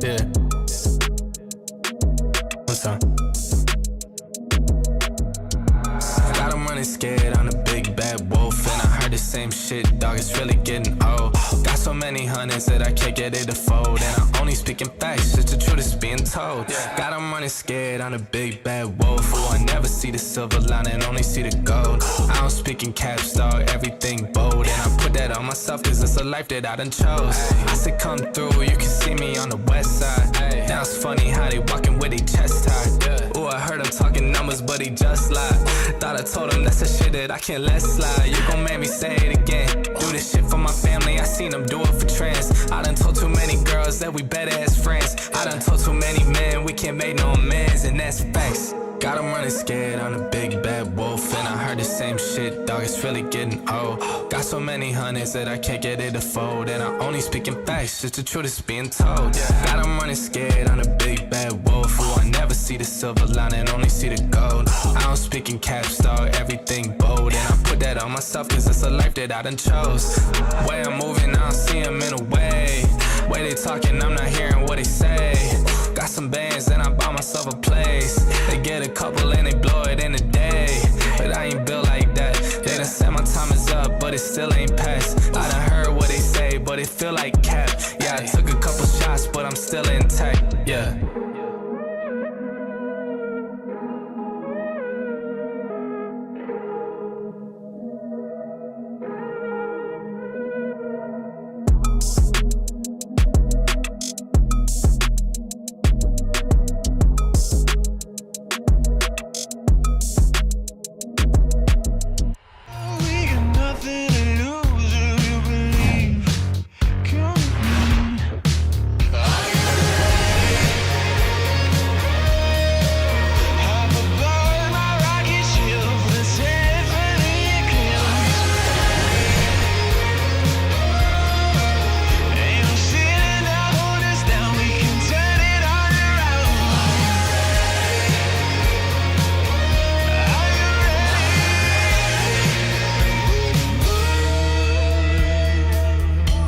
Yeah. What's up? Got him running scared on a big bad wolf, and I heard the same shit, dog. It's really getting old. Got so many hundreds that I can't get it to fold, and I'm only speaking facts, just the truth is being told. Got him running scared on a big bad wolf, who I never see the silver lining, only see the gold. I don't speak in caps, dog, everything bold, and I put that on myself, cause it's a life that I done chose. I said come through, you can see me on the west side. Now it's funny how they walking with their chest tied. Ooh, I heard him talking numbers, but he just lied. Thought I told him that's the shit that I can't let slide. You gon' make me say it again. Do this shit for my family, I seen them do it for trends. I done told too many girls that we better as friends. I done told too many men we can't make no amends, and that's facts. Got him running scared on a big bad wolf, and I heard the same shit, dog, it's really getting old. Got so many hundreds that I can't get it to fold, and I only speaking facts, just the truth is being told. Got him running scared on a big bad wolf, who I never see the silver lining, only see the gold. I don't speak in caps, dog, everything bold, and I put that on myself, cause it's a life that I done chose. Way I'm moving, I don't see him in a way. Way they talking, I'm not hearing what they say. Got some bands, and I bought myself a place. They get a couple and they blow it in a day. But I ain't built like that. They done said my time is up, but it still ain't passed. I done heard what they say, but it feel like cap. Yeah, I took a couple shots, but I'm still intact. Yeah.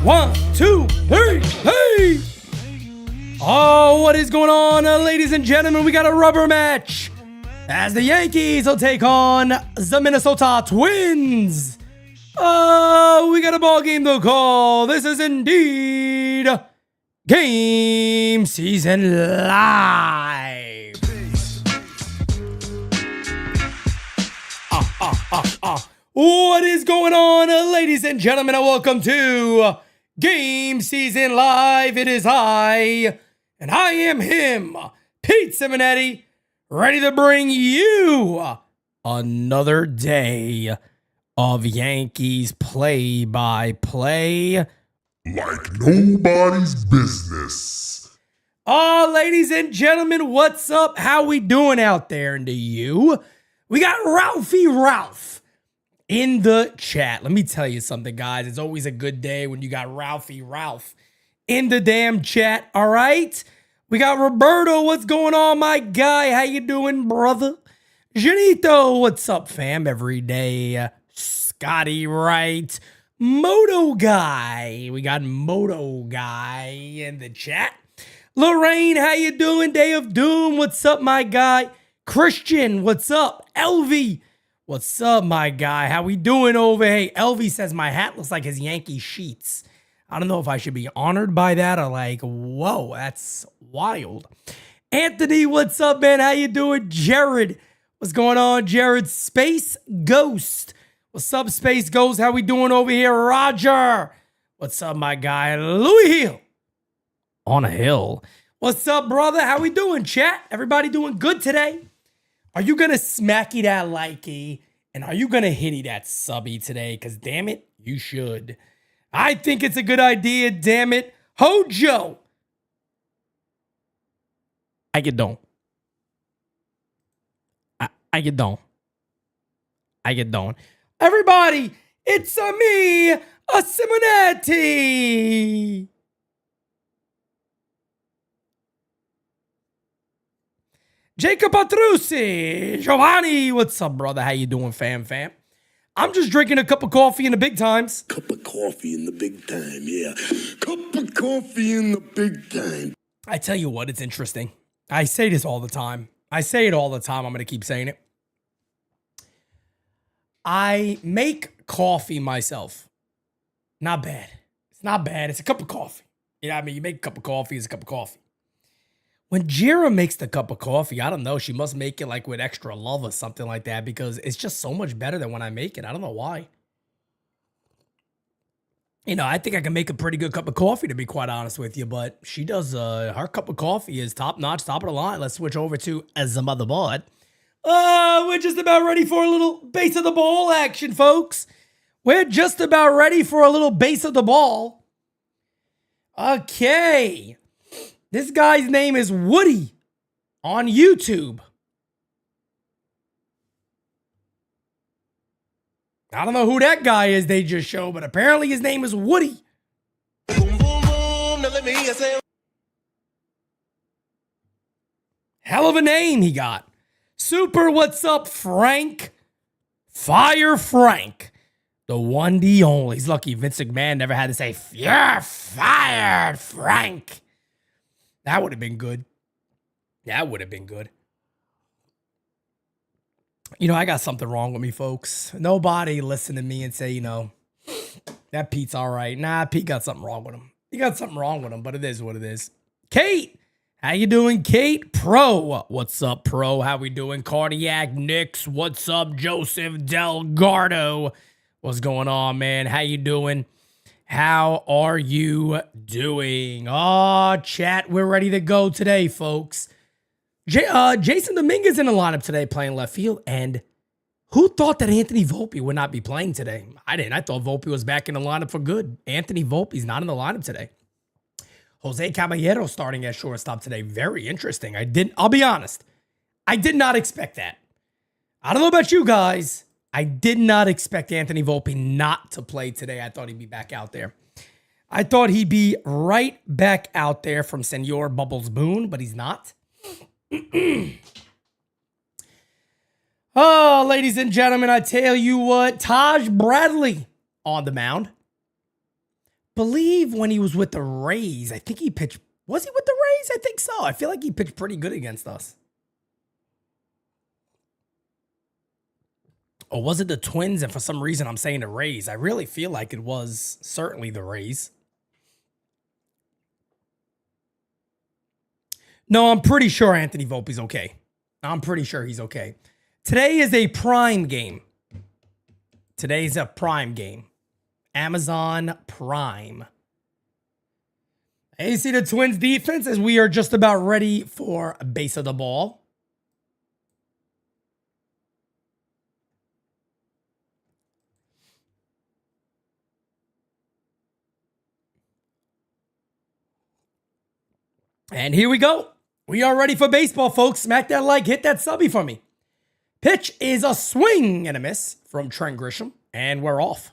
One, two, three, hey! Oh, what is going on, ladies and gentlemen? We got a rubber match as the Yankees will take on the Minnesota Twins. Oh, we got a ball game to call. This is indeed GameSZN Live. What is going on, ladies and gentlemen, and welcome to GameSZN Live. It is I, and I am him, Pete Simonetti, ready to bring you another day of Yankees play-by-play like nobody's business. Oh, ladies and gentlemen, what's up? How we doing out there in the U? We got Ralphie Ralph in the chat. Let me tell you something, guys. It's always a good day when you got Ralphie Ralph in the damn chat, all right? We got Roberto. What's going on, my guy? How you doing, brother? Janito, what's up, fam? Every day. Scotty Wright. Moto Guy. We got Moto Guy in the chat. Lorraine, how you doing? Day of Doom, what's up, my guy? Christian, what's up? Elvie, what's up, my guy? How we doing over? Hey, Elvie says my hat looks like his Yankee sheets. I don't know if I should be honored by that or like, whoa, that's wild. Anthony, what's up, man? How you doing? Jared, what's going on, Jared? Space Ghost, what's up, Space Ghost? How we doing over here? Roger, what's up, my guy? Louis Hill, on a hill. What's up, brother? How we doing, chat? Everybody doing good today? Are you going to smacky that likey? And are you going to hitty that subby today? Because damn it, you should. I think it's a good idea, damn it. Hojo. I get don't. I get don't. I get don't. Everybody, it's me, a Simonetti. Jacob Patrucci, Giovanni, what's up, brother? How you doing, fam? I'm just drinking a cup of coffee in the big times. Cup of coffee in the big time, yeah. Cup of coffee in the big time. I tell you what, it's interesting. I say this all the time. I say it all the time. I'm going to keep saying it. I make coffee myself. Not bad. It's not bad. It's a cup of coffee. You know what I mean? You make a cup of coffee, it's a cup of coffee. When Jira makes the cup of coffee, I don't know. She must make it like with extra love or something like that because it's just so much better than when I make it. I don't know why. You know, I think I can make a pretty good cup of coffee, to be quite honest with you, but she does, her cup of coffee is top notch, top of the line. Let's switch over to as a motherboard. We're just about ready for a little base of the ball action, folks. We're just about ready for a little base of the ball. Okay. This guy's name is Woody on YouTube. I don't know who that guy is they just showed, but apparently his name is Woody. Boom, boom, boom. Now let me hear you say. Hell of a name he got. Super, what's up, Frank? Fire Frank. The one, the only. He's lucky Vince McMahon never had to say, "You're fired, Frank." That would have been good. That would have been good. You know, I got something wrong with me, folks. Nobody listen to me and say, you know, that Pete's all right. Nah, Pete got something wrong with him. He got something wrong with him, but it is what it is. Kate, how you doing, Kate? Pro, what's up, Pro? How we doing? Cardiac Nix, what's up? Joseph Delgado, what's going on, man? How you doing? How are you doing? Oh, chat, we're ready to go today, folks. Jason Dominguez in the lineup today playing left field. And who thought that Anthony Volpe would not be playing today? I didn't. I thought Volpe was back in the lineup for good. Anthony Volpe's not in the lineup today. Jose Caballero starting at shortstop today. Very interesting. I'll be honest. I did not expect that. I don't know about you guys. I did not expect Anthony Volpe not to play today. I thought he'd be back out there. I thought he'd be right back out there from Senor Bubbles Boone, but he's not. Oh, ladies and gentlemen, I tell you what, Taj Bradley on the mound. Believe when he was with the Rays, I think he pitched. Was he with the Rays? I think so. I feel like he pitched pretty good against us. Or was it the Twins? And for some reason, I'm saying the Rays. I really feel like it was certainly the Rays. No, I'm pretty sure Anthony Volpe's okay. I'm pretty sure he's okay. Today is a prime game. Today's a prime game. Amazon Prime. And you see the Twins defense as we are just about ready for a base of the ball. And here we go. We are ready for baseball, folks. Smack that like, hit that subby for me. Pitch is a swing and a miss from Trent Grisham, and we're off.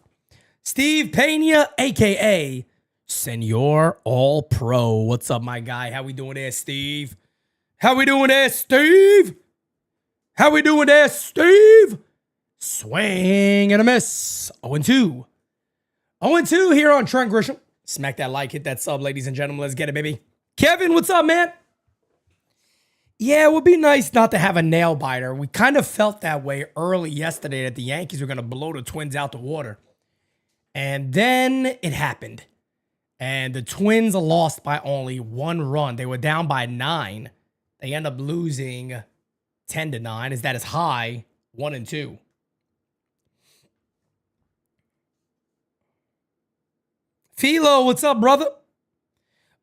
Steve Pena, a.k.a. Senor All-Pro. What's up, my guy? How we doing there, Steve? How we doing there, Steve? How we doing there, Steve? Swing and a miss. 0-2. 0-2 here on Trent Grisham. Smack that like, hit that sub, ladies and gentlemen. Let's get it, baby. Kevin, what's up, man? Yeah, it would be nice not to have a nail biter. We kind of felt that way early yesterday that the Yankees were going to blow the Twins out the water. And then it happened. And the Twins lost by only 1 run. They were down by 9. They end up losing 10-9. Is that as high? 1-2. Philo, what's up, brother?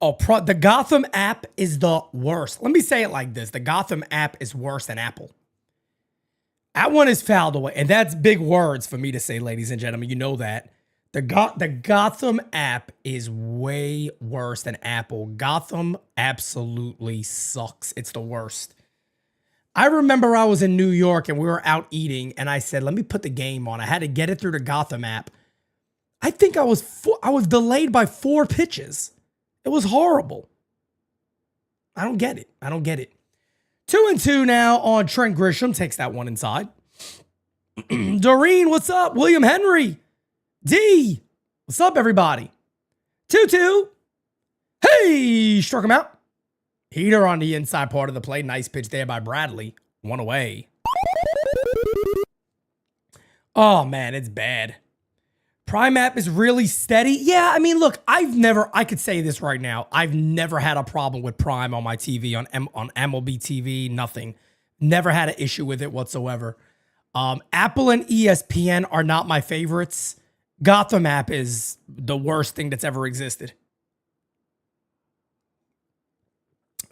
Oh, the Gotham app is the worst. Let me say it like this. The Gotham app is worse than Apple. That one is fouled away. And that's big words for me to say, ladies and gentlemen. You know that. The Gotham app is way worse than Apple. Gotham absolutely sucks. It's the worst. I remember I was in New York and we were out eating and I said, let me put the game on. I had to get it through the Gotham app. I think I was delayed by 4 pitches. It was horrible. I don't get it. I don't get it. 2-2 now on Trent Grisham. Takes that one inside. Doreen, what's up? William Henry. D, what's up, everybody? 2-2. Hey, struck him out. Heater on the inside part of the plate. Nice pitch there by Bradley. 1 away. Oh, man, it's bad. Prime app is really steady. Yeah, I mean, look, I could say this right now. I've never had a problem with Prime on my TV, on MLB TV, nothing. Never had an issue with it whatsoever. Apple and ESPN are not my favorites. Gotham app is the worst thing that's ever existed.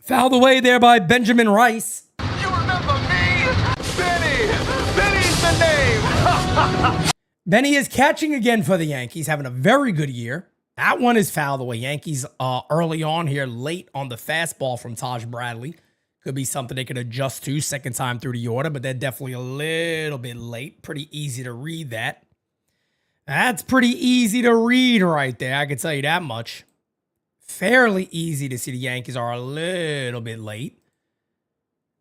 Fouled away there by Benjamin Rice. You remember me? Benny! Benny's the name! Benny is catching again for the Yankees, having a very good year. That one is fouled away. Yankees early on here, late on the fastball from Taj Bradley. Could be something they could adjust to second time through the order, but they're definitely a little bit late. Pretty easy to read that. That's pretty easy to read right there. I can tell you that much. Fairly easy to see the Yankees are a little bit late.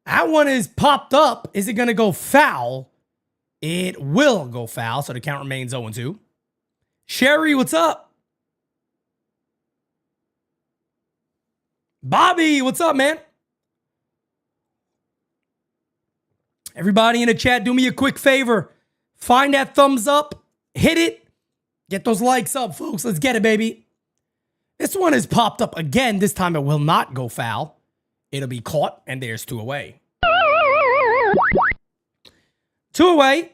That one is popped up. Is it going to go foul? It will go foul, so the count remains 0-2. Sherry, what's up? Bobby, what's up, man? Everybody in the chat, do me a quick favor. Find that thumbs up. Hit it. Get those likes up, folks. Let's get it, baby. This one is popped up again. This time it will not go foul. It'll be caught, and there's 2 away. 2 away.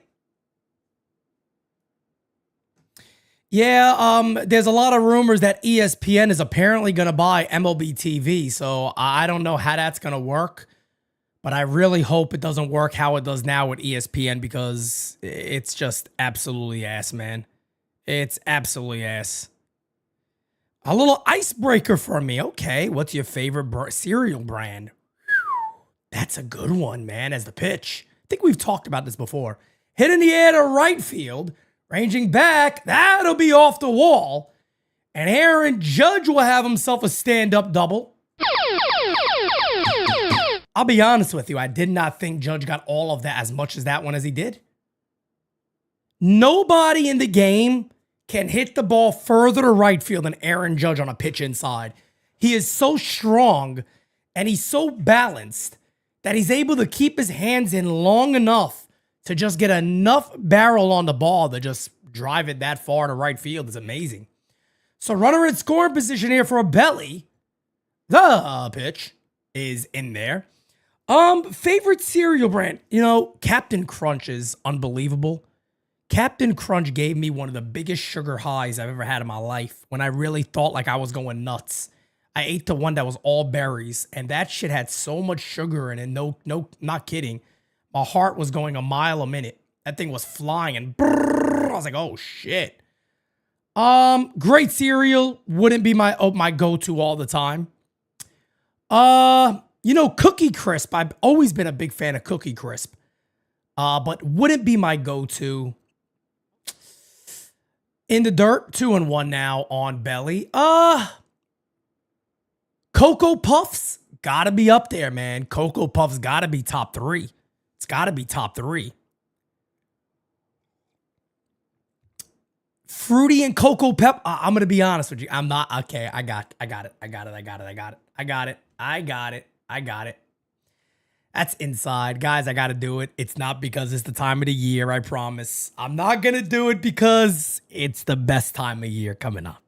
Yeah, there's a lot of rumors that ESPN is apparently going to buy MLB TV, so I don't know how that's going to work, but I really hope it doesn't work how it does now with ESPN because it's just absolutely ass, man. It's absolutely ass. A little icebreaker for me. Okay, what's your favorite cereal brand? Whew, that's a good one, man, as the pitch. I think we've talked about this before. Hit in the air to right field. Ranging back. That'll be off the wall. And Aaron Judge will have himself a stand-up double. I'll be honest with you. I did not think Judge got all of that as much as that one as he did. Nobody in the game can hit the ball further to right field than Aaron Judge on a pitch inside. He is so strong and he's so balanced that he's able to keep his hands in long enough to just get enough barrel on the ball to just drive it that far to right field is amazing. So runner in scoring position here for a belly. The pitch is in there. Favorite cereal brand. You know, Captain Crunch is unbelievable. Captain Crunch gave me one of the biggest sugar highs I've ever had in my life when I really thought like I was going nuts. I ate the one that was all berries, and that shit had so much sugar in it. No, not kidding. My heart was going a mile a minute. That thing was flying, and brrr, I was like, oh, shit. Great cereal. Wouldn't be my go-to all the time. You know, Cookie Crisp. I've always been a big fan of Cookie Crisp. But wouldn't be my go-to. In the dirt, 2-1 now on belly. Cocoa Puffs, gotta be up there, man. Cocoa Puffs gotta be top 3. It's gotta be top 3. Fruity and Cocoa Pep. I'm gonna be honest with you. I'm not okay. I got it. That's inside. Guys, I got to do it. It's not because it's the time of the year, I promise. I'm not going to do it because it's the best time of year coming up.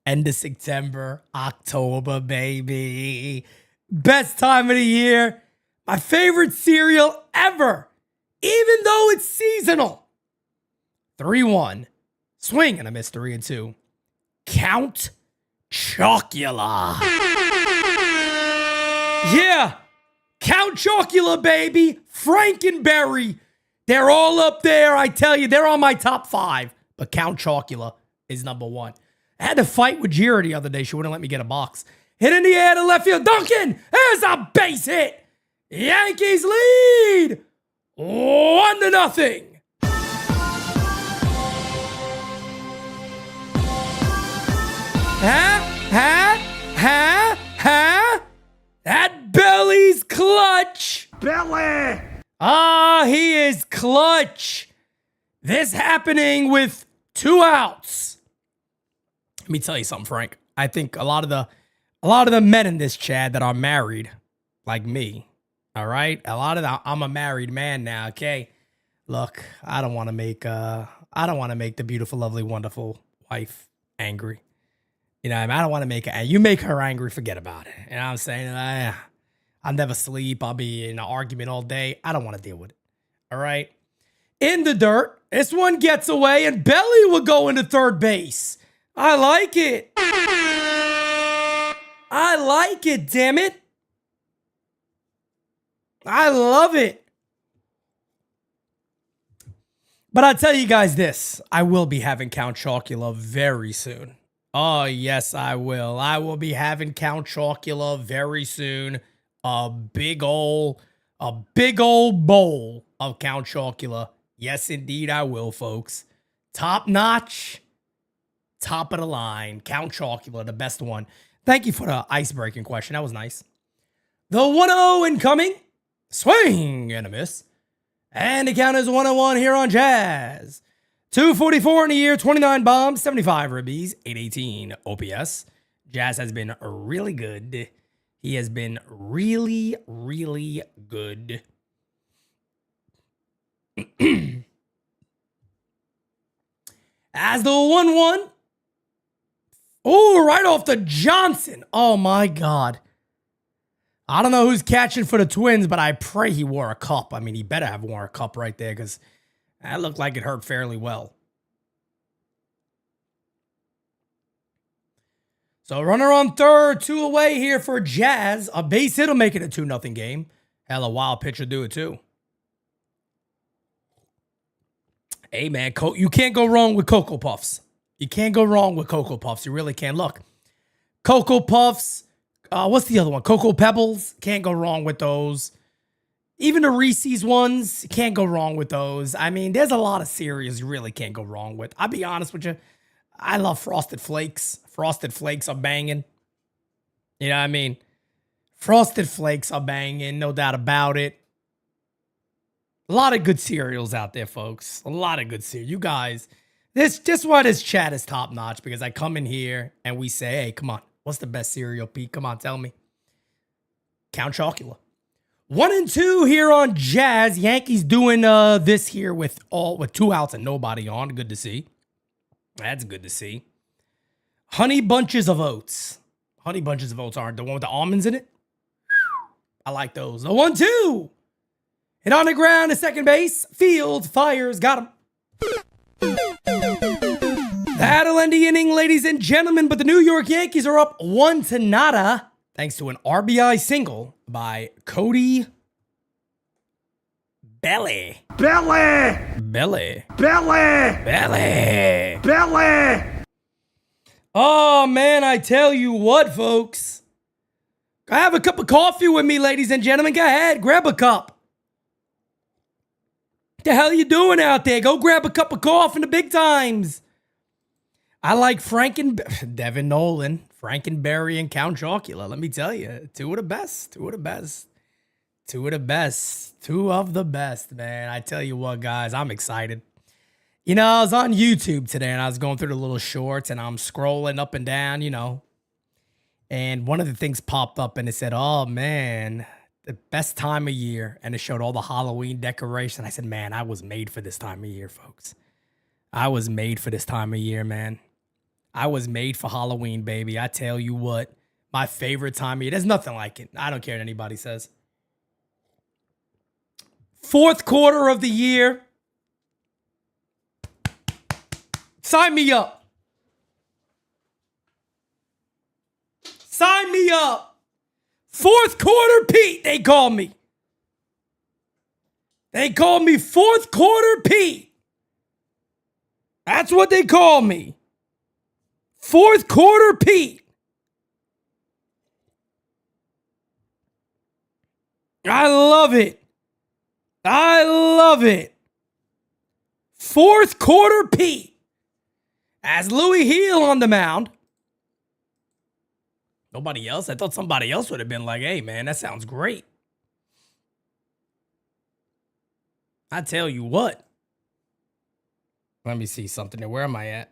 End of September, October, baby. Best time of the year. My favorite cereal ever, even though it's seasonal. 3-1. Swing and a miss. 3-2. Count Chocula. Yeah. Count Chocula, baby. Frankenberry. They're all up there. I tell you, they're on my top 5. But Count Chocula is number 1. I had to fight with Jira the other day. She wouldn't let me get a box. Hit in the air to left field. Duncan. There's a base hit. Yankees lead 1-0. That belly's clutch. Belly! He is clutch. This happening with 2 outs. Let me tell you something, Frank. I think a lot of the a lot of the men in this chat that are married, like me, all right? A lot of I'm a married man now, okay? Look, I don't want to make the beautiful, lovely, wonderful wife angry. You know, I don't want to make her. You make her angry, forget about it. You know what I'm saying? I'll never sleep. I'll be in an argument all day. I don't want to deal with it. All right. In the dirt, this one gets away, and Belly will go into third base. I like it. I like it, damn it. I love it. But I'll tell you guys this. I will be having Count Chocula very soon. Oh, yes, I will. I will be having Count Chocula very soon. A big old bowl of Count Chocula. Yes, indeed, I will, folks. Top notch. Top of the line. Count Chocula, the best one. Thank you for the ice-breaking question. That was nice. The 1-0 incoming. Swing and a miss. And the count is 1-1 here on Jazz. 244 in a year, 29 bombs, 75 ribbies, 818 OPS. Jazz has been really good. He has been really, really good. As the 1-1. Oh, right off the Johnson. Oh, my God. I don't know who's catching for the Twins, but I pray he wore a cup. I mean, he better have worn a cup right there because that looked like it hurt fairly well. So runner on third, 2 away here for Jazz. A base hit will make it a 2-0 game. Hell, a wild pitcher do it too. Hey, man, you can't go wrong with Cocoa Puffs. You can't go wrong with Cocoa Puffs. You really can't. Look, Cocoa Puffs. What's the other one? Cocoa Pebbles. Can't go wrong with those. Even the Reese's ones. Can't go wrong with those. I mean, there's a lot of cereals you really can't go wrong with. I'll be honest with you. I love Frosted Flakes. Frosted Flakes are banging. You know what I mean? Frosted Flakes are banging. No doubt about it. A lot of good cereals out there, folks. A lot of good cereal. You guys, this just why this chat is top notch, because I come in here and we say, hey, come on. What's the best cereal, Pete? Come on, tell me. Count Chocula. 1-2 here on Jazz. Yankees doing this here with 2 outs and nobody on. Good to see. That's good to see. Honey Bunches of Oats. Honey Bunches of Oats aren't the one with the almonds in it? I like those. The 1-2. Hit on the ground at second base. Fields fires. Got him. That'll end the inning, ladies and gentlemen. But the New York Yankees are up 1-0. Thanks to an RBI single by Cody Belly. Belly! Belly. Belly! Belly. Belly! Oh, man, I tell you what, folks. I have a cup of coffee with me, ladies and gentlemen. Go ahead, grab a cup. What the hell are you doing out there? Go grab a cup of coffee in the big times. I like Devin Nolan, Frankenberry, and Count Chocula. Let me tell you, 2 of the best. 2 of the best. 2 of the best. 2 of the best, man. I tell you what, guys, I'm excited. You know, I was on YouTube today, and I was going through the little shorts, and I'm scrolling up and down, you know. And one of the things popped up, and it said, oh, man, the best time of year. And it showed all the Halloween decorations. I said, man, I was made for this time of year, folks. I was made for this time of year, man. I was made for Halloween, baby. I tell you what, my favorite time of year. There's nothing like it. I don't care what anybody says. 4th quarter of the year. Sign me up. Sign me up. 4th quarter Pete, they call me. They call me 4th quarter Pete. That's what they call me. 4th quarter Pete. I love it. I love it. 4th quarter Pete. As Louis Heel on the mound. Nobody else? I thought somebody else would have been like, hey, man, that sounds great. I tell you what. Let me see something there. Where am I at?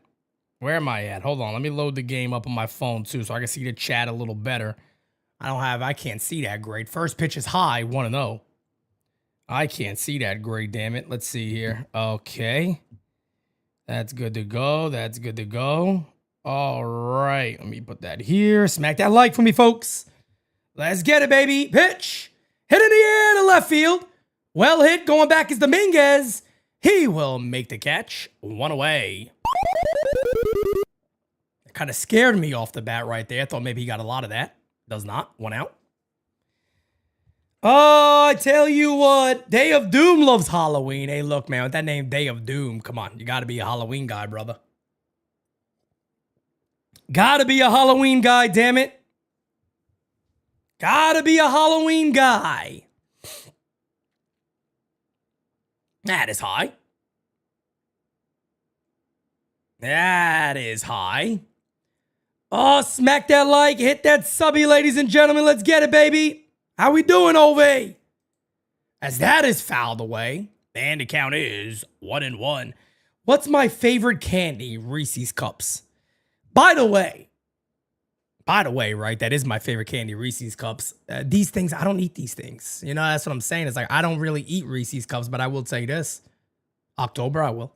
Where am I at? Hold on. Let me load the game up on my phone too so I can see the chat a little better. I can't see that great. First pitch is high, 1-0. I can't see that great, damn it. Let's see here. Okay. That's good to go. That's good to go. All right. Let me put that here. Smack that like for me, folks. Let's get it, baby. Pitch. Hit in the air to left field. Well hit. Going back is Dominguez. He will make the catch. 1 away. That kind of scared me off the bat right there. I thought maybe he got a lot of that. Does not. 1 out. Oh, I tell you what. Day of Doom loves Halloween. Hey, look, man. With that name, Day of Doom. Come on. You got to be a Halloween guy, brother. Got to be a Halloween guy, damn it. Got to be a Halloween guy. That is high. That is high. Oh, smack that like. Hit that subby, ladies and gentlemen. Let's get it, baby. How we doing, Ove? As that is fouled away. And the count is 1-1. What's my favorite candy? Reese's Cups. By the way, right? That is my favorite candy, Reese's Cups. These things, I don't eat these things. You know, that's what I'm saying. It's like, I don't really eat Reese's Cups, but I will tell you this. October, I will.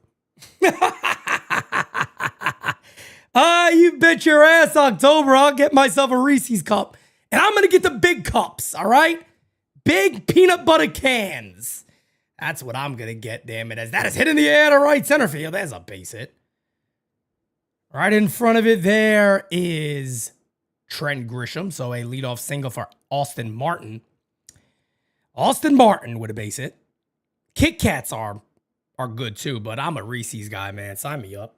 You bet your ass, October, I'll get myself a Reese's Cup. And I'm going to get the big cups, all right? Big peanut butter cans. That's what I'm going to get, damn it. As that is hit in the air to right center field. There's a base hit. Right in front of it, there is Trent Grisham. So a leadoff single for Austin Martin. Austin Martin with a base hit. Kit Kats are good too, but I'm a Reese's guy, man. Sign me up.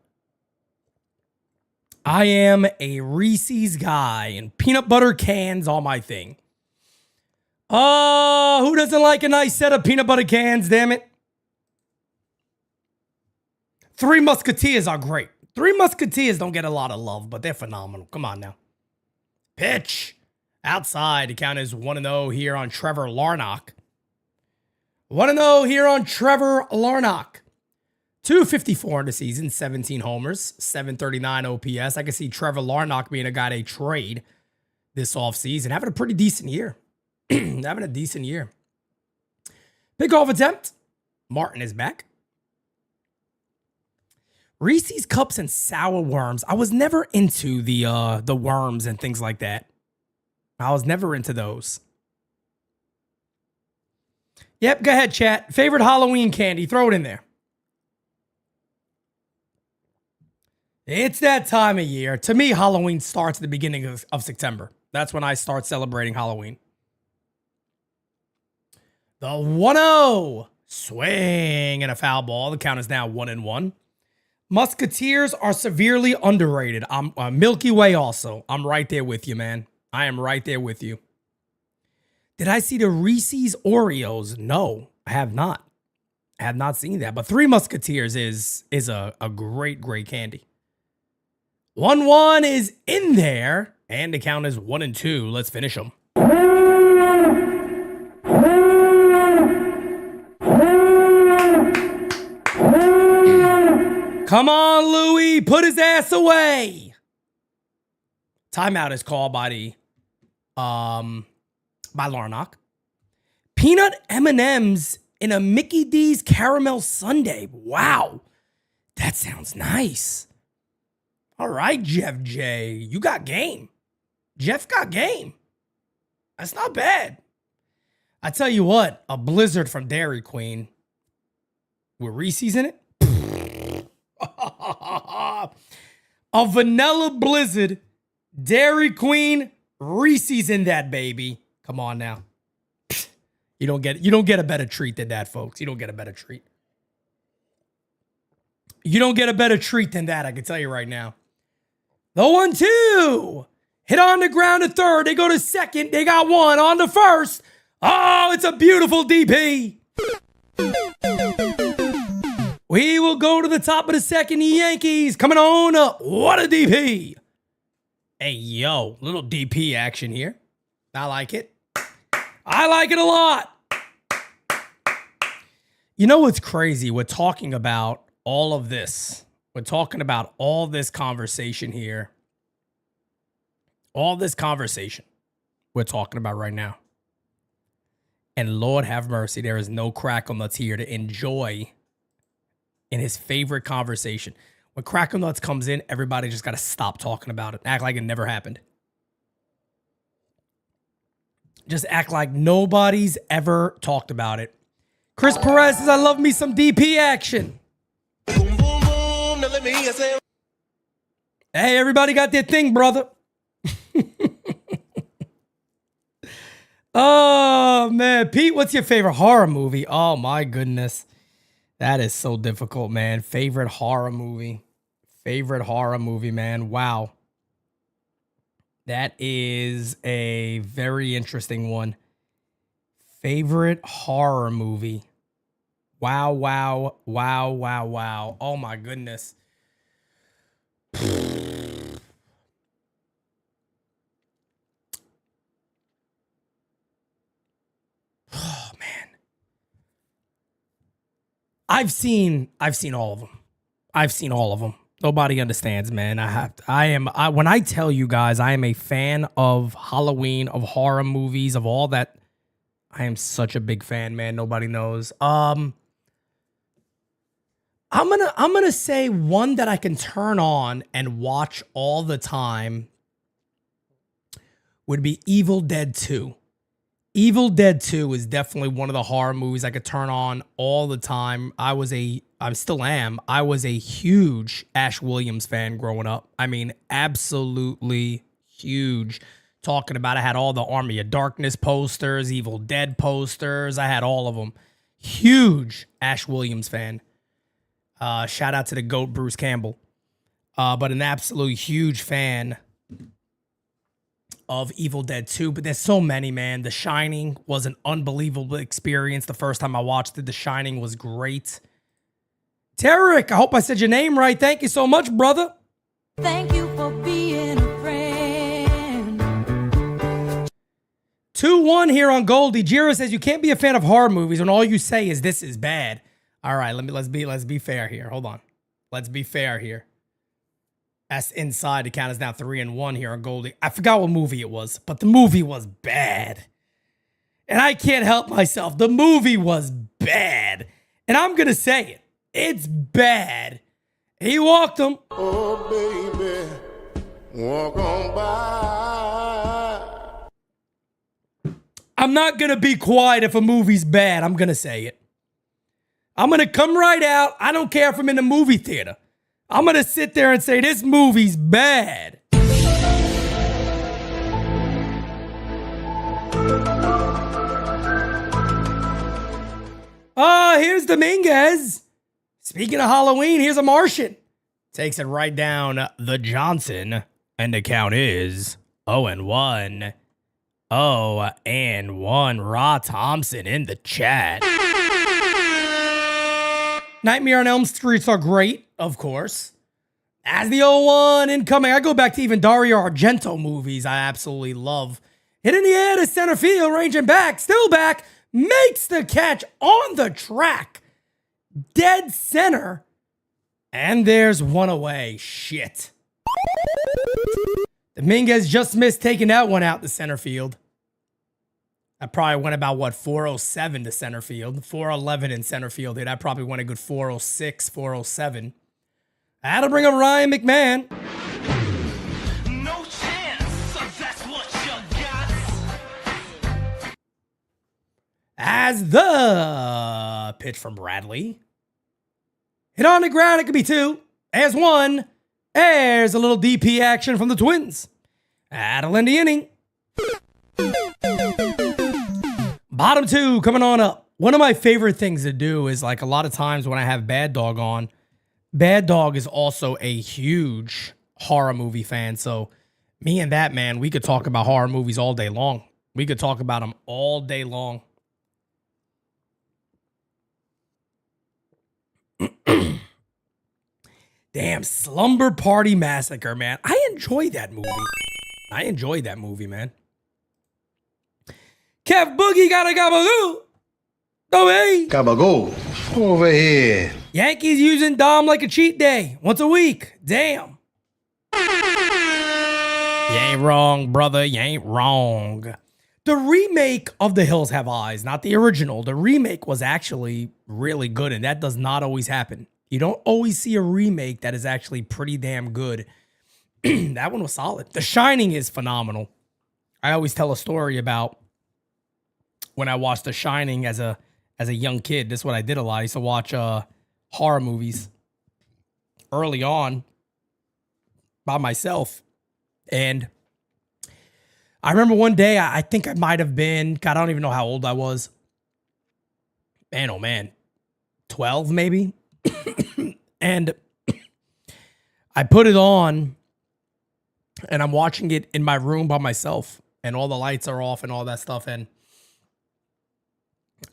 I am a Reese's guy, and peanut butter cans are my thing. Oh, who doesn't like a nice set of peanut butter cans, damn it? Three Musketeers are great. Three Musketeers don't get a lot of love, but they're phenomenal. Come on now. Pitch. Outside. The count is 1-0 here on Trevor Larnach. 1-0 here on Trevor Larnach. 254 in the season, 17 homers, 739 OPS. I can see Trevor Larnach being a guy they trade this offseason. Having a pretty decent year. Having a decent year. Pickoff attempt. Martin is back. Reese's Cups and sour worms. I was never into the worms and things like that. I was never into those. Yep, go ahead, chat. Favorite Halloween candy. Throw it in there. It's that time of year. To me, Halloween starts at the beginning of September. That's when I start celebrating Halloween. The 1-0. Swing and a foul ball. The count is now 1-1. Musketeers are severely underrated. I'm Milky Way also. I'm right there with you, man. I am right there with you. Did I see the Reese's Oreos? No, I have not. I have not seen that. But Three Musketeers is a great, great candy. 1-1 is in there, and the count is 1-2. Let's finish them. Come on, Louie, put his ass away. Timeout is called by Larnach. Peanut M&Ms in a Mickey D's caramel sundae. Wow, that sounds nice. All right, Jeff J. You got game. Jeff got game. That's not bad. I tell you what, a blizzard from Dairy Queen with Reese's in it. A vanilla blizzard, Dairy Queen, Reese's in that baby. Come on now. You don't get a better treat than that, folks. You don't get a better treat. You don't get a better treat than that, I can tell you right now. The 1-2. Hit on the ground to third. They go to second. They got one on the first. Oh, it's a beautiful DP. We will go to the top of the second. The Yankees coming on up. What a DP. Hey, yo, little DP action here. I like it. I like it a lot. You know what's crazy? We're talking about all of this. We're talking about all this conversation here. All this conversation we're talking about right now. And Lord have mercy, there is no Crackle Nuts here to enjoy in his favorite conversation. When Crackle Nuts comes in, everybody just got to stop talking about it. Act like it never happened. Just act like nobody's ever talked about it. Chris Perez says, I love me some DP action. Hey, everybody got their thing, brother. Oh, man. Pete, what's your favorite horror movie? Oh, my goodness. That is so difficult, man. Favorite horror movie. Favorite horror movie, man. Wow. That is a very interesting one. Favorite horror movie. Wow, wow, wow, wow, wow. Oh, my goodness. Oh, man. I've seen all of them. I've seen all of them. Nobody understands, man. When I tell you guys, I am a fan of Halloween, of horror movies, of all that. I am such a big fan, man. Nobody knows. I'm gonna say one that I can turn on and watch all the time would be Evil Dead 2. Evil Dead 2 is definitely one of the horror movies I could turn on all the time. I still am. I was a huge Ash Williams fan growing up. I mean, absolutely huge. Talking about, I had all the Army of Darkness posters, Evil Dead posters. I had all of them. Huge Ash Williams fan. Shout out to the GOAT, Bruce Campbell. But an absolute huge fan of Evil Dead 2, but there's so many, man. The Shining was an unbelievable experience. The first time I watched it, The Shining was great. Tarek, I hope I said your name right. Thank you so much, brother. Thank you for being a friend. 2-1 here on Goldie. Jira says you can't be a fan of horror movies when all you say is this is bad. All right, let's be fair here. Hold on. Let's be fair here. That's inside. The count is now 3-1 here on Goldie. I forgot what movie it was, but the movie was bad. And I can't help myself. The movie was bad. And I'm going to say it. It's bad. He walked him. Oh, baby, walk on by. I'm not going to be quiet if a movie's bad. I'm going to say it. I'm going to come right out. I don't care if I'm in the movie theater. I'm going to sit there and say, this movie's bad. Here's Dominguez. Speaking of Halloween, here's a Martian. Takes it right down the Johnson. And the count is 0-1. 0-1. Raw Thompson in the chat. Nightmare on Elm Streets are great, of course. As the 0-1 incoming, I go back to even Dario Argento movies I absolutely love. Hit in the air to center field, ranging back, still back, makes the catch on the track. Dead center. And there's one away. Shit. Dominguez just missed taking that one out to center field. I probably went about, 407 to center field. 411 in center field. I probably went a good 406, 407. I had to bring up Ryan McMahon. No chance, so that's what you got. As the pitch from Bradley. Hit on the ground, it could be 2. As 1. There's a little DP action from the Twins. That'll end the inning. Bottom 2 coming on up. One of my favorite things to do is, like, a lot of times when I have Bad Dog on, Bad Dog is also a huge horror movie fan. So me and that man, we could talk about horror movies all day long. We could talk about them all day long. Damn, Slumber Party Massacre, man. I enjoy that movie. Man. Kev Boogie got a gabagoo. Oh, hey. Gabagoo. Over here. Yankees using Dom like a cheat day once a week. Damn. You ain't wrong, brother. You ain't wrong. The remake of The Hills Have Eyes, not the original. The remake was actually really good, and that does not always happen. You don't always see a remake that is actually pretty damn good. That one was solid. The Shining is phenomenal. I always tell a story about when I watched The Shining as a young kid. This is what I did a lot. I used to watch horror movies early on by myself. And I remember one day, I think I might have been, God, I don't even know how old I was. Man, oh man, 12 maybe. And I put it on and I'm watching it in my room by myself and all the lights are off and all that stuff. And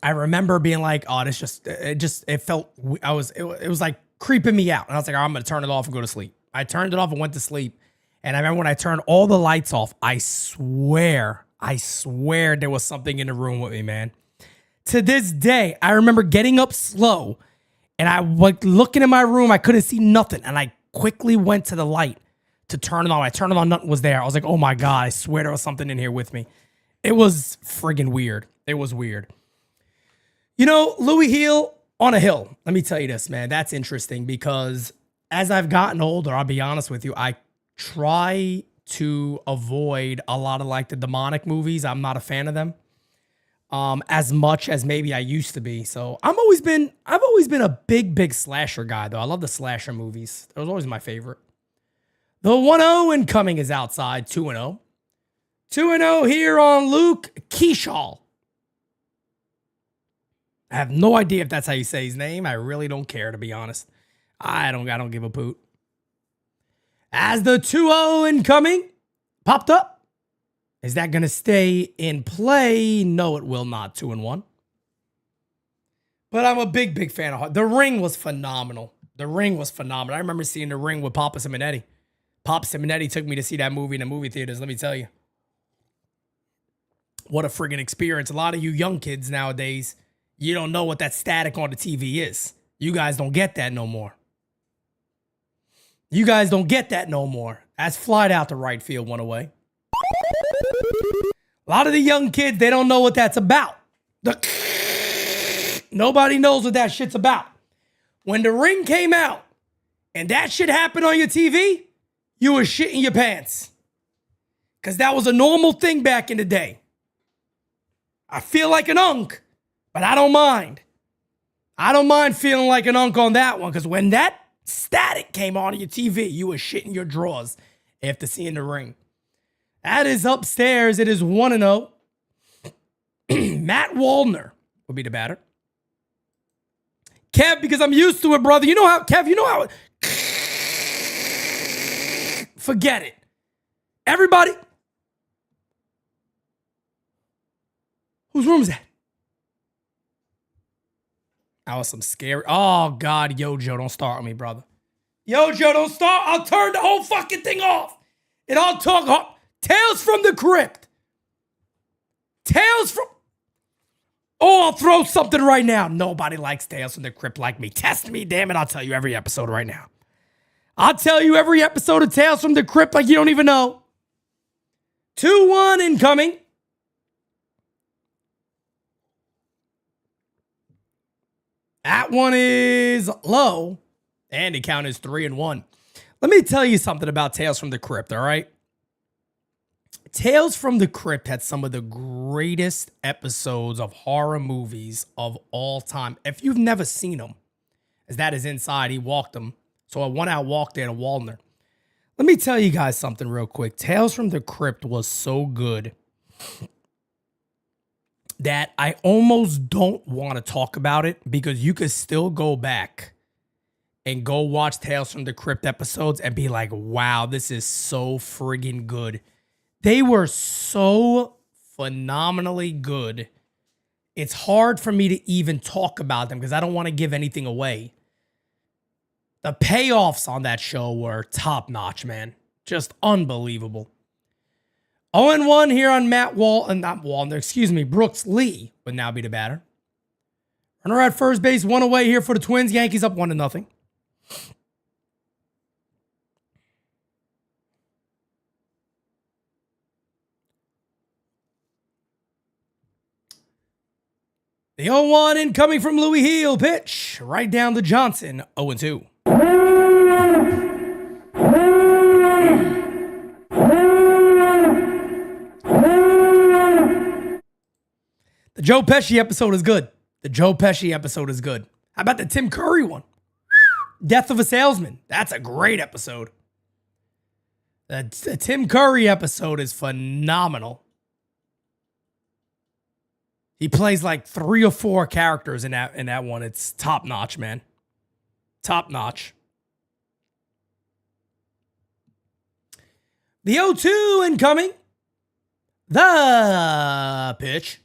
I remember being like, oh, it felt, it was like creeping me out. And I was like, oh, I'm going to turn it off and go to sleep. I turned it off and went to sleep. And I remember when I turned all the lights off, I swear there was something in the room with me, man. To this day, I remember getting up slow and I was looking in my room. I couldn't see nothing. And I quickly went to the light to turn it on. I turned it on, nothing was there. I was like, oh my God, I swear there was something in here with me. It was friggin' weird. It was weird. You know, Louis Hill on a hill. Let me tell you this, man. That's interesting because as I've gotten older, I'll be honest with you, I try to avoid a lot of like the demonic movies. I'm not a fan of them as much as maybe I used to be. So I've always been a big slasher guy, though. I love the slasher movies. That was always my favorite. The 1-0 incoming is outside, 2-0. 2-0 here on Luke Keeshall. I have no idea if that's how you say his name. I really don't care, to be honest. I don't give a poot. As the 2-0 incoming popped up. Is that going to stay in play? No, it will not. 2-1. But I'm a big fan of The Ring was phenomenal. The Ring was phenomenal. I remember seeing The Ring with Papa Simonetti. Papa Simonetti took me to see that movie in the movie theaters, let me tell you. What a friggin' experience. A lot of you young kids nowadays, you don't know what that static on the TV is. You guys don't get that no more. You guys don't get that no more. As flied out to right field went away. A lot of the young kids, they don't know what that's about. Nobody knows what that shit's about. When The Ring came out and that shit happened on your TV, you were shitting your pants. Because that was a normal thing back in the day. I feel like an unk, but I don't mind. I don't mind feeling like an unk on that one. Because when that static came on your TV, you were shitting your drawers after seeing The Ring. That is upstairs. It is 1-0. Matt Wallner will be the batter. Kev, because I'm used to it, brother. You know how, Kev, forget it. Everybody. Whose room is that? That was some scary. Oh, God, Yojo, don't start with me, brother. Yojo, don't start. I'll turn the whole fucking thing off. And I'll talk. Tales from the Crypt. Tales from... Oh, I'll throw something right now. Nobody likes Tales from the Crypt like me. Test me, damn it. I'll tell you every episode right now. I'll tell you every episode of Tales from the Crypt like you don't even know. 2-1 incoming. That one is low. And the count is 3-1. Let me tell you something about Tales from the Crypt, all right? Tales from the Crypt had some of the greatest episodes of horror movies of all time. If you've never seen them, as that is inside, he walked them. So I went out, walked there to Wallner. Let me tell you guys something real quick. Tales from the Crypt was so good that I almost don't want to talk about it because you could still go back and go watch Tales from the Crypt episodes and be like, wow, this is so friggin' good. They were so phenomenally good. It's hard for me to even talk about them because I don't want to give anything away. The payoffs on that show were top-notch, man. Just unbelievable. 0-1 here on Brooks Lee would now be the batter. Runner at first base, one away here for the Twins. Yankees up 1-0. The 0-1 incoming from Louis Heel. Pitch right down to Johnson. 0-2. The Joe Pesci episode is good. The Joe Pesci episode is good. How about the Tim Curry one? Death of a Salesman. That's a great episode. The Tim Curry episode is phenomenal. He plays like 3 or 4 characters in that one. It's top notch, man. Top notch. The 0-2 incoming. The pitch.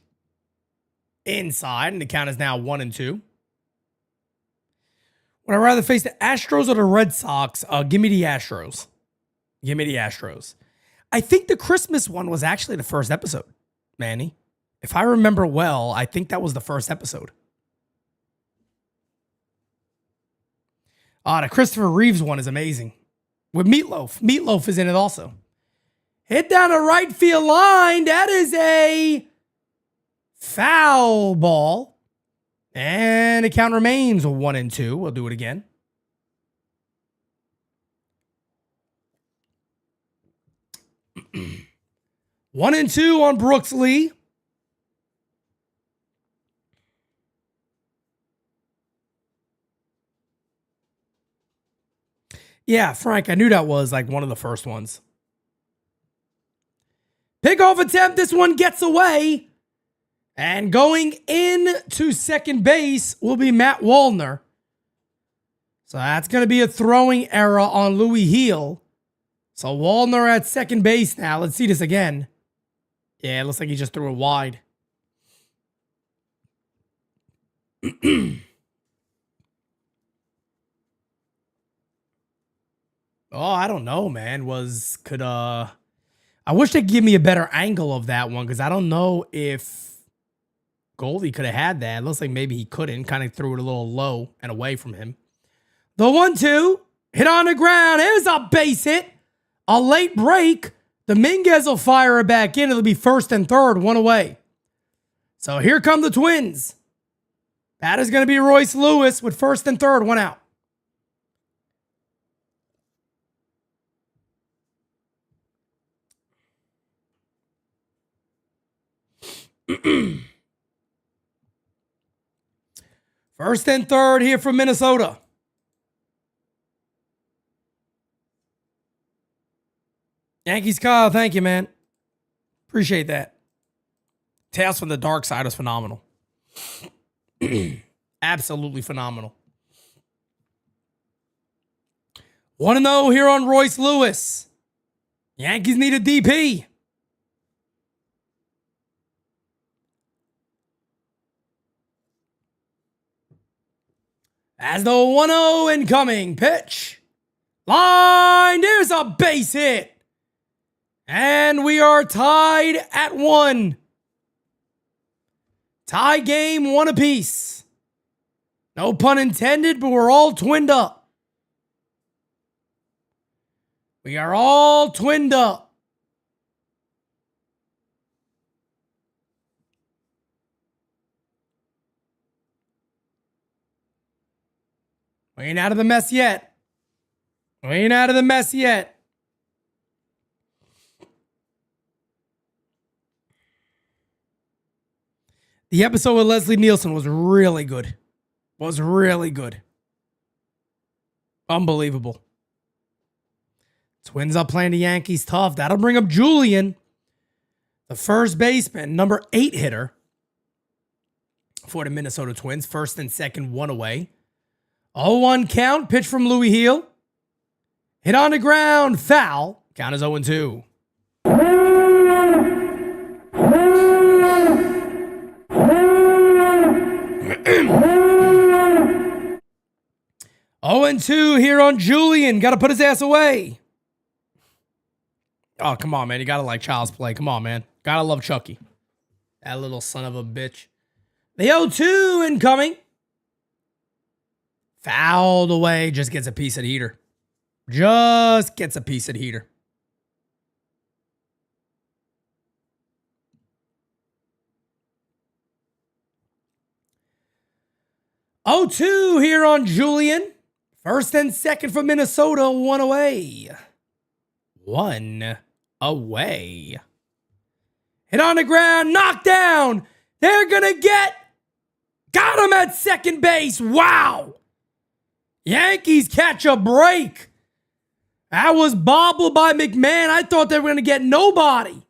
Inside, and the count is now 1-2. Would I rather face the Astros or the Red Sox? Give me the Astros. Give me the Astros. I think the Christmas one was actually the first episode, Manny. If I remember well, I think that was the first episode. The Christopher Reeves one is amazing. With Meatloaf. Meatloaf is in it also. Hit down the right field line. That is a foul ball. And the count remains 1-2. We'll do it again. One and two on Brooks Lee. Yeah, Frank, I knew that was like one of the first ones. Pickoff attempt. This one gets away. And going into second base will be Matt Wallner. So that's going to be a throwing error on Louis Heel. So Wallner at second base now. Let's see this again. Yeah, it looks like he just threw it wide. Oh, I don't know, man. I wish they'd give me a better angle of that one because I don't know if Goldie could have had that. It looks like maybe he couldn't. Kind of threw it a little low and away from him. The 1-2 hit on the ground. Here's a base hit. A late break. Dominguez will fire it back in. It'll be first and third, one away. So here come the Twins. That is going to be Royce Lewis with first and third, one out. First and third here from Minnesota. Yankees, Kyle, thank you, man. Appreciate that. Tales from the Dark Side is phenomenal. Absolutely phenomenal. 1-0 here on Royce Lewis. Yankees need a DP. As the 1-0 incoming pitch. Line, there's a base hit. And we are tied at 1. Tie game, 1 apiece. No pun intended, but we're all twinned up. We are all twinned up. We ain't out of the mess yet. We ain't out of the mess yet. The episode with Leslie Nielsen was really good. Was really good. Unbelievable. Twins up playing the Yankees tough. That'll bring up Julian, the first baseman, number 8 hitter for the Minnesota Twins. First and second, one away. 0-1 count. Pitch from Louis Heel. Hit on the ground. Foul. Count is 0-2. 0-2 here on Julian. Got to put his ass away. Oh, come on, man. You got to like Child's Play. Come on, man. Got to love Chucky. That little son of a bitch. The 0-2 incoming. Fouled away. Just gets a piece of the heater. Just gets a piece of the heater. Oh, 2 here on Julian. First and second for Minnesota. 1 away. 1 away. Hit on the ground. Knocked down. They're going to got him at second base. Wow. Yankees catch a break. That was bobbled by McMahon. I thought they were going to get nobody.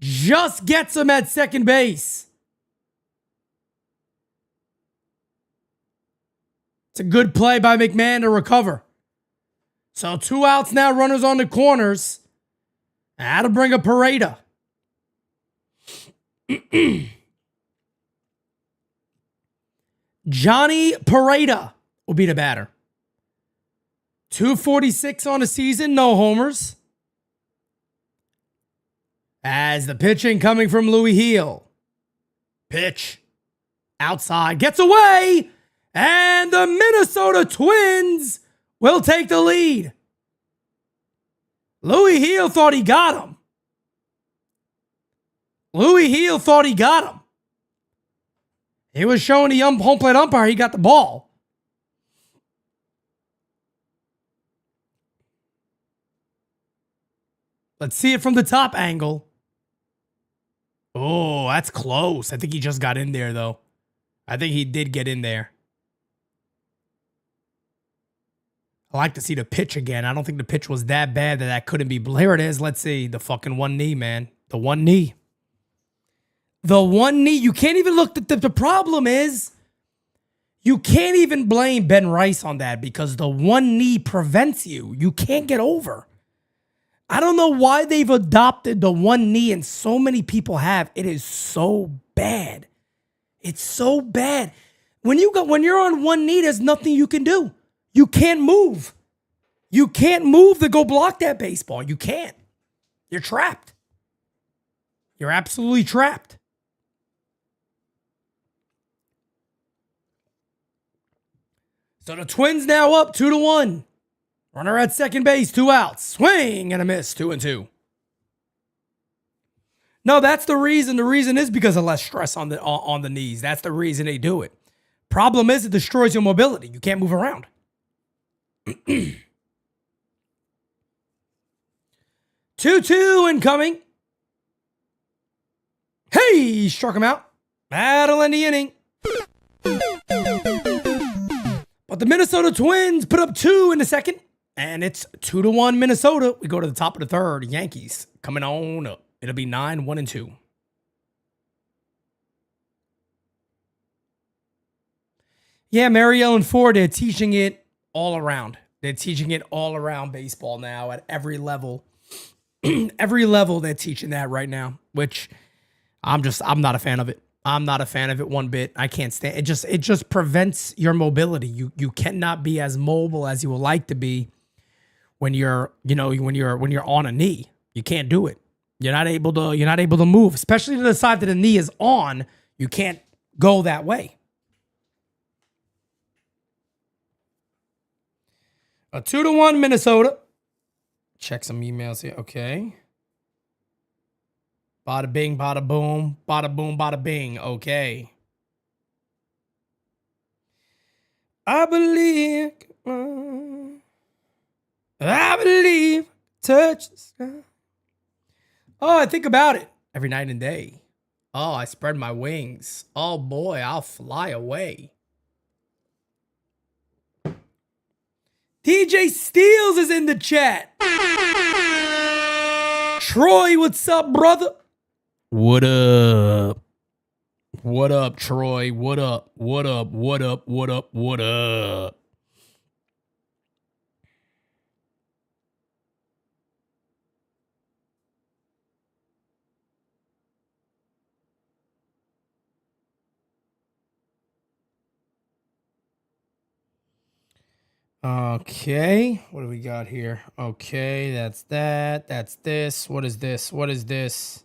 Just gets him at second base. It's a good play by McMahon to recover. So 2 outs now, runners on the corners. That'll bring a Pareda. Johnny Pareda will be the batter. 246 on the season, no homers. As the pitching coming from Louis Heel. Pitch. Outside. Gets away. And the Minnesota Twins will take the lead. Louis Heel thought he got him. Louis Heel thought he got him. He was showing the home plate umpire he got the ball. Let's see it from the top angle. Oh, that's close. I think he just got in there, though. I think he did get in there. I like to see the pitch again. I don't think the pitch was that bad that couldn't be. Here it is. Let's see. The fucking one knee, man. The one knee. The one knee. You can't even look. The problem is you can't even blame Ben Rice on that because the one knee prevents you. You can't get over. I don't know why they've adopted the one knee and so many people have. It is so bad. It's so bad. When you're on one knee, there's nothing you can do. You can't move. You can't move to go block that baseball. You can't. You're trapped. You're absolutely trapped. So the Twins now up 2-1. Runner at second base, 2 outs. Swing and a miss, 2-2. No, that's the reason. The reason is because of less stress on the knees. That's the reason they do it. Problem is it destroys your mobility. You can't move around. 2-2 incoming. Hey, struck him out. That'll end the inning. But the Minnesota Twins put up 2 in the second. And it's 2-1 Minnesota. We go to the top of the third. Yankees coming on up. It'll be 9-1-2. Yeah, Mary Ellen Ford, they're teaching it all around. They're teaching it all around baseball now at every level. Every level they're teaching that right now, which I'm not a fan of it. I'm not a fan of it one bit. I can't stand it. It just prevents your mobility. You cannot be as mobile as you would like to be when you're on a knee. You can't do it. You're not able to move, especially to the side that the knee is on. You can't go that way. A 2-1 Minnesota. Check some emails here. Okay. Bada bing, bada boom. Bada boom, bada bing. Okay. I believe. Touch the sky. Oh, I think about it every night and day. Oh, I spread my wings. Oh boy, I'll fly away. DJ Steels is in the chat. Troy, what's up, brother? What up? What up, Troy? What up? What up? What up? What up? What up? Okay, what do we got here? Okay, that's that. That's this. What is this? What is this?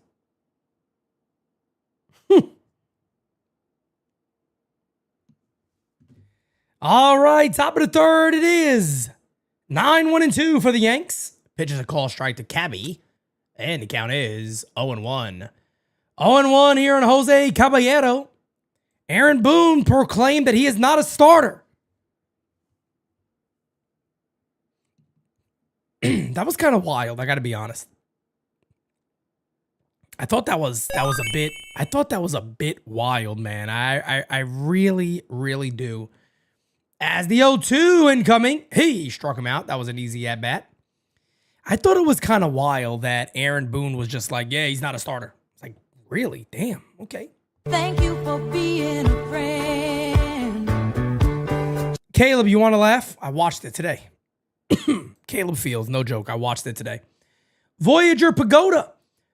All right, top of the third it is. 9-1-2 for the Yanks. Pitches a call strike to Cabby. And the count is 0-1. 0-1 here on Jose Caballero. Aaron Boone proclaimed that he is not a starter. That was kind of wild, I got to be honest. I thought that was a bit wild, man. I really, really do. As the 0-2 incoming, he struck him out. That was an easy at bat. I thought it was kind of wild that Aaron Boone was just like, yeah, he's not a starter. It's like, really? Damn. Okay. Thank you for being a friend. Caleb, you want to laugh? I watched it today. Caleb Fields, no joke. I watched it today. Voyager Pagoda.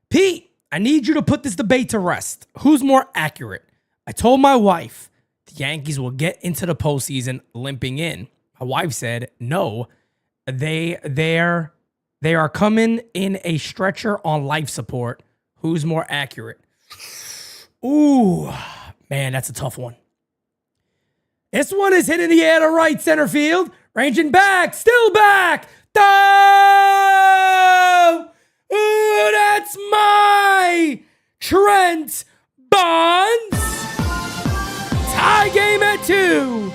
Pete, I need you to put this debate to rest. Who's more accurate? I told my wife the Yankees will get into the postseason limping in. My wife said, no, they are coming in a stretcher on life support. Who's more accurate? Ooh, man, that's a tough one. This one is hit in the air to right center field. Ranging back, still back. Oh, ooh, that's my Trent Bonds. Tie game at 2.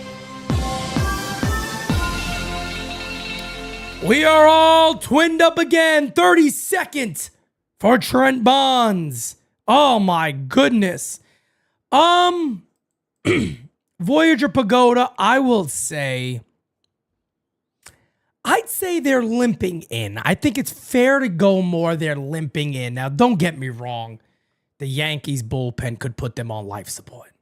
We are all twinned up again. 32nd for Trent Bonds. Oh my goodness. Voyager Pagoda, I'd say they're limping in. I think it's fair to go more they're limping in. Now, don't get me wrong. The Yankees bullpen could put them on life support.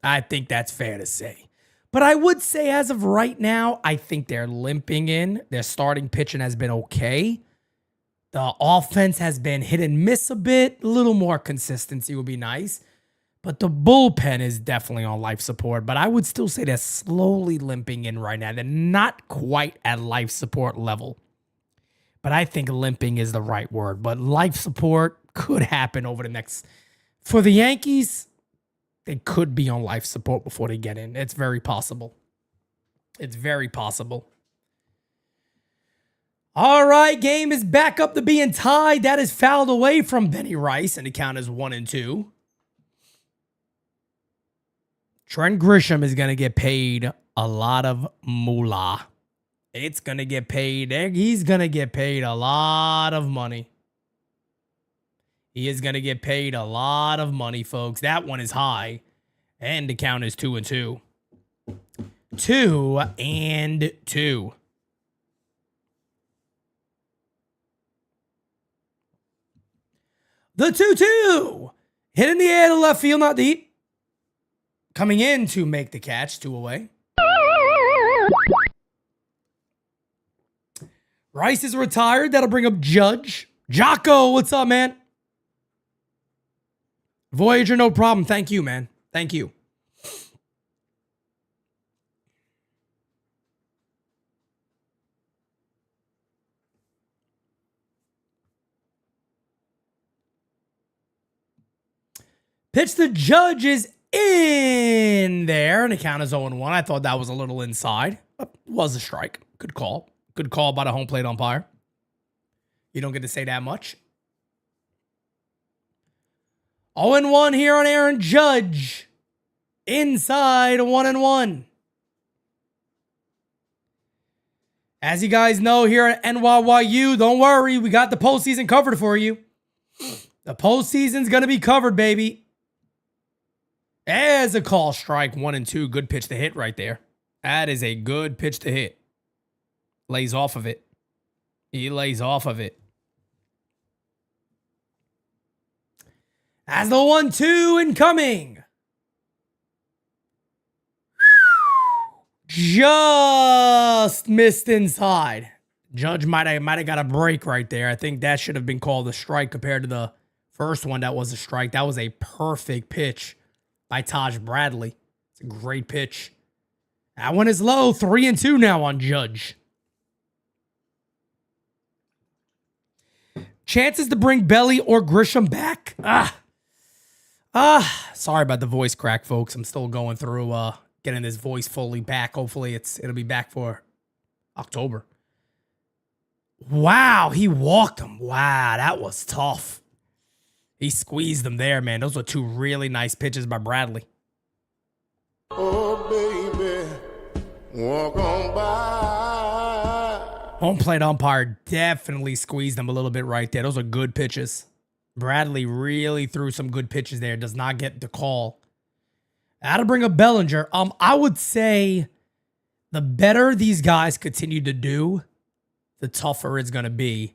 I think that's fair to say. But I would say as of right now, I think they're limping in. Their starting pitching has been okay. The offense has been hit and miss a bit. A little more consistency would be nice. But the bullpen is definitely on life support. But I would still say they're slowly limping in right now. They're not quite at life support level. But I think limping is the right word. But life support could happen over the next... For the Yankees, they could be on life support before they get in. It's very possible. It's very possible. All right, game is back up to being tied. That is fouled away from Benny Rice, and the count is 1-2. Trent Grisham is going to get paid a lot of moolah. It's going to get paid. He's going to get paid a lot of money. He is going to get paid a lot of money, folks. That one is high. And the count is 2-2. 2-2. The 2-2. Hit in the air to left field, not deep. Coming in to make the catch, 2 away. Rice is retired. That'll bring up Judge. Jocko, what's up, man? Voyager, no problem. Thank you, man. Thank you. Pitch the Judge is in there, and the count is 0-1. I thought that was a little inside. Was a strike. Good call. Good call by the home plate umpire. You don't get to say that much. 0-1 here on Aaron Judge. Inside 1-1. As you guys know here at NYYU, don't worry, we got the postseason covered for you. The postseason's going to be covered, baby. As a call strike, 1-2. Good pitch to hit right there. That is a good pitch to hit. Lays off of it. He lays off of it. As the 1-2 incoming. Just missed inside. Judge might have got a break right there. I think that should have been called a strike compared to the first one that was a strike. That was a perfect pitch by Taj Bradley. It's a great pitch. That one is low. 3-2 now on Judge. Chances to bring Belly or Grisham back? Sorry about the voice crack, folks. I'm still going through getting this voice fully back. Hopefully it'll be back for October. Wow, he walked him. Wow, that was tough. He squeezed him there, man. Those were two really nice pitches by Bradley. Oh, baby, walk on by. Home plate umpire definitely squeezed him a little bit right there. Those are good pitches. Bradley really threw some good pitches there. Does not get the call. I had to bring up Bellinger. I would say the better these guys continue to do, the tougher it's gonna be.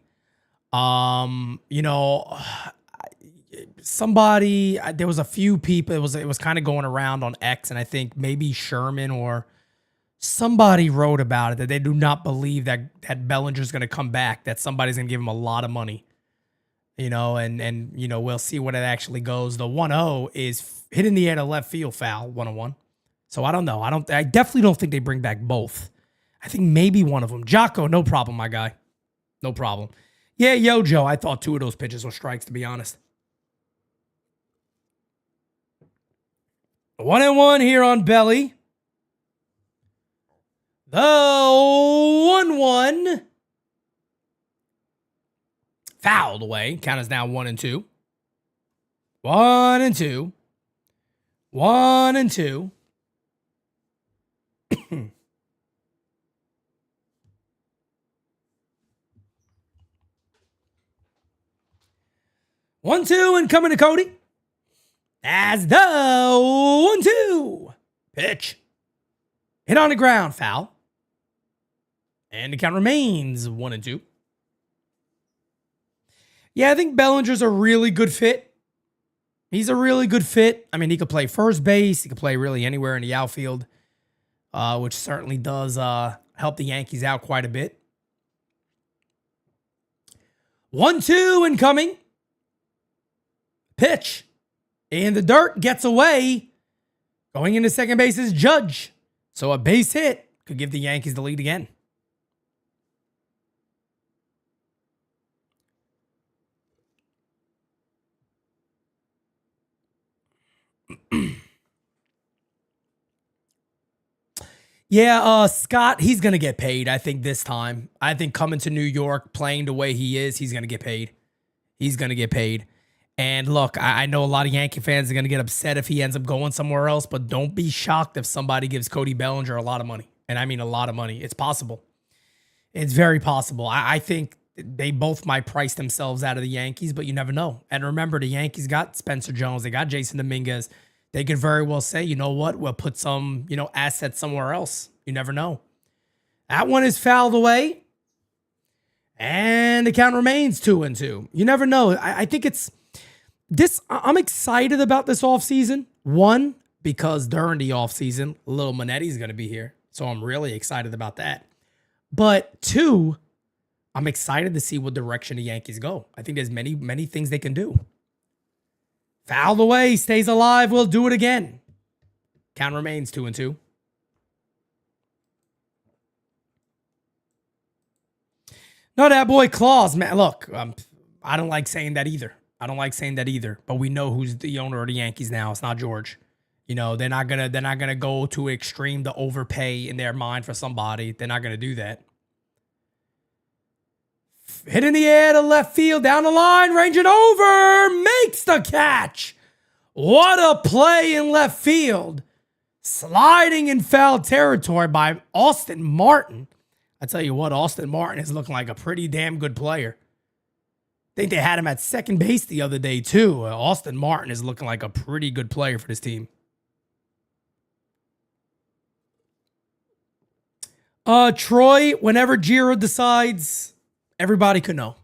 You know, there was a few people. It was kind of going around on X, and I think maybe Sherman or somebody wrote about it that they do not believe that Bellinger's gonna come back. That somebody's gonna give him a lot of money. You know, and you know, we'll see what it actually goes. The 1-0 is hit in the air to left field foul, 101. So I don't know. I definitely don't think they bring back both. I think maybe one of them. Jocko, no problem, my guy. No problem. Yeah, Joe, I thought two of those pitches were strikes, to be honest. 1-1 here on Belly. The 1-1. Fouled away. Count is now 1-2. 1-2. 1-2. 1-2 and coming to Cody. As the 1-2. Pitch. Hit on the ground. Foul. And the count remains 1-2. Yeah, I think Bellinger's a really good fit. He's a really good fit. I mean, he could play first base. He could play really anywhere in the outfield, which certainly does help the Yankees out quite a bit. 1-2 incoming. Pitch. In the dirt. Gets away. Going into second base is Judge. So a base hit could give the Yankees the lead again. Yeah, Scott, he's going to get paid, I think, this time. I think coming to New York, playing the way he is, he's going to get paid. He's going to get paid. And look, I know a lot of Yankee fans are going to get upset if he ends up going somewhere else, but don't be shocked if somebody gives Cody Bellinger a lot of money. And I mean a lot of money. It's possible. It's very possible. I think they both might price themselves out of the Yankees, but you never know. And remember, the Yankees got Spencer Jones. They got Jason Dominguez. They could very well say, you know what, we'll put some, assets somewhere else. You never know. That one is fouled away. And the count remains 2-2. You never know. I think it's this. I'm excited about this offseason. One, because during the offseason, Lil Manetti is going to be here. So I'm really excited about that. But two, I'm excited to see what direction the Yankees go. I think there's many, many things they can do. Fouled away, stays alive, we'll do it again. Count remains 2-2. No, that boy Claus, man. Look, I don't like saying that either. But we know who's the owner of the Yankees now. It's not George. They're not gonna go to extreme to overpay in their mind for somebody. They're not gonna do that. Hit in the air to left field, down the line, ranging over, makes the catch. What a play in left field. Sliding in foul territory by Austin Martin. I tell you what, Austin Martin is looking like a pretty damn good player. I think they had him at second base the other day too. Austin Martin is looking like a pretty good player for this team. Troy, whenever Giro decides, everybody could know.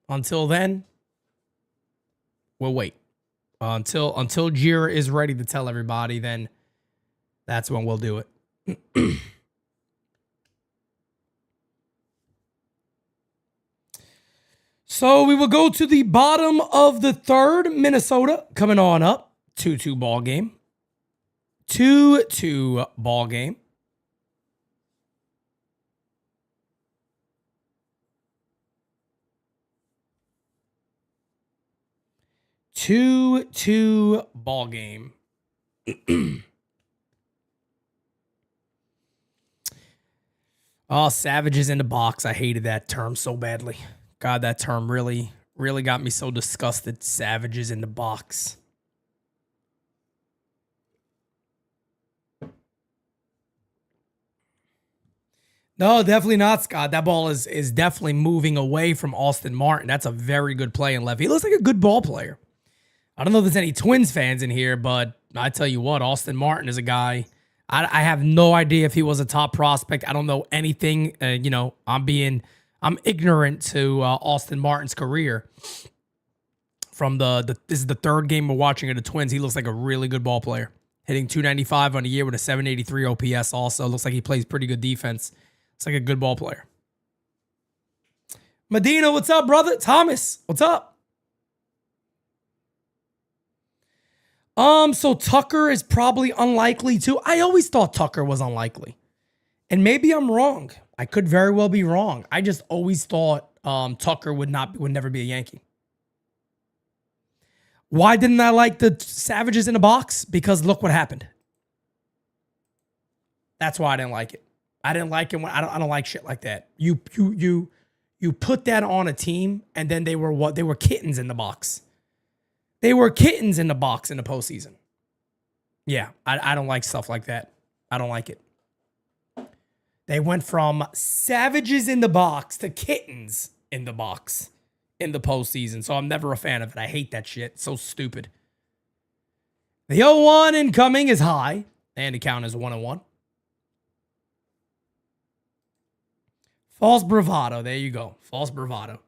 Until then, we'll wait. Until Jira is ready to tell everybody, then that's when we'll do it. So we will go to the bottom of the third. Minnesota coming on up. 2-2 ball game. 2-2 ball game. Two ball game. Oh, savages in the box. I hated that term so badly. God, that term really, really got me so disgusted. Savages in the box. No, definitely not, Scott. That ball is definitely moving away from Austin Martin. That's a very good play in left. He looks like a good ball player. I don't know if there's any Twins fans in here, but I tell you what, Austin Martin is a guy. I have no idea if he was a top prospect. I don't know anything. I'm ignorant to Austin Martin's career. From this is the third game we're watching of the Twins. He looks like a really good ball player. Hitting 295 on the year with a 783 OPS also. Looks like he plays pretty good defense. Looks like a good ball player. Medina, what's up, brother? Thomas, what's up? So Tucker is probably unlikely too. I always thought Tucker was unlikely. And maybe I'm wrong. I could very well be wrong. I just always thought Tucker would never be a Yankee. Why didn't I like the Savages in the box? Because look what happened. That's why I didn't like it. I didn't like it when I don't like shit like that. You put that on a team and then they were what? They were kittens in the box. They were kittens in the box in the postseason. Yeah, I don't like stuff like that. I don't like it. They went from savages in the box to kittens in the box in the postseason. So I'm never a fan of it. I hate that shit. It's so stupid. The 0-1 incoming is high. And the count is 1-1. False bravado. There you go. False bravado.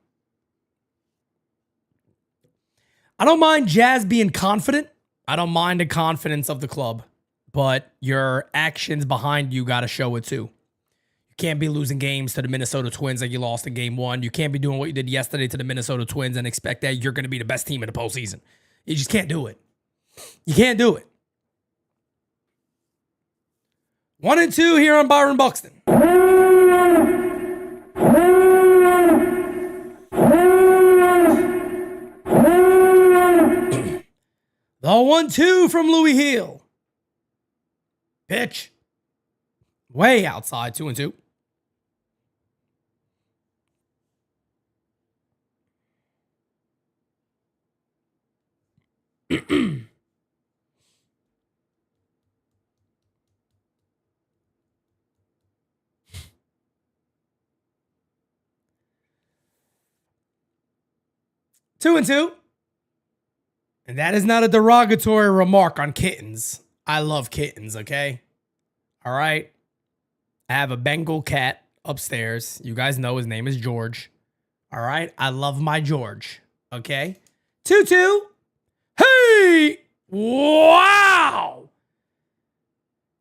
I don't mind Jazz being confident. I don't mind the confidence of the club. But your actions behind you got to show it too. You can't be losing games to the Minnesota Twins like you lost in game 1. You can't be doing what you did yesterday to the Minnesota Twins and expect that you're going to be the best team in the postseason. You just can't do it. You can't do it. 1-2 here on Byron Buxton. The 1-2 from Louis Hill. Pitch. Way outside, 2-2. Two and two. And that is not a derogatory remark on kittens. I love kittens, okay? All right? I have a Bengal cat upstairs. You guys know his name is George. All right? I love my George, okay? 2-2. Hey! Wow!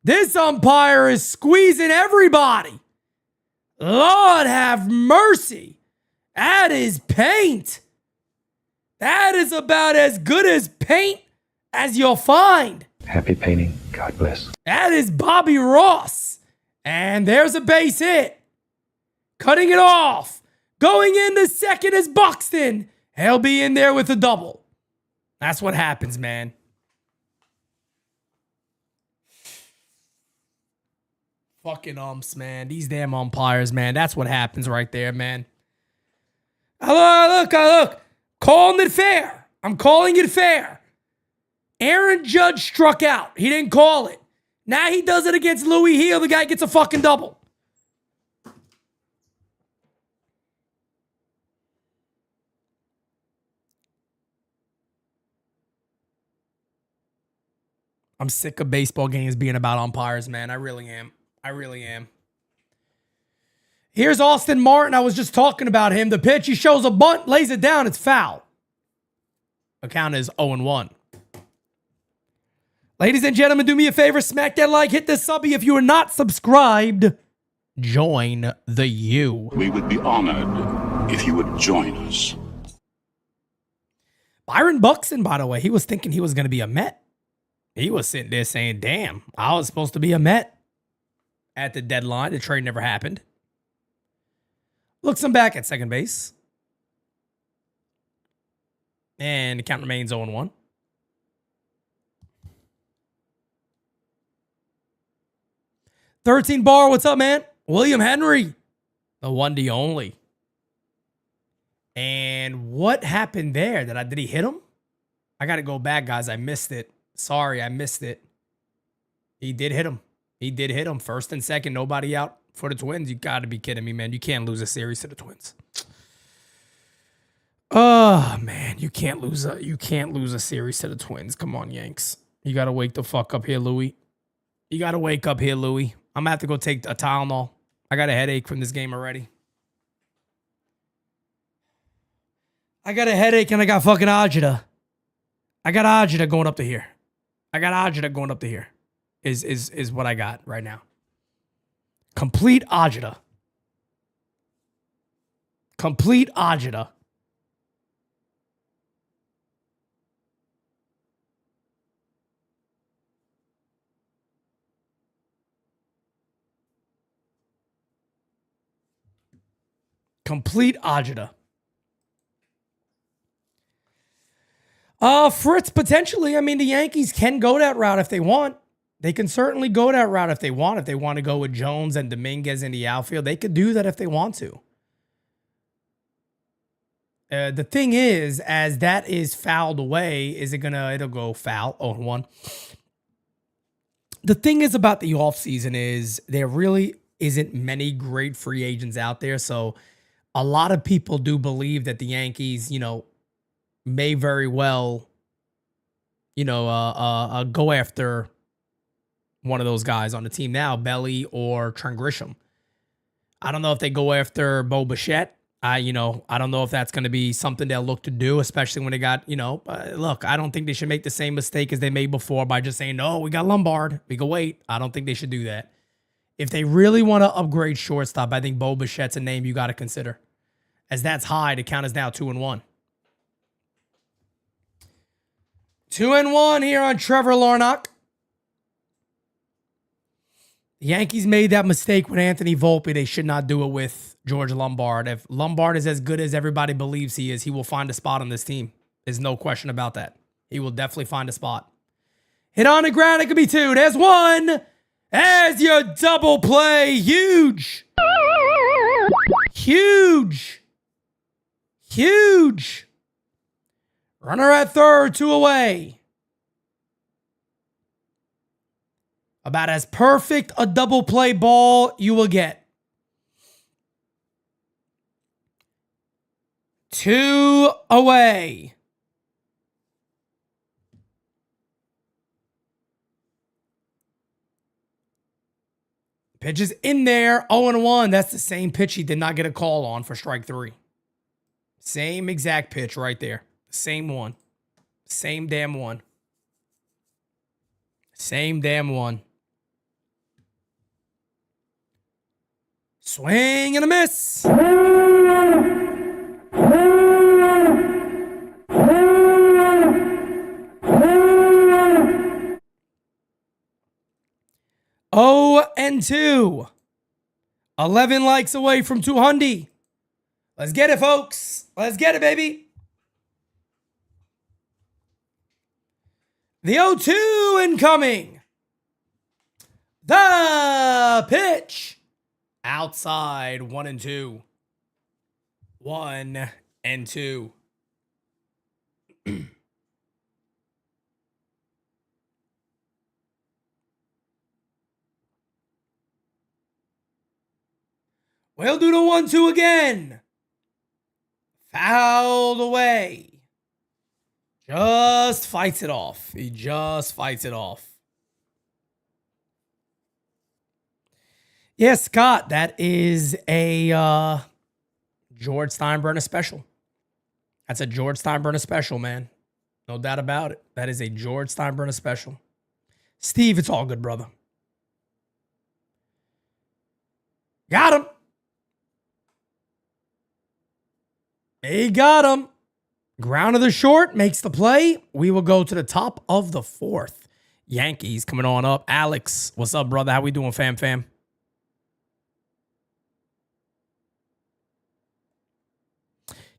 This umpire is squeezing everybody. Lord have mercy. That is paint. That is about as good as paint as you'll find. Happy painting. God bless. That is Bobby Ross. And there's a base hit. Cutting it off. Going into second is Buxton. He'll be in there with a double. That's what happens, man. Fucking umps, man. These damn umpires, man. That's what happens right there, man. Look. Calling it fair. I'm calling it fair. Aaron Judge struck out. He didn't call it. Now he does it against Louis Hill. The guy gets a fucking double. I'm sick of baseball games being about umpires, man. I really am. Here's Austin Martin. I was just talking about him. The pitch, he shows a bunt, lays it down. It's foul. The count is 0-1. Ladies and gentlemen, do me a favor. Smack that like, hit the subby. If you are not subscribed, join the U. We would be honored if you would join us. Byron Buxton, by the way, he was thinking he was going to be a Met. He was sitting there saying, damn, I was supposed to be a Met at the deadline. The trade never happened. Looks him back at second base. And the count remains 0-1. $13 bar, what's up, man? William Henry, the one, the only. And what happened there? Did he hit him? I got to go back, guys. I missed it. Sorry, I missed it. He did hit him. He did hit him. First and second, nobody out for the Twins. You got to be kidding me, man. You can't lose a series to the Twins. Oh, man. You can't lose a series to the Twins. Come on, Yanks. You got to wake the fuck up here, Louie. You got to wake up here, Louie. I'm going to have to go take a Tylenol. I got a headache from this game already. I got a headache and I got fucking agita. I got agita going up to here. I got agita going up to here. Is what I got right now. Complete agita. Complete agita. Complete agita. Fritz, potentially. I mean, the Yankees can go that route if they want. They can certainly go that route if they want. If they want to go with Jones and Dominguez in the outfield, they could do that if they want to. The thing is, as that is fouled away, it'll go foul, 0-1. The thing is about the offseason is there really isn't many great free agents out there. So a lot of people do believe that the Yankees, may very well, go after one of those guys on the team now, Belly or Trent Grisham. I don't know if they go after Bo Bichette. I don't know if that's going to be something they'll look to do, especially when they got, look, I don't think they should make the same mistake as they made before by just saying, no, we got Lombard. We can wait. I don't think they should do that. If they really want to upgrade shortstop, I think Bo Bichette's a name you got to consider, as that's high to count as now 2-1. 2-1 here on Trevor Larnach. The Yankees made that mistake with Anthony Volpe. They should not do it with George Lombard. If Lombard is as good as everybody believes he is, he will find a spot on this team. There's no question about that. He will definitely find a spot. Hit on the ground. It could be two. There's one. There's your double play. Huge. Huge. Huge. Runner at third, 2 away. About as perfect a double play ball you will get. 2 away. Pitch is in there, 0-1. That's the same pitch he did not get a call on for strike 3. Same exact pitch right there. Same one. Same damn one. Same damn one. Swing and a miss. Oh and 2. 11 likes away from 200. Let's get it, folks. Let's get it, baby. The 0-2 incoming. The pitch. Outside, 1-2. 1-2. We'll do the 1-2 again. Fouled away. Just fights it off. He just fights it off. Yeah, Scott, that is a George Steinbrenner special. That's a George Steinbrenner special, man. No doubt about it. That is a George Steinbrenner special. Steve, it's all good, brother. Got him. He got him. Ground of the short makes the play. We will go to the top of the 4th. Yankees coming on up. Alex, what's up, brother? How we doing, fam?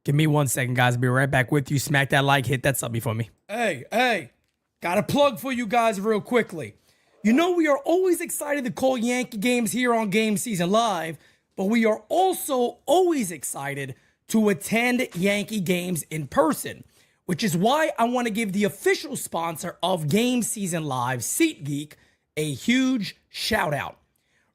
Give me 1 second, guys. I'll be right back with you. Smack that like, hit that subby for me. Hey, got a plug for you guys real quickly. You know, we are always excited to call Yankee games here on GameSZN Live, but we are also always excited to attend Yankee games in person, which is why I want to give the official sponsor of GameSZN Live, SeatGeek, a huge shout out.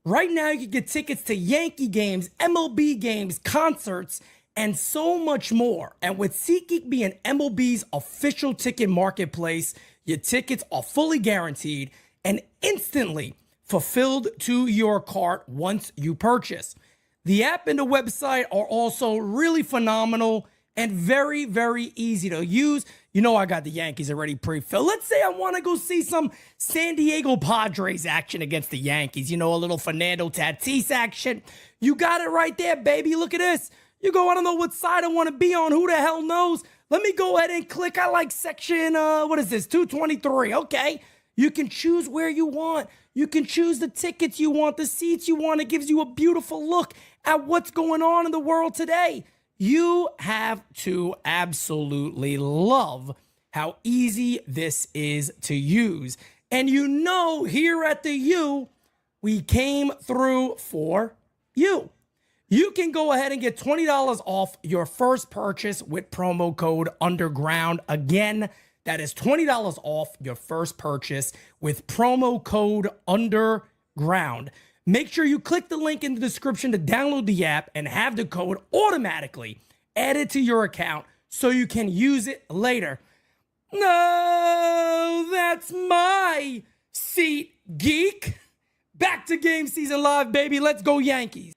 Right now, you can get tickets to Yankee games, MLB games, concerts, and so much more. And with SeatGeek being MLB's official ticket marketplace, your tickets are fully guaranteed and instantly fulfilled to your cart once you purchase. The app and the website are also really phenomenal and very, very easy to use. You know, I got the Yankees already pre-filled. Let's say I want to go see some San Diego Padres action against the Yankees. You know, a little Fernando Tatis action. You got it right there, baby. Look at this. You go, I don't know what side I want to be on. Who the hell knows? Let me go ahead and click. I like section, what is this? 223. Okay. You can choose where you want. You can choose the tickets you want, the seats you want. It gives you a beautiful look at what's going on in the world today. You have to absolutely love how easy this is to use. And you know, here at the U, we came through for you. You can go ahead and get $20 off your first purchase with promo code UNDERGROUND. Again, that is $20 off your first purchase with promo code UNDERGROUND. Make sure you click the link in the description to download the app and have the code automatically added to your account so you can use it later. No, that's my seat, geek. Back to GameSZN Live, baby. Let's go Yankees.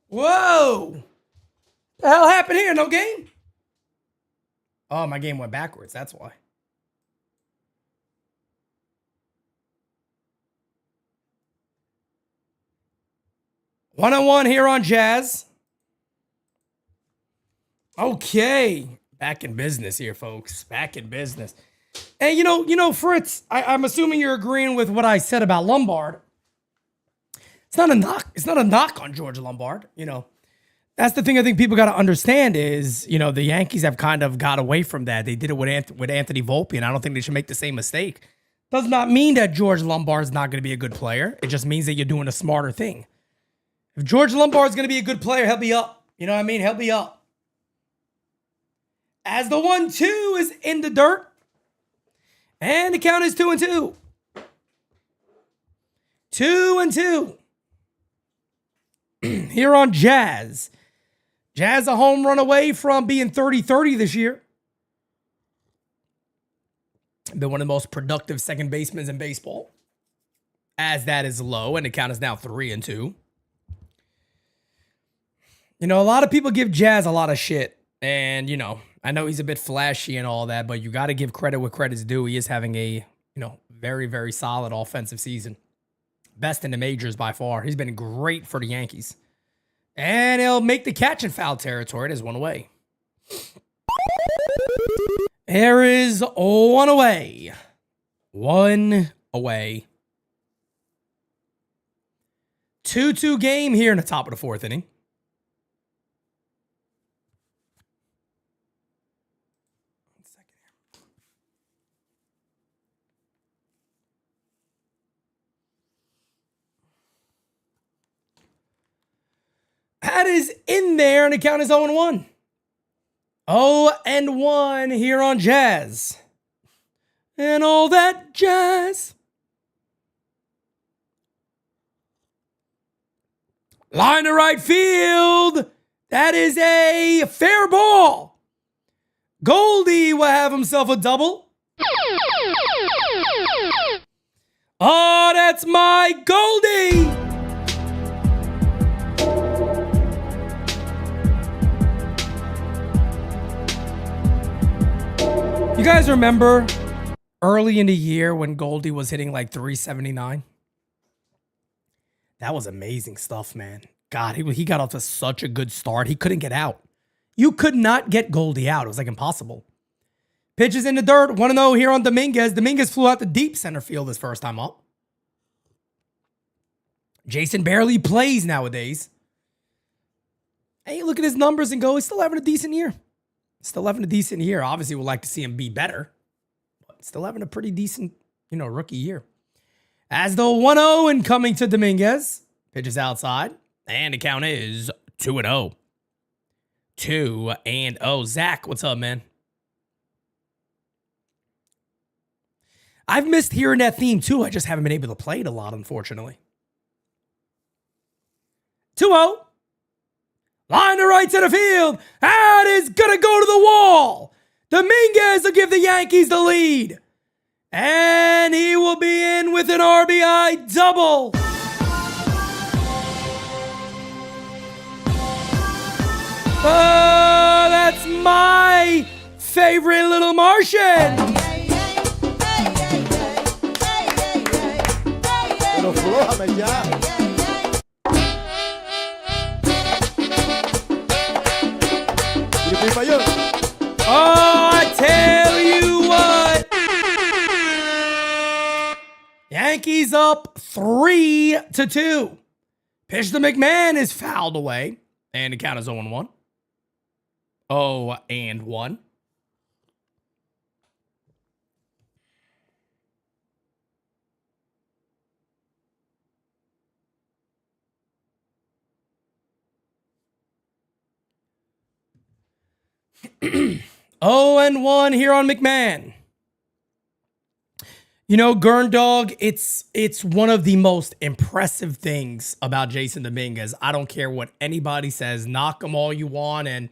Whoa! The hell happened here? No game? Oh, my game went backwards. That's why. One-on-one here on Jazz. Okay. Back in business here, folks. Back in business. And you know, Fritz, I'm assuming you're agreeing with what I said about Lombard. It's not a knock. It's not a knock on George Lombard. You know, that's the thing I think people got to understand is, you know, the Yankees have kind of got away from that. They did it with Anthony Volpe, and I don't think they should make the same mistake. Does not mean that George Lombard's not going to be a good player. It just means that you're doing a smarter thing. If George Lombard's going to be a good player, he'll be up. You know what I mean? He'll be up. As the 1-2 is in the dirt. And the count is 2-2. 2-2. Here on Jazz. Jazz a home run away from being 30-30 this year. Been one of the most productive second basemen in baseball. As that is low, and the count is now 3-2. You know, a lot of people give Jazz a lot of shit. And, you know, I know he's a bit flashy and all that, but you got to give credit where credit's due. He is having a, you know, very, very solid offensive season. Best in the majors by far. He's been great for the Yankees. And he'll make the catch in foul territory. It is one away. There is one away. One away. 2-2 game here in the top of the fourth inning. That is in there, and the count is 0-1. 0-1 here on Jazz. And all that jazz. Line to right field. That is a fair ball. Goldie will have himself a double. Oh, that's my Goldie. You guys remember early in the year when Goldie was hitting like 379? That was amazing stuff, man. God, he got off to such a good start. He couldn't get out. You could not get Goldie out. It was like impossible. Pitches in the dirt. 1-0 here on Dominguez. Dominguez flew out to deep center field his first time up. Jason barely plays nowadays. Hey, look at his numbers and go, he's still having a decent year. Still having a decent year. Obviously, we'd like to see him be better. But still having a pretty decent, rookie year. As the 1-0 incoming to Dominguez. Pitches outside. And the count is 2-0. 2-0. Zach, what's up, man? I've missed hearing that theme too. I just haven't been able to play it a lot, unfortunately. 2-0. Line to right center field. That is going to go to the wall. Dominguez will give the Yankees the lead. And he will be in with an RBI double. Oh, that's my favorite little Martian. Oh, I tell you what. Yankees up 3-2. Pitch to McMahon is fouled away. And the count is 0-1. 0-1. Oh, and 1 here on McMahon. Gurn Dog, it's one of the most impressive things about Jason Dominguez. I don't care what anybody says. Knock him all you want, and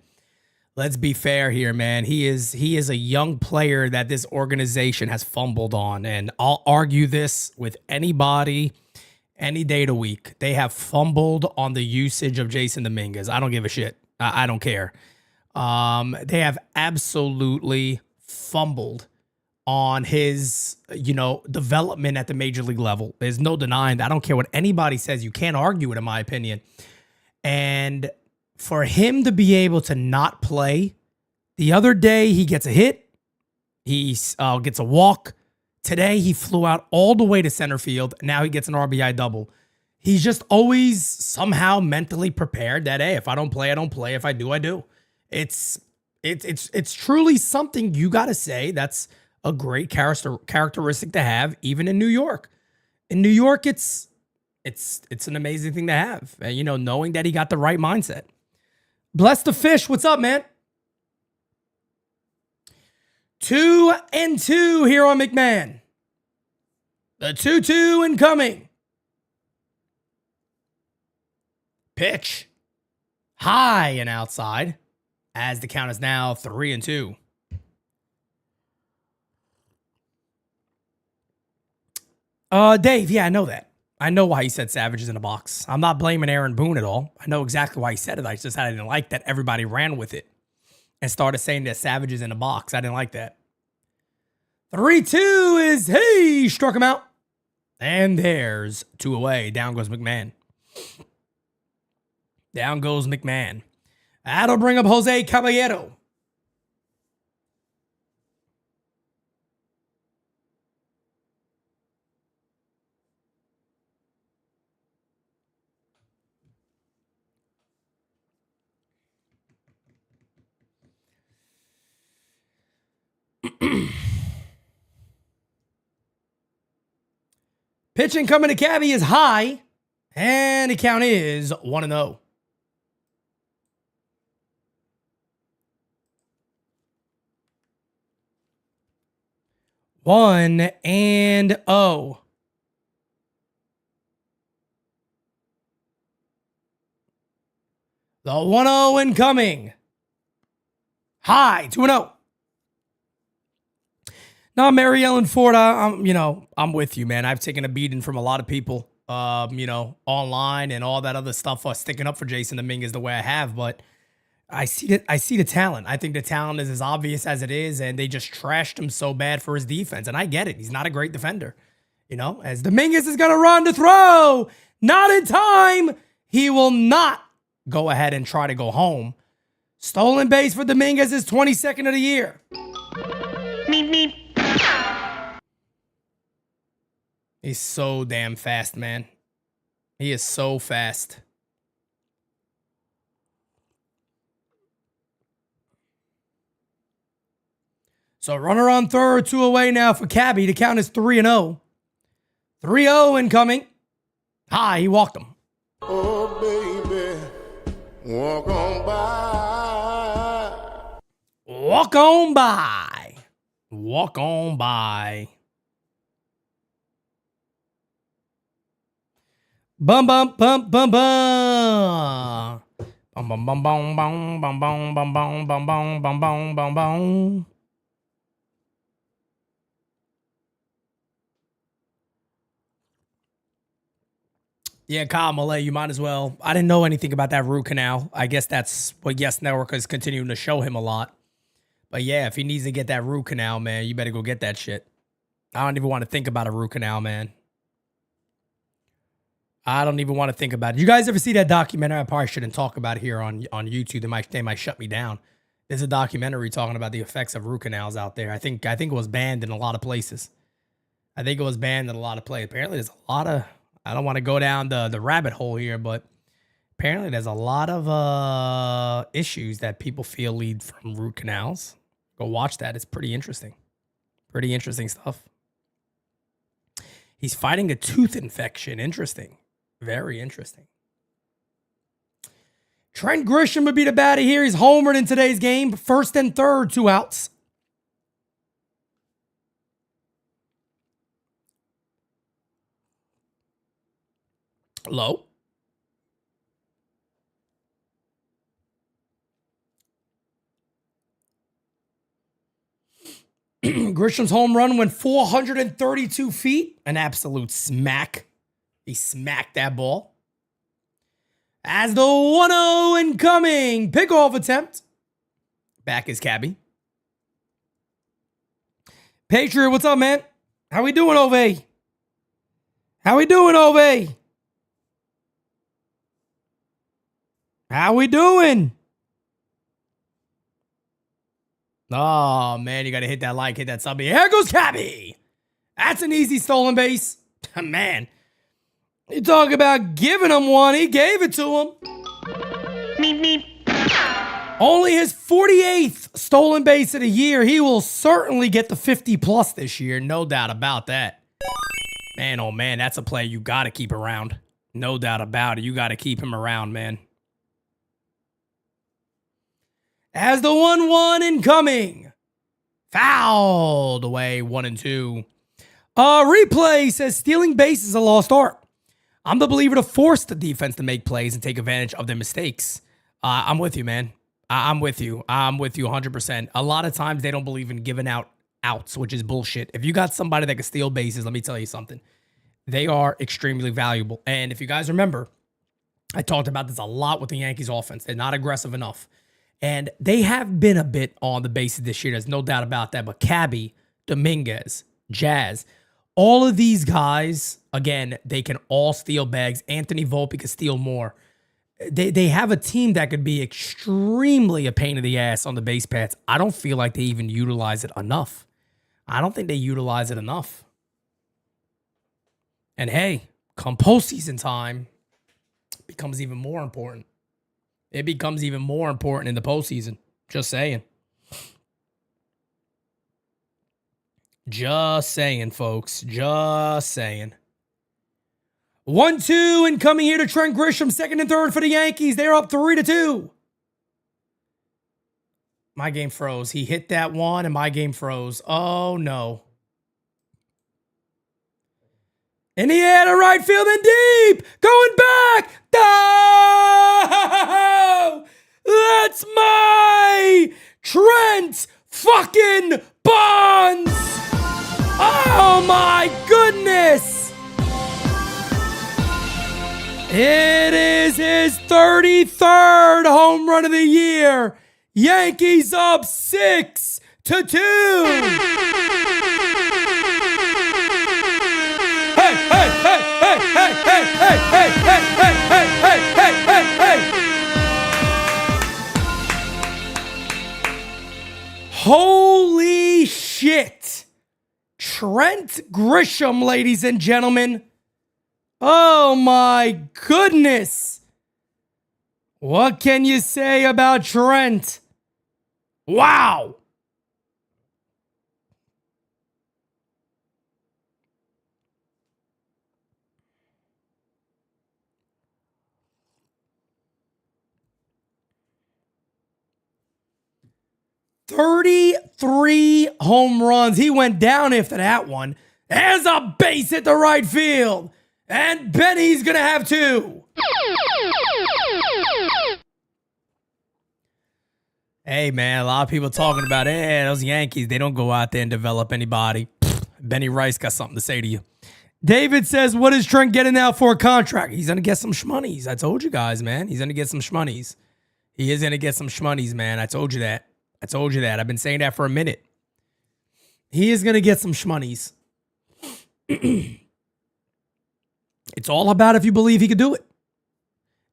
let's be fair here, man. He is a young player that this organization has fumbled on, and I'll argue this with anybody any day of the week. They have fumbled on the usage of Jason Dominguez. I don't give a shit. I don't care. They have absolutely fumbled on his, development at the major league level. There's no denying that. I don't care what anybody says. You can't argue it, in my opinion. And for him to be able to not play, the other day he gets a hit, he gets a walk. Today he flew out all the way to center field. Now he gets an RBI double. He's just always somehow mentally prepared that, hey, if I don't play, I don't play. If I do, I do. It's truly something you got to say. That's a great characteristic to have, even in New York. In New York, it's an amazing thing to have. Knowing that he got the right mindset. Bless the Fish, what's up, man? 2-2 here on McMahon. The 2-2 incoming. Pitch. High and outside. As the count is now 3-2. Dave, yeah, I know that. I know why he said Savages in a box. I'm not blaming Aaron Boone at all. I know exactly why he said it. I just didn't like that everybody ran with it and started saying that Savages in a box. I didn't like that. 3-2 is, hey, struck him out. And there's 2 away. Down goes McMahon. Down goes McMahon. That'll bring up Jose Caballero. Pitching coming to Cabby is high, and the count is 1-0. 1-0. The 1-0 incoming. High, 2-0. Now, Mary Ellen Ford, I'm with you, man. I've taken a beating from a lot of people, online and all that other stuff, sticking up for Jason Dominguez the way I have, but I see the talent. I think the talent is as obvious as it is, and they just trashed him so bad for his defense. And I get it. He's not a great defender. As Dominguez is going to run to throw. Not in time. He will not go ahead and try to go home. Stolen base for Dominguez is 22nd of the year. Meep, meep. He's so damn fast, man. He is so fast. So runner on third, 2 away now for Cabby. The count is 3-0. 3-0 incoming. Hi, he walked him. Oh, baby, walk on by. Walk on by. Walk on by. Bum bum bum bum bum. Bum bum bum bum bum bum bum bum bum bum bum bum bum bum bum. Yeah, Kyle Malay, you might as well. I didn't know anything about that root canal. I guess that's what Yes Network is continuing to show him a lot. But yeah, if he needs to get that root canal, man, you better go get that shit. I don't even want to think about a root canal, man. I don't even want to think about it. You guys ever see that documentary? I probably shouldn't talk about it here on YouTube. They might shut me down. There's a documentary talking about the effects of root canals out there. I think it was banned in a lot of places. Apparently, there's a lot of. I don't want to go down the rabbit hole here, but apparently there's a lot of issues that people feel lead from root canals. Go watch that. It's pretty interesting. Pretty interesting stuff. He's fighting a tooth infection. Interesting. Very interesting. Trent Grisham would be the batter here. He's homered in today's game. First and third, 2 outs. Low. Grisham's home run went 432 feet. An absolute smack. He smacked that ball. As the 1-0 incoming. Pickoff attempt. Back is Cabby. Patriot, what's up, man? How we doing, Ove? How we doing, Ove? How we doing? Oh, man, you got to hit that like, hit that sub. Here goes Cabby. That's an easy stolen base. Man, you talk about giving him one. He gave it to him. Meep, meep. Only his 48th stolen base of the year. He will certainly get the 50 plus this year. No doubt about that. Man, oh, man, that's a player you got to keep around. No doubt about it. You got to keep him around, man. As the 1-1 incoming. Fouled away, 1-2. Replay says stealing base is a lost art. I'm the believer to force the defense to make plays and take advantage of their mistakes. I'm with you, man. I'm with you. I'm with you 100%. A lot of times they don't believe in giving out outs, which is bullshit. If you got somebody that can steal bases, let me tell you something. They are extremely valuable. And if you guys remember, I talked about this a lot with the Yankees offense. They're not aggressive enough. And they have been a bit on the bases this year. There's no doubt about that. But Cabby, Dominguez, Jazz, all of these guys, again, they can all steal bags. Anthony Volpe could steal more. They have a team that could be extremely a pain in the ass on the base paths. I don't feel like they even utilize it enough. I don't think they utilize it enough. And hey, come postseason time, it becomes even more important. It becomes even more important in the postseason. Just saying. Just saying, folks. Just saying. 1-2 and coming here to Trent Grisham, second and third for the Yankees. They're up 3-2. My game froze. He hit that one and my game froze. Oh, no. In the air to right field and deep. Going back. Oh, that's my Trent fucking Bonds. Oh, my goodness. It is his 33rd home run of the year. Yankees up 6-2. Hey, hey, hey, hey, hey, hey, hey, hey, hey, hey, hey, hey, shit. Trent Grisham, ladies and gentlemen. Oh my goodness. What can you say about Trent? Wow. "33 home runs." He went down after that one. There's a base at the right field. And Benny's going to have 2. Hey, man, a lot of people talking about, those Yankees, they don't go out there and develop anybody. Benny Rice got something to say to you. David says, what is Trent getting now for a contract? He's going to get some shmoney's. I told you guys, man. He's going to get some shmoney's. He is going to get some shmoney's, man. I told you that. I've been saying that for a minute. He is going to get some shmoney's. It's all about if you believe he could do it.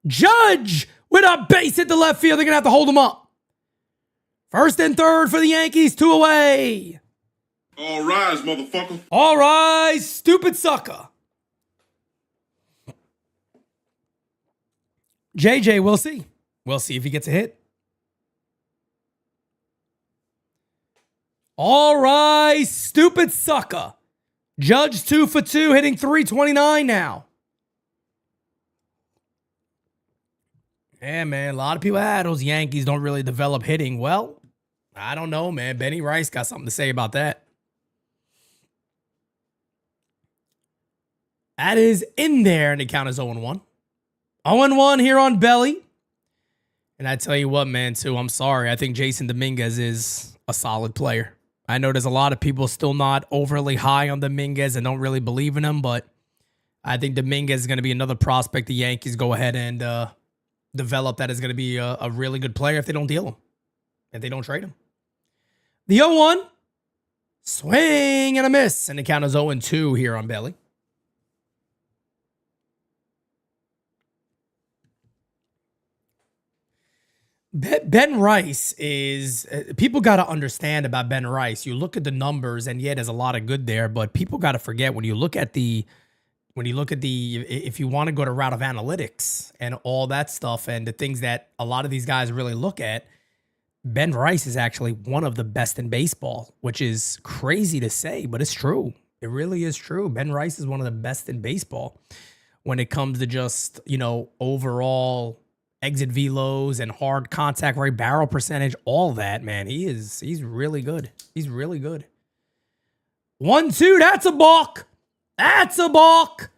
Judge with a base hit to left field. They're going to have to hold him up. First and third for the Yankees, 2 away. All rise, motherfucker. All rise, stupid sucker. JJ, we'll see. We'll see if he gets a hit. All right, stupid sucker. Judge 2 for 2, hitting .329 now. Yeah, man, a lot of people those Yankees don't really develop hitting. Well, I don't know, man. Benny Rice got something to say about that. That is in there, and the count is 0-1. 0-1 here on Belly. And I tell you what, man, too, I'm sorry. I think Jason Dominguez is a solid player. I know there's a lot of people still not overly high on Dominguez and don't really believe in him, but I think Dominguez is going to be another prospect the Yankees go ahead and develop that is going to be a really good player if they don't deal him, if they don't trade him. The 0-1, swing and a miss, and the count is 0-2 here on Belly. Ben Rice is, people got to understand about Ben Rice. You look at the numbers, and yeah, there's a lot of good there, but people got to forget if you want to go to route of analytics and all that stuff and the things that a lot of these guys really look at, Ben Rice is actually one of the best in baseball, which is crazy to say, but it's true. It really is true. Ben Rice is one of the best in baseball when it comes to just, overall exit velos and hard contact rate, barrel percentage, all that, man. He's really good. He's really good. 1-2, that's a balk. That's a balk.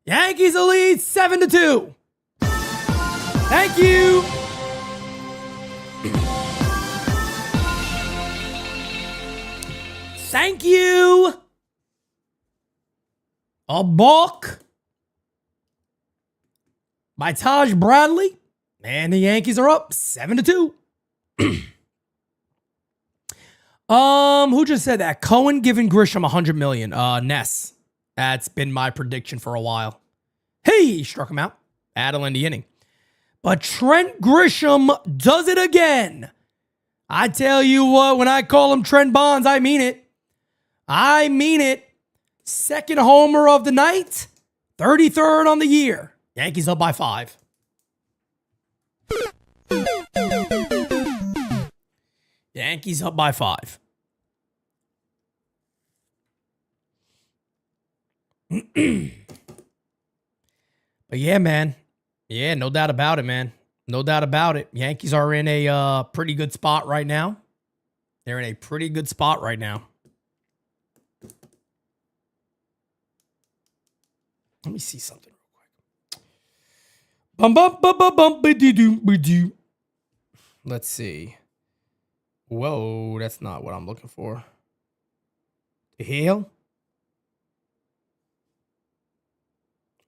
Yankees a lead 7-2. Thank you. Thank you. A balk by Taj Bradley. And the Yankees are up 7-2. Who just said that? Cohen giving Grisham $100 million. Ness. That's been my prediction for a while. Hey, he struck him out. That'll end the inning. But Trent Grisham does it again. I tell you what, when I call him Trent Bonds, I mean it. I mean it. Second homer of the night. 33rd on the year. Yankees up by 5. Yankees up by 5. But yeah, man. Yeah, no doubt about it, man. No doubt about it. Yankees are in a pretty good spot right now. They're in a pretty good spot right now. Let me see something real quick. Let's see. Whoa, that's not what I'm looking for. The hell?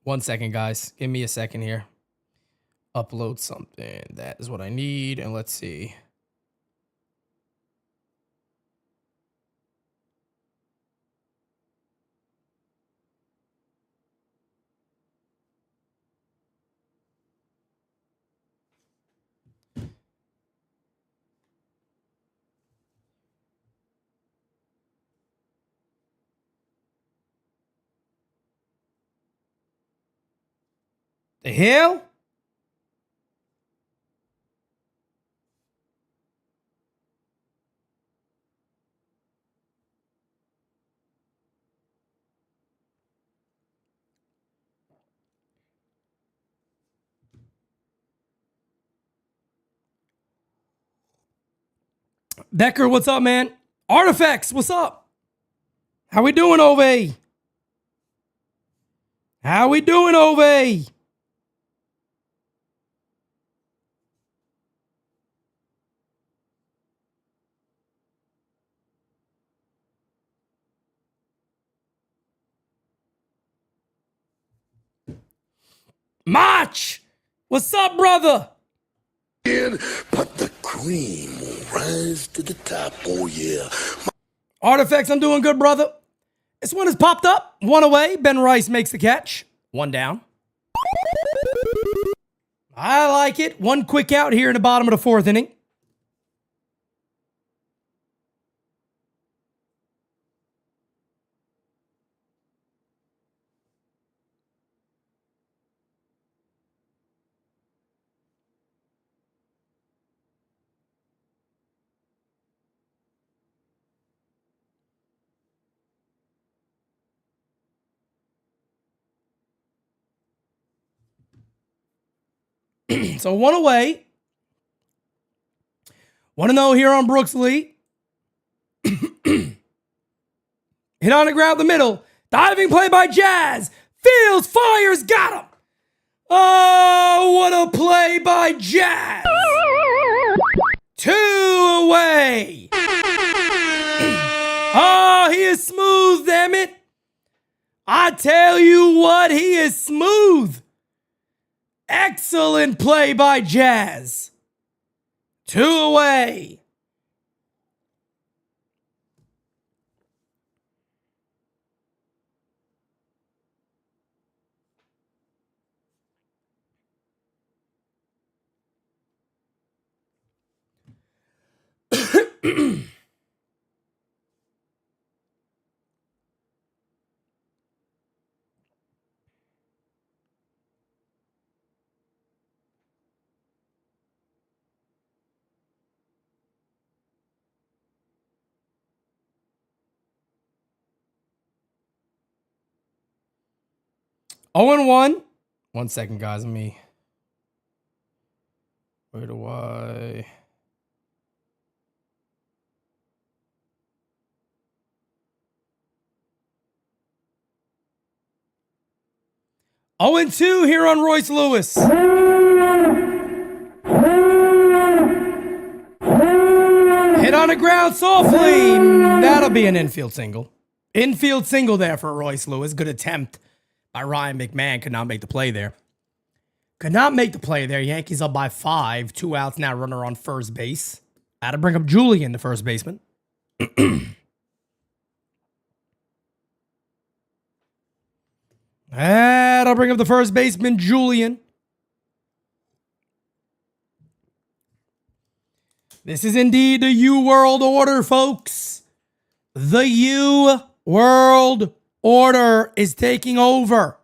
1 second, guys. Give me a second here. Upload something. That is what I need. And let's see. The hell? Becker, what's up, man? Artifacts, what's up? How we doing, Ove? How we doing, Ove? March! What's up, brother? But the cream will rise to the top. Oh, yeah. Artifacts, I'm doing good, brother. This one has popped up. One away. Ben Rice makes the catch. One down. I like it. One quick out here in the bottom of the fourth inning. So one away. 1-0 here on Brooks Lee. Hit on the ground the middle. Diving play by Jazz. Fields, fires, got him. Oh, what a play by Jazz. 2 away. Oh, he is smooth, damn it. I tell you what, he is smooth. Excellent play by Jazz. 2 away. Oh and 1. 1 second, guys. Let me. Where do I? Oh and 2 here on Royce Lewis. Hit on the ground softly. That'll be an infield single. Infield single there for Royce Lewis. Good attempt by Ryan McMahon. Could not make the play there. Could not make the play there. Yankees up by 5. 2 outs now. Runner on first base. Had to bring up Julian, the first baseman. And I'll bring up the first baseman, Julian. This is indeed the U World Order, folks. The U World Order is taking over.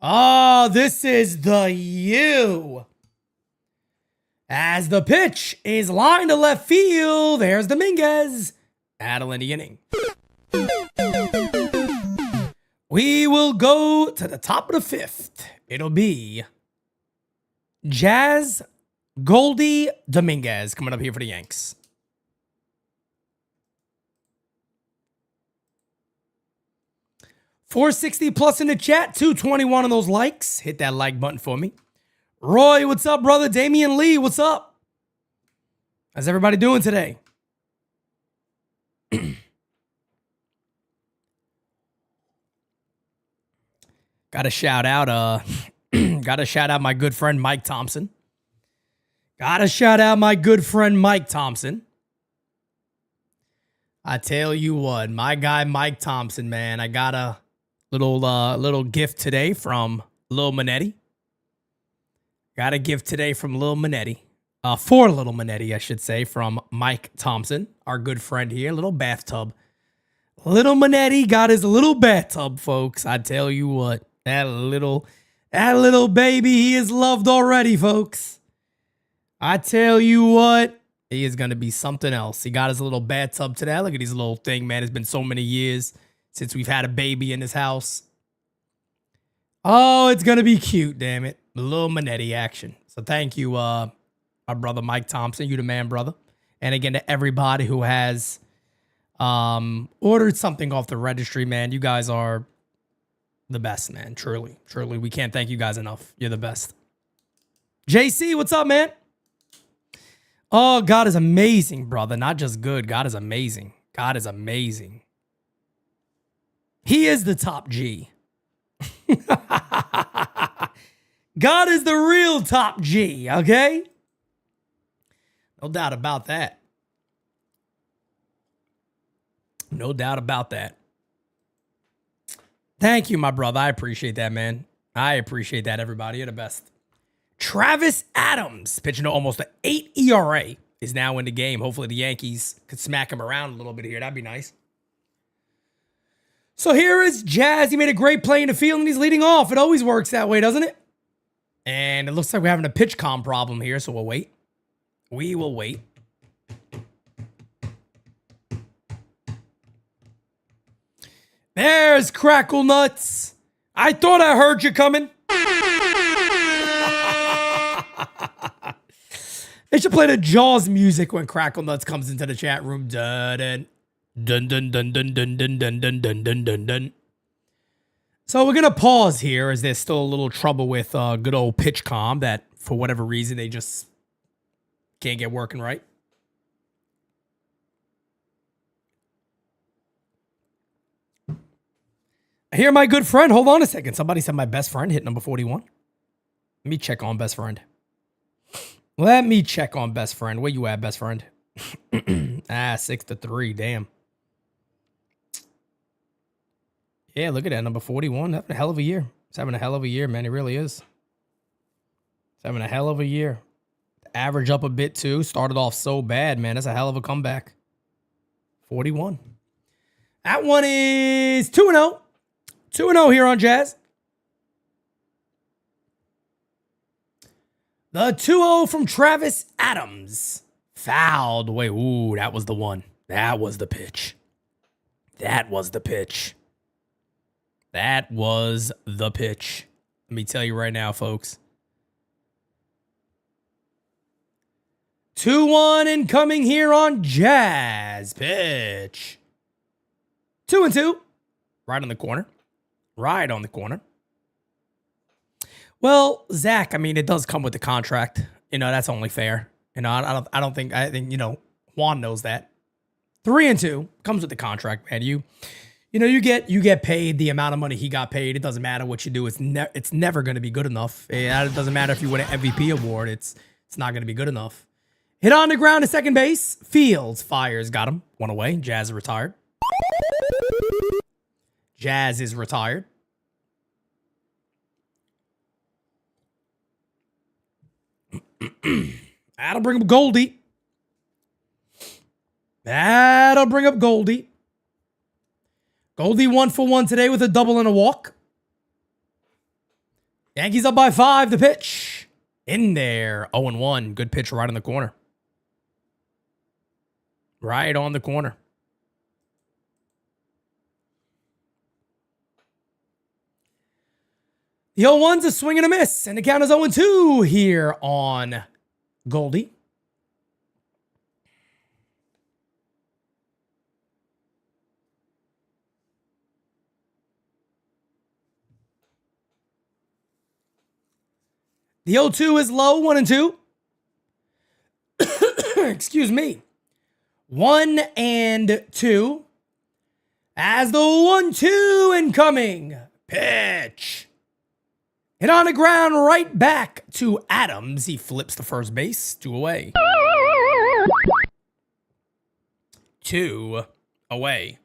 Oh, this is the U. As the pitch is lined to left field, there's Dominguez. Battle in the inning. We will go to the top of the 5th. It'll be Jazz Goldie Dominguez coming up here for the Yanks. $460 plus in the chat, 221 on those likes. Hit that like button for me. Roy, what's up, brother? Damian Lee, what's up? How's everybody doing today? Gotta shout out my good friend Mike Thompson. I tell you what, my guy Mike Thompson, man, I got a little gift today from Lil Manetti. Got a gift today from Lil Manetti. For Lil Manetti, I should say, from Mike Thompson, our good friend here. Little bathtub. Little Manetti got his little bathtub, folks. I tell you what, that little That little baby, he is loved already, folks. I tell you what, he is going to be something else. He got his little bathtub today. Look at his little thing, man. It's been so many years since we've had a baby in this house. Oh, it's going to be cute, damn it. A little Manetti action. So thank you, my brother Mike Thompson. You the man, brother. And again, to everybody who has ordered something off the registry, man. You guys are the best, man. Truly. Truly. We can't thank you guys enough. You're the best. JC, what's up, man? Oh, God is amazing, brother. Not just good. God is amazing. God is amazing. He is the top G. God is the real top G, okay? No doubt about that. No doubt about that. Thank you, my brother. I appreciate that, man. I appreciate that, everybody. You're the best. Travis Adams, pitching to almost an 8 ERA, is now in the game. Hopefully the Yankees could smack him around a little bit here. That'd be nice. So here is Jazz. He made a great play in the field, and he's leading off. It always works that way, doesn't it? And it looks like we're having a pitch comm problem here, so we'll wait. We will wait. There's Crackle Nuts. I thought I heard you coming. They should play the Jaws music when Crackle Nuts comes into the chat room. Dun dun dun dun dun dun dun dun dun dun dun dun dun. So we're gonna pause here as there's still a little trouble with good old pitch comm that for whatever reason they just can't get working right. I hear my good friend. Hold on a second. Somebody said my best friend hit number 41. Let me check on best friend. Let me check on best friend. Where you at, best friend? 6-3. Damn. Yeah, look at that. Number 41. Having a hell of a year. He's having a hell of a year, man. He really is. He's having a hell of a year. Average up a bit, too. Started off so bad, man. That's a hell of a comeback. 41. That one is 2-0. 2-0 here on Jazz. The 2-0 from Travis Adams. Fouled away. Ooh, that was the one. That was the pitch. That was the pitch. That was the pitch. Let me tell you right now, folks. 2-1 incoming here on Jazz. Pitch. 2-2. Right on the corner. Right on the corner. Well, Zach, I mean, it does come with the contract. You know, that's only fair. You know, I think, you know, Juan knows that. 3-2 comes with the contract, man. You get paid the amount of money he got paid. It doesn't matter what you do. It's never going to be good enough. It doesn't matter if you win an MVP award. It's not going to be good enough. Hit on the ground at second base. Fields fires. Got him. One away. Jazz is retired. Jazz is retired. That'll bring up Goldie. That'll bring up Goldie. Goldie 1 for 1 today with a double and a walk. Yankees up by 5. The pitch. In there. 0-1. Good pitch right in the corner. Right on the corner. The 0-1's a swing and a miss. And the count is 0-2 here on Goldie. The 0-2 is low, 1-2. Excuse me. 1-2. As the 1-2 incoming. Pitch. Hit on the ground right back to Adams. He flips to first base. 2 away. 2 away.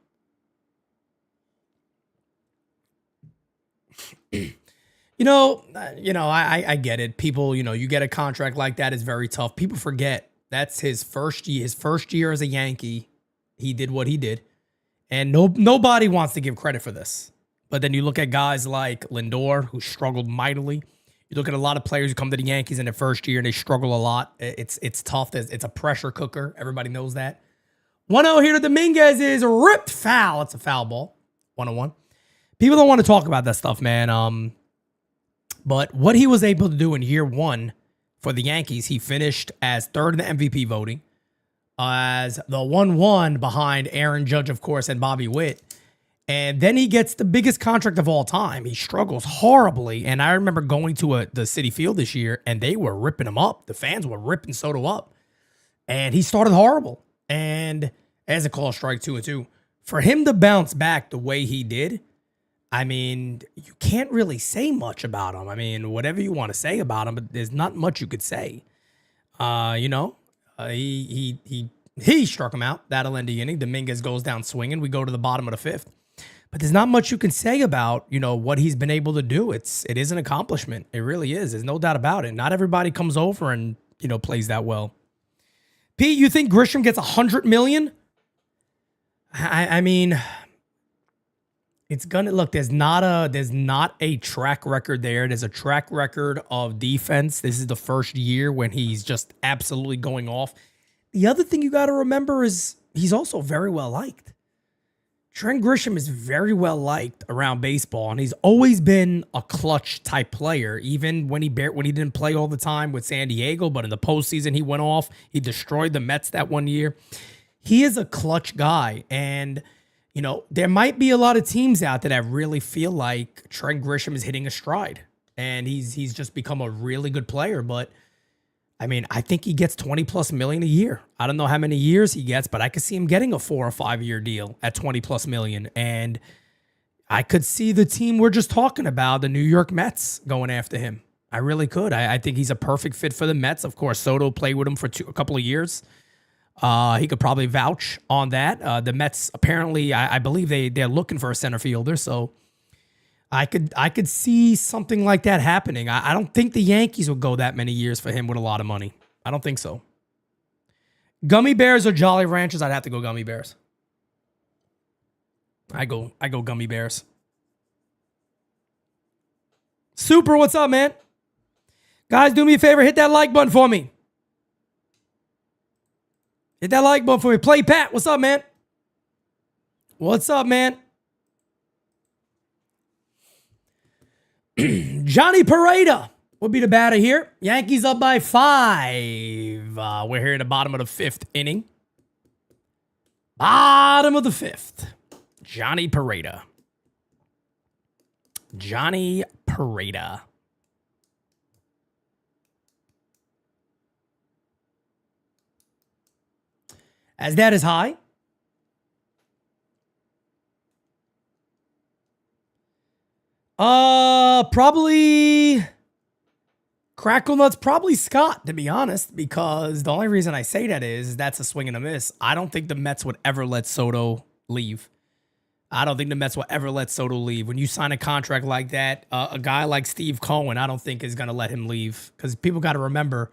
I get it. People, you get a contract like that, it's very tough. People forget that's his first year. His first year as a Yankee, he did what he did. And nobody wants to give credit for this. But then you look at guys like Lindor, who struggled mightily. You look at a lot of players who come to the Yankees in their first year and they struggle a lot. It's tough. It's a pressure cooker. Everybody knows that. 1-0 here to Dominguez is ripped foul. It's a foul ball. 1-1. People don't want to talk about that stuff, man. But what he was able to do in year one for the Yankees, he finished as third in the MVP voting, as the 1-1 behind Aaron Judge, of course, and Bobby Witt. And then he gets the biggest contract of all time. He struggles horribly. And I remember going to the Citi Field this year, and they were ripping him up. The fans were ripping Soto up. And he started horrible. And as a call strike 2-2, for him to bounce back the way he did, I mean, you can't really say much about him. I mean, whatever you want to say about him, but there's not much you could say. He struck him out. That'll end the inning. Dominguez goes down swinging. We go to the bottom of the fifth. But there's not much you can say about, what he's been able to do. It is an accomplishment. It really is. There's no doubt about it. Not everybody comes over and, plays that well. Pete, you think Grisham gets $100 million? I mean, it's gonna look. There's not a track record there. There's a track record of defense. This is the first year when he's just absolutely going off. The other thing you got to remember is he's also very well liked. Trent Grisham is very well liked around baseball, and he's always been a clutch type player, even when he didn't play all the time with San Diego, but in the postseason he went off. He destroyed the Mets that one year. He is a clutch guy, and there might be a lot of teams out there that really feel like Trent Grisham is hitting a stride, and he's just become a really good player, but I mean, I think he gets $20+ million a year. I don't know how many years he gets, but I could see him getting a 4 or 5 year deal at $20+ million. And I could see the team we're just talking about, the New York Mets, going after him. I really could. I think he's a perfect fit for the Mets. Of course, Soto played with him for a couple of years. He could probably vouch on that. The Mets, apparently, I believe they're looking for a center fielder, so I could see something like that happening. I don't think the Yankees will go that many years for him with a lot of money. I don't think so. Gummy Bears or Jolly Ranchers? I'd have to go Gummy Bears. I go Gummy Bears. Super, what's up, man? Guys, do me a favor. Hit that like button for me. Hit that like button for me. Play Pat, what's up, man? What's up, man? Johnny Pareda would be the batter here. Yankees up by 5. We're here in the bottom of the 5th inning. Bottom of the 5th. Johnny Pareda. Johnny Pareda. As that is high. Probably Crackle Nuts, probably Scott, to be honest, because the only reason I say that is that's a swing and a miss. I don't think the Mets would ever let Soto leave. I don't think the Mets will ever let Soto leave. When you sign a contract like that, a guy like Steve Cohen, I don't think is going to let him leave, because people got to remember,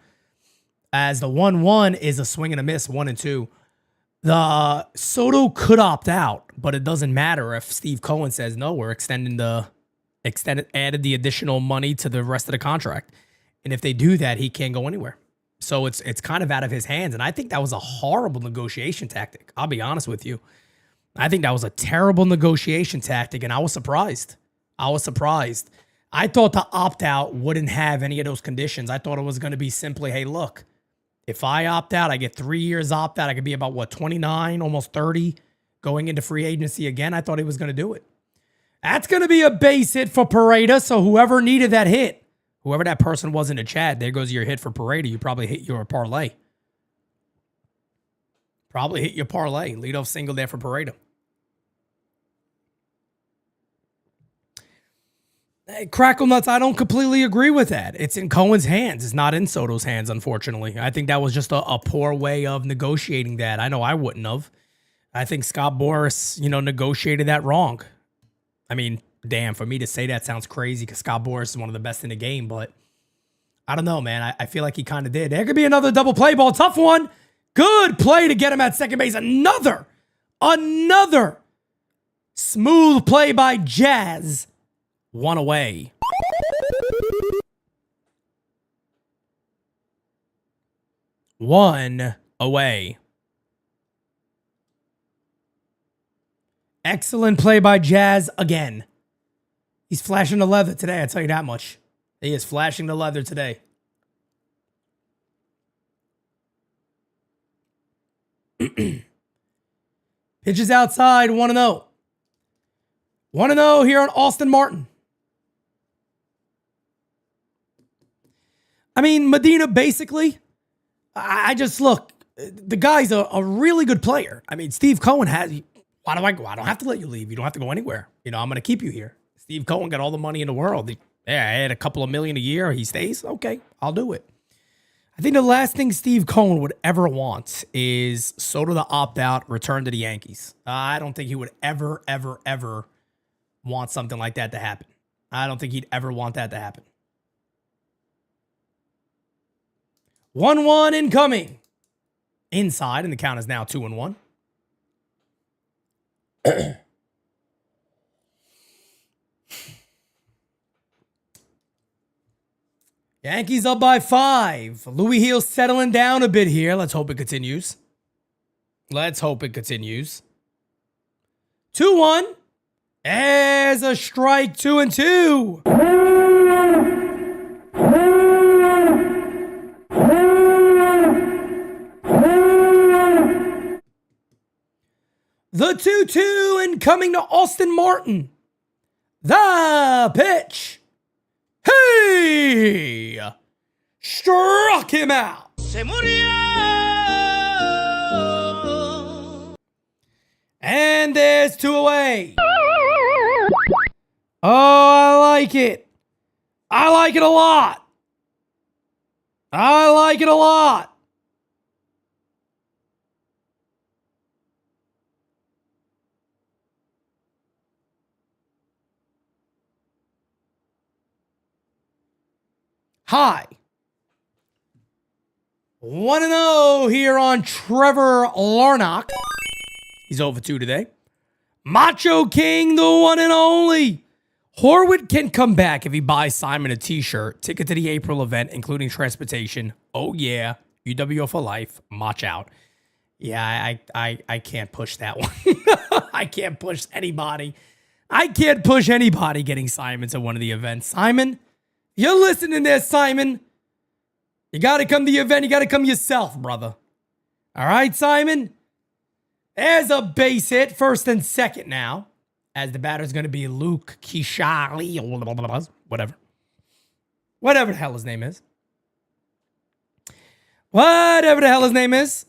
as the 1-1 is a swing and a miss, 1 and 2. The Soto could opt out, but it doesn't matter if Steve Cohen says no. We're added the additional money to the rest of the contract. And if they do that, he can't go anywhere. So it's kind of out of his hands. And I think that was a horrible negotiation tactic. I'll be honest with you. I think that was a terrible negotiation tactic, and I was surprised. I thought the opt-out wouldn't have any of those conditions. I thought it was going to be simply, hey, look, if I opt out, I get 3 years opt-out. I could be about, 29, almost 30, going into free agency again. I thought he was going to do it. That's going to be a base hit for Pareda, so whoever needed that hit, whoever that person was in the chat, there goes your hit for Pareda. You probably hit your parlay. Leadoff single there for Pareda. Hey, Crackle Nuts, I don't completely agree with that. It's in Cohen's hands. It's not in Soto's hands, unfortunately. I think that was just a poor way of negotiating that. I know I wouldn't have. I think Scott Boras, negotiated that wrong. I mean, damn, for me to say that sounds crazy because Scott Boras is one of the best in the game, but I don't know, man. I feel like he kind of did. There could be another double play ball. Tough one. Good play to get him at second base. Another Smooth play by Jazz. 1 away. One away. Excellent play by Jazz again. He's flashing the leather today, I'll tell you that much. He is flashing the leather today. Pitches outside, 1-0. 1-0 here on Austin Martin. I mean, Medina, basically, I just look, the guy's a really good player. I mean, Steve Cohen has, why do I go? I don't have to let you leave. You don't have to go anywhere. You know, I'm going to keep you here. Steve Cohen got all the money in the world. Yeah, I had a couple of million a year. He stays. Okay, I'll do it. I think the last thing Steve Cohen would ever want is Soto to opt out, return to the Yankees. I don't think he would ever, ever, ever want something like that to happen. I don't think he'd ever want that to happen. 1-1 incoming. Inside, and the count is now 2-1. Yankees up by 5. Louis Heel settling down a bit here. Let's hope it continues. 2-1. As a strike, 2-2. The 2-2 and coming to Austin Martin. The pitch. Hey! Struck him out. Se murió. And there's 2 away. Oh, I like it. I like it a lot. I like it a lot. Hi. 1-0 here on Trevor Larnach. He's 0-2 today. Macho King, the one and only. Horwitz can come back if he buys Simon a t-shirt, ticket to the April event, including transportation. Oh, yeah. UWO for life. Mach out. Yeah, I can't push that one. I can't push anybody. I can't push anybody getting Simon to one of the events. Simon, you're listening there, Simon. You got to come to the event. You got to come yourself, brother. All right, Simon? There's a base hit, first and second now, as the batter's going to be Luke Kishali, whatever. Whatever the hell his name is. Whatever the hell his name is.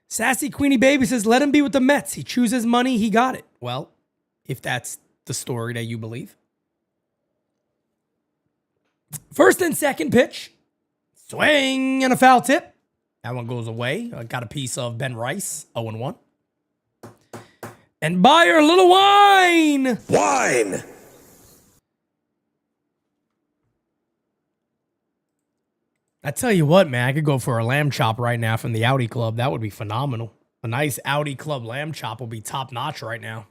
Sassy Queenie Baby says, let him be with the Mets. He chooses money. He got it. Well, if that's the story that you believe. First and second pitch. Swing and a foul tip. That one goes away. I got a piece of Ben Rice, 0-1. And Buyer, little wine. Wine! I tell you what, man, I could go for a lamb chop right now from the Audi Club. That would be phenomenal. A nice Audi Club lamb chop will be top notch right now.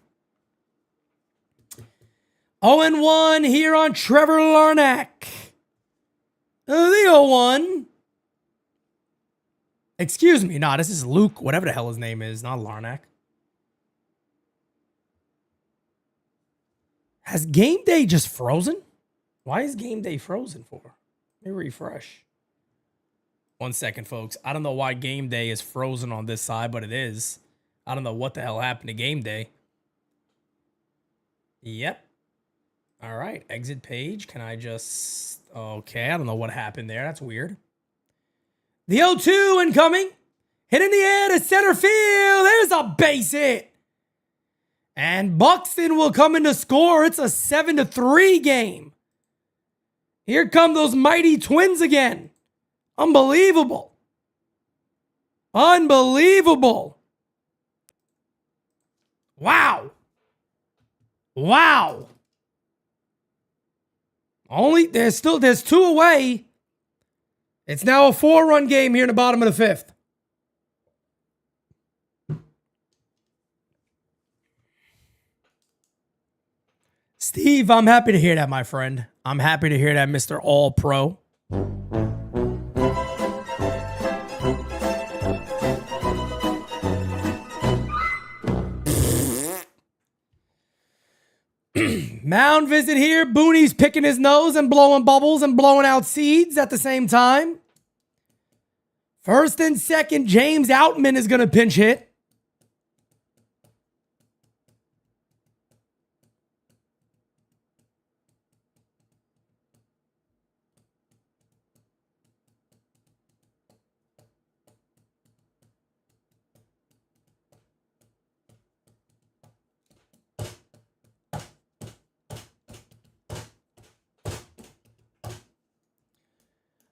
0-1 here on Trevor Larnach. The 0-1. Excuse me. No, this is Luke, whatever the hell his name is, not Larnach. Has game day just frozen? Why is game day frozen for? Let me refresh. 1 second, folks. I don't know why game day is frozen on this side, but it is. I don't know what the hell happened to game day. Yep. All right. Exit page. Can I just... Okay. I don't know what happened there. That's weird. The 0-2 incoming. Hit in the air to center field. There's a base hit. And Buxton will come in to score. It's a 7-3 game. Here come those mighty Twins again. Unbelievable. Unbelievable. Wow. Wow. There's 2 away. It's now a 4-run game here in the bottom of the 5th. Steve, I'm happy to hear that, my friend. I'm happy to hear that, Mr. All-Pro. Mound visit here. Booney's picking his nose and blowing bubbles and blowing out seeds at the same time. First and second, James Outman is going to pinch hit.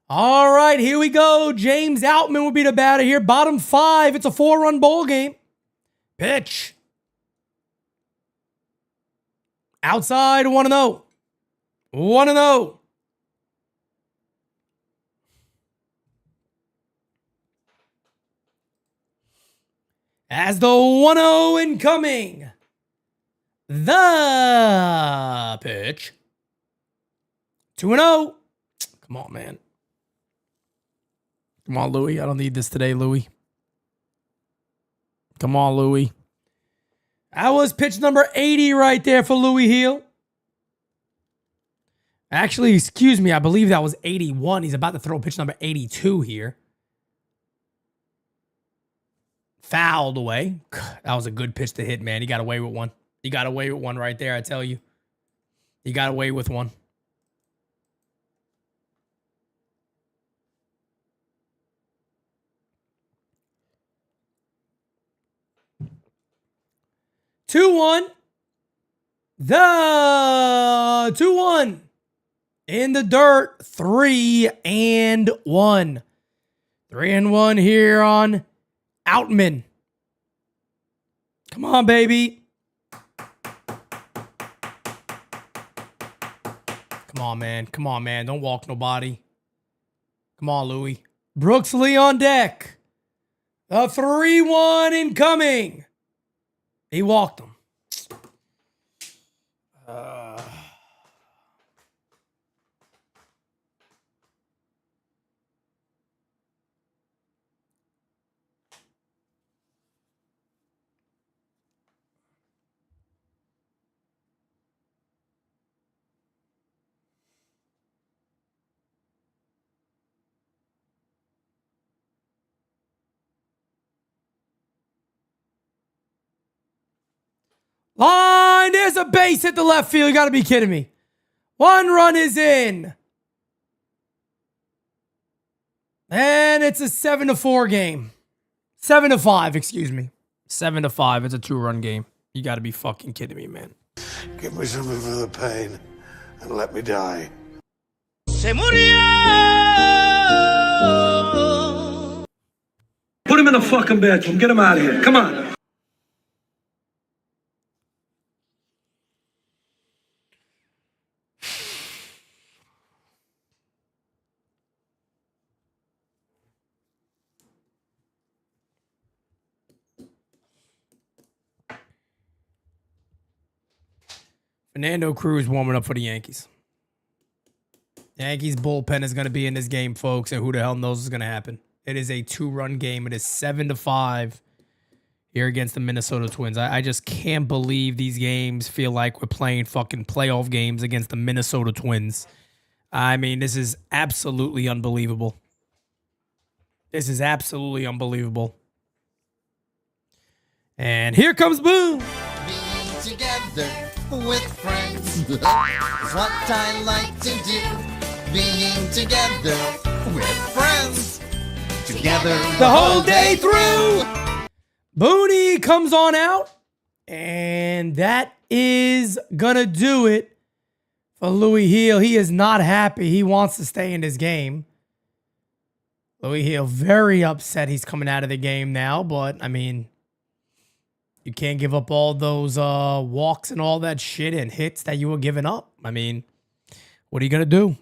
All right, here we go. James Outman will be the batter here. Bottom 5. It's a 4-run ball game. Pitch. Outside 1-0. 1-0. As the 1-0 incoming. The pitch. 2-0. Come on, man. Come on, Louie. I don't need this today, Louie. Come on, Louie. That was pitch number 80 right there for Louis Heel. Actually, excuse me, I believe that was 81. He's about to throw pitch number 82 here. Fouled away. That was a good pitch to hit, man. He got away with one. He got away with one right there, I tell you. He got away with one. Two-one. The 2-1. In the dirt. 3-1. 3-1 here on Outman. Come on, baby. Come on, man. Come on, man. Don't walk nobody. Come on, Louie. Brooks Lee on deck. A 3-1 incoming. He walked him. Line, there's a base hit the left field. You got to be kidding me. 1 run is in. And it's a 7-4 game. 7-5, excuse me. 7-5. It's a 2-run game. You got to be fucking kidding me, man. Give me something for the pain and let me die. Se murió. Put him in the fucking bedroom. Get him out of here. Come on. Fernando Cruz warming up for the Yankees. Yankees bullpen is going to be in this game, folks, and who the hell knows what's going to happen. It is a 2-run game. It is 7-5 here against the Minnesota Twins. I just can't believe these games feel like we're playing fucking playoff games against the Minnesota Twins. I mean, this is absolutely unbelievable. This is absolutely unbelievable. And here comes Boone. Being together with friends is what I like to do. Being together with friends. Together the whole day through. Booney comes on out. And that is going to do it for Louis Heel. He is not happy. He wants to stay in this game. Louis Heel very upset he's coming out of the game now. But, I mean, you can't give up all those walks and all that shit and hits that you were giving up. I mean, what are you going to do?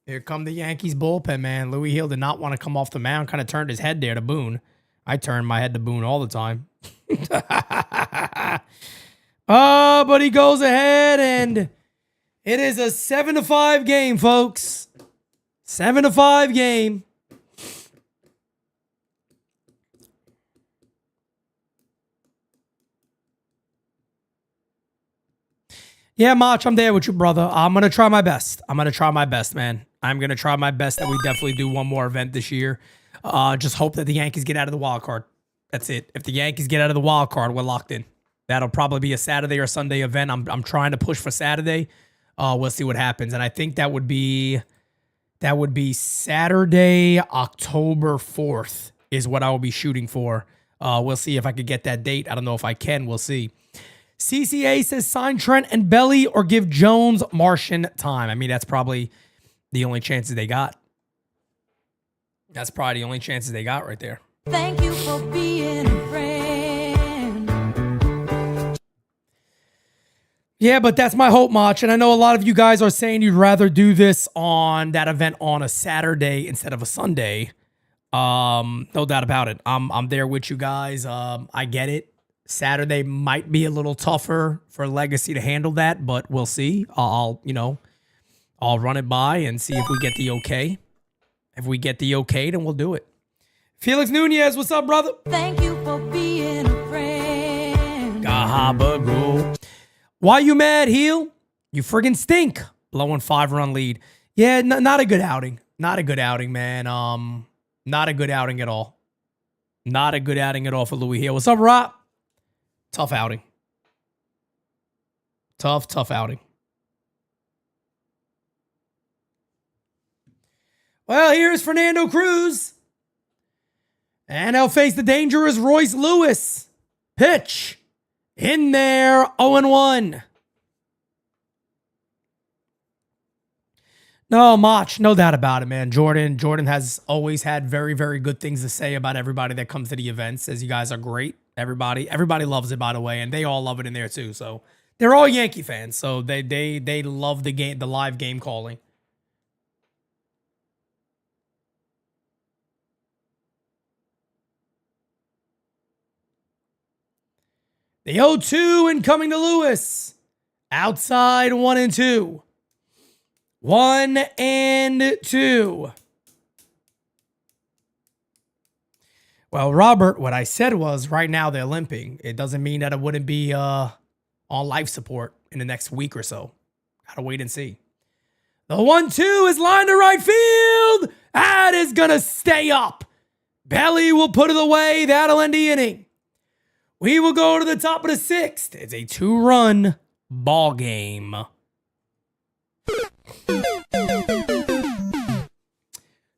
Here come the Yankees bullpen, man. Louis Heel did not want to come off the mound. Kind of turned his head there to Boone. I turn my head to Boone all the time. But he goes ahead and It is a 7-5 game, folks. 7-5 game. Yeah, Mach, I'm there with you, brother. I'm going to try my best. I'm going to try my best, man. I'm going to try my best that we definitely do one more event this year. Just hope that the Yankees get out of the wild card. That's it. If the Yankees get out of the wild card, we're locked in. That'll probably be a Saturday or Sunday event. I'm trying to push for Saturday. We'll see what happens. And I think that would be Saturday, October 4th is what I will be shooting for. We'll see if I could get that date. I don't know if I can. We'll see. CCA says sign Trent and Belly or give Jones Martian time. I mean, that's probably the only chances they got. That's probably the only chances they got right there. Thank you for being a friend. Yeah, but that's my hope, Mach. And I know a lot of you guys are saying you'd rather do this on that event on a Saturday instead of a Sunday. No doubt about it. I'm there with you guys. I get it. Saturday might be a little tougher for Legacy to handle that, but we'll see. I'll run it by and see if we get the okay. If we get the okay, then we'll do it. Felix Nunez, what's up, brother? Thank you for being a friend. Gahabago. Why you mad, Heel? You friggin' stink. Blowing 5-run lead. Yeah, not a good outing. Not a good outing, man. Not a good outing at all. Not a good outing at all for Louis Heel. What's up, Rob? Tough outing. Tough outing. Well, here's Fernando Cruz. And he'll face the dangerous Royce Lewis. Pitch. In there, 0-1. No, Mach, no doubt about it, man. Jordan has always had very, very good things to say about everybody that comes to the events. Says you guys are great. Everybody loves it, by the way, and they all love it in there too. So they're all Yankee fans, so they love the game, the live game calling. The 0-2 incoming to Lewis. Outside 1-2. 1-2. Well, Robert, what I said was right now they're limping. It doesn't mean that it wouldn't be on life support in the next week or so. Gotta wait and see. The 1-2 is lined to right field. That is gonna stay up. Belly will put it away. That'll end the inning. We will go to the top of the 6th. It's a 2-run ball game.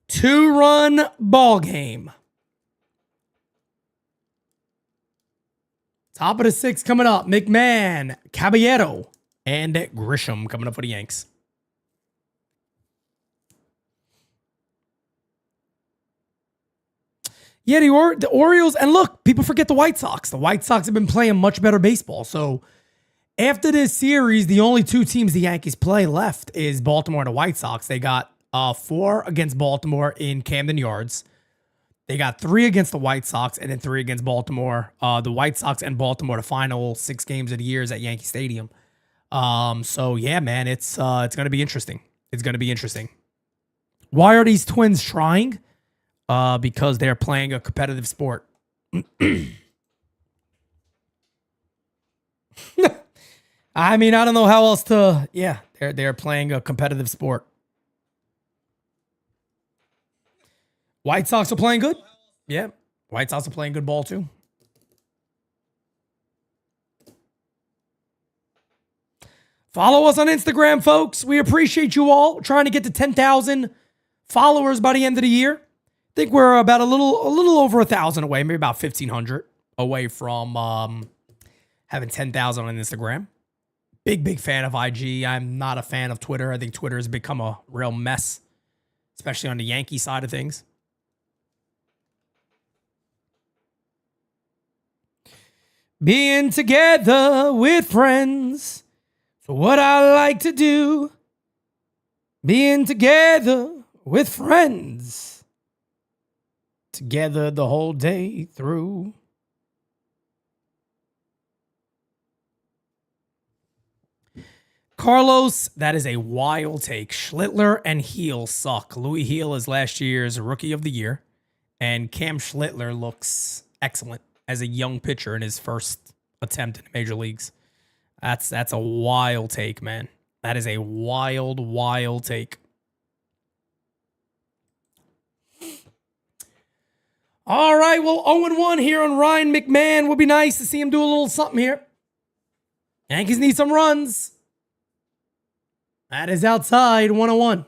Two-run ball game. Top of the 6th coming up. McMahon, Caballero, and Grisham coming up for the Yanks. Yeah, the Orioles, and look, people forget the White Sox. The White Sox have been playing much better baseball. So after this series, the only 2 teams the Yankees play left is Baltimore and the White Sox. They got 4 against Baltimore in Camden Yards. They got 3 against the White Sox and then 3 against Baltimore. The White Sox and Baltimore, the final 6 games of the year is at Yankee Stadium. So yeah, man, it's going to be interesting. It's going to be interesting. Why are these Twins trying? Because they're playing a competitive sport. I mean, I don't know how else to. Yeah, they're playing a competitive sport. White Sox are playing good. Yeah, White Sox are playing good ball too. Follow us on Instagram, folks. We appreciate you all. We're trying to get to 10,000 followers by the end of the year. I think we're about a little over 1,000 away, maybe about 1,500 away from having 10,000 on Instagram. Big fan of IG. I'm not a fan of Twitter. I think Twitter has become a real mess, especially on the Yankee side of things. Being together with friends. So what I like to do. Being together with friends. Together the whole day through. Carlos, that is a wild take. Schlittler and Heel suck. Louis Heel is last year's Rookie of the Year, and Cam Schlittler looks excellent as a young pitcher in his first attempt in the major leagues. That's a wild take, man. That is a wild take. All right, well, 0-1 here on Ryan McMahon. Would be nice to see him do a little something here. Yankees need some runs. That is outside 1-1.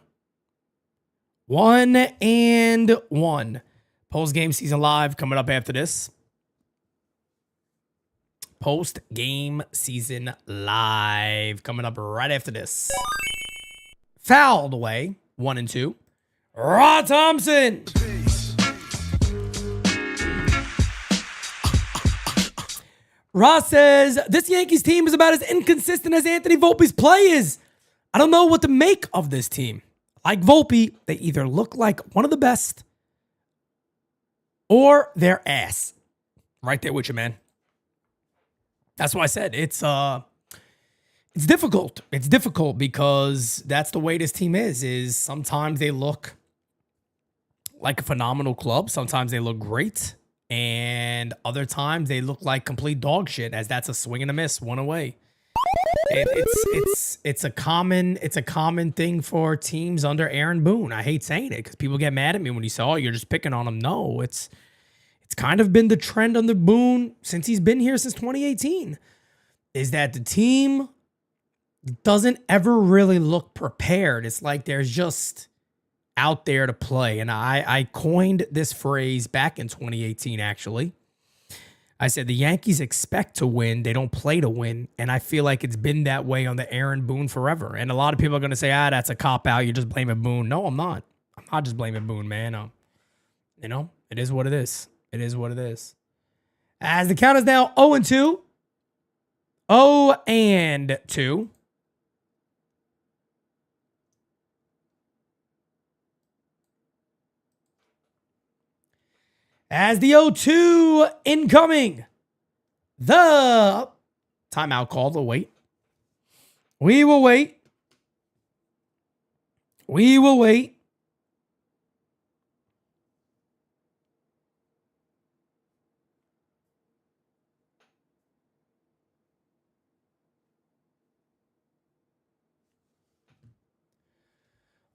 1-1. Post-game season live coming up after this. Post-game season live coming up right after this. Fouled away. 1-2. Rod Thompson. Ross says, this Yankees team is about as inconsistent as Anthony Volpe's play is. I don't know what to make of this team. Like Volpe, they either look like one of the best or they're ass. Right there with you, man. That's why I said it's difficult. It's difficult because that's the way this team is sometimes they look like a phenomenal club. Sometimes they look great. And other times they look like complete dog shit, as that's a swing and a miss, one away. It's a common thing for teams under Aaron Boone. I hate saying it because people get mad at me when you say, "Oh, you're just picking on him." No, it's kind of been the trend under Boone since he's been here since 2018. Is that the team doesn't ever really look prepared. It's like there's just out there to play. And I coined this phrase back in 2018, actually. I said the Yankees expect to win. They don't play to win. And I feel like it's been that way on the Aaron Boone forever. And a lot of people are going to say, that's a cop-out. You're just blaming Boone. No, I'm not. I'm not just blaming Boone, man. It is what it is. It is what it is. As the count is now 0-2. 0-2. As the 0-2 incoming. The timeout call. We'll wait. We will wait. We will wait.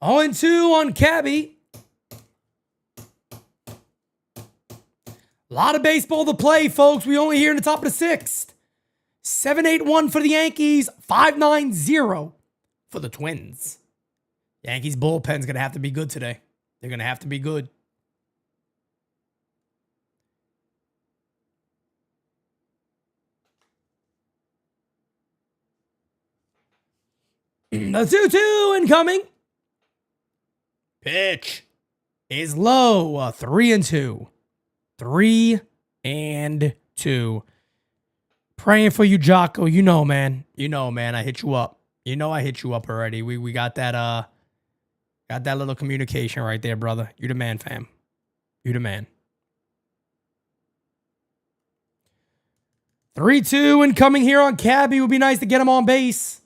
Oh, and 2 on Cabby. A lot of baseball to play, folks. We only here in the top of the 6th. 7-8-1 for the Yankees. 5-9-0 for the Twins. Yankees bullpen's going to have to be good today. They're going to have to be good. The 2-2 incoming. Pitch is low. 3-2. 3-2. Praying for you, Jocko. You know, man. I hit you up. I hit you up already. We got that little communication right there, brother. You the man, fam. You the man. 3-2 incoming here on Cabby. Would be nice to get him on base.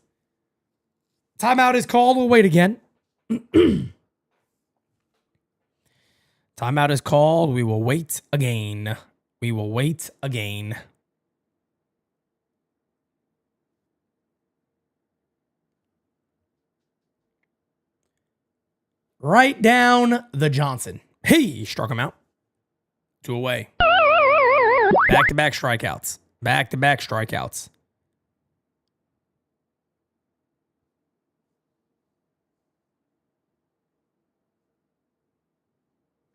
Timeout is called. We'll wait again. Timeout is called. We will wait again. We will wait again. Right down the Johnson. He struck him out. 2 away. Back-to-back strikeouts. Back-to-back strikeouts.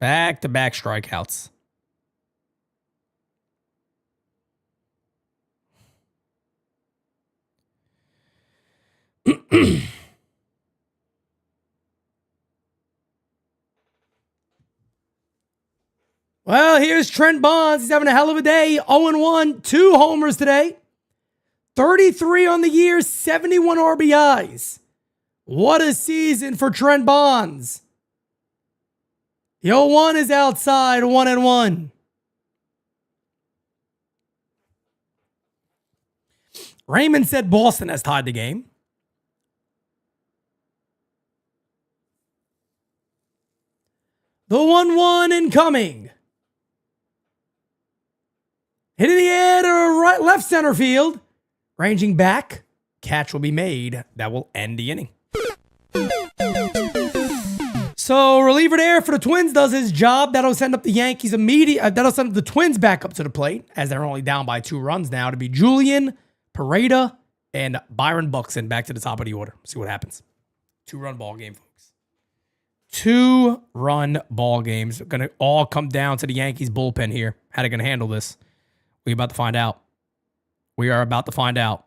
Back-to-back strikeouts. Well, here's Trent Bonds. He's having a hell of a day. 0-1, 2 homers today. 33 on the year, 71 RBIs. What a season for Trent Bonds. The 0-1 is outside, 1-1. Raymond said Boston has tied the game. The 1-1 incoming. Hit in the air to right, left center field. Ranging back. Catch will be made. That will end the inning. So reliever there for the Twins does his job. That'll send up the Yankees that'll send up the Twins back up to the plate as they're only down by 2 runs now to be Julian, Pareda, and Byron Buxton back to the top of the order. See what happens. 2-run ball game, folks. 2-run ball games. Going to all come down to the Yankees bullpen here. How they're going to handle this. We're about to find out. We are about to find out.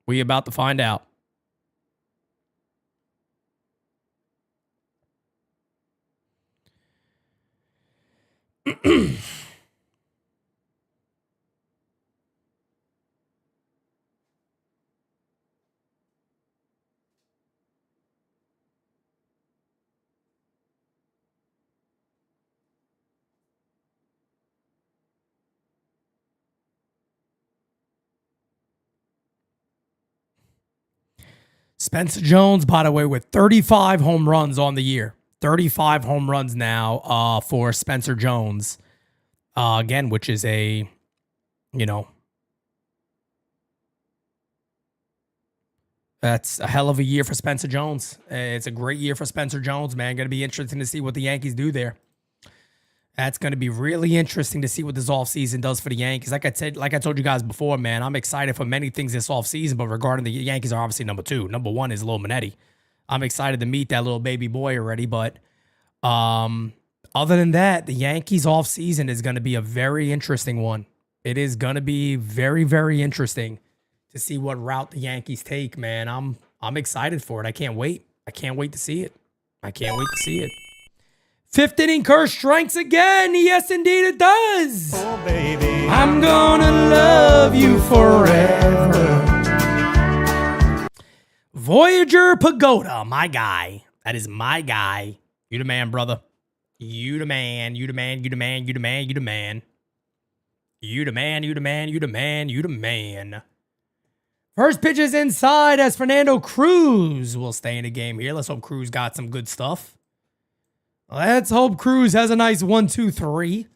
We about to find out. Spencer Jones, by the way, with 35 home runs on the year. 35 home runs now for Spencer Jones. Again, which is a, that's a hell of a year for Spencer Jones. It's a great year for Spencer Jones, man. Going to be interesting to see what the Yankees do there. That's going to be really interesting to see what this offseason does for the Yankees. Like I told you guys before, man, I'm excited for many things this offseason, but regarding the Yankees are obviously number 2. Number 1 is Lil Minetti. I'm excited to meet that little baby boy already, but other than that, the Yankees offseason is going to be a very interesting one. It is going to be very, very interesting to see what route the Yankees take, man. I'm excited for it. I can't wait. I can't wait to see it. I can't wait to see it. 5th inning, Kerr strikes again. Yes, indeed it does. Oh, baby. I'm gonna love you forever. Voyager Pagoda, my guy. That is my guy. You the man, brother. You the man. You the man. You the man. You the man. You the man. You the man. You the man. You the man. You the man. First pitch is inside as Fernando Cruz will stay in the game here. Let's hope Cruz got some good stuff. Let's hope Cruz has a nice 1, 2, 3.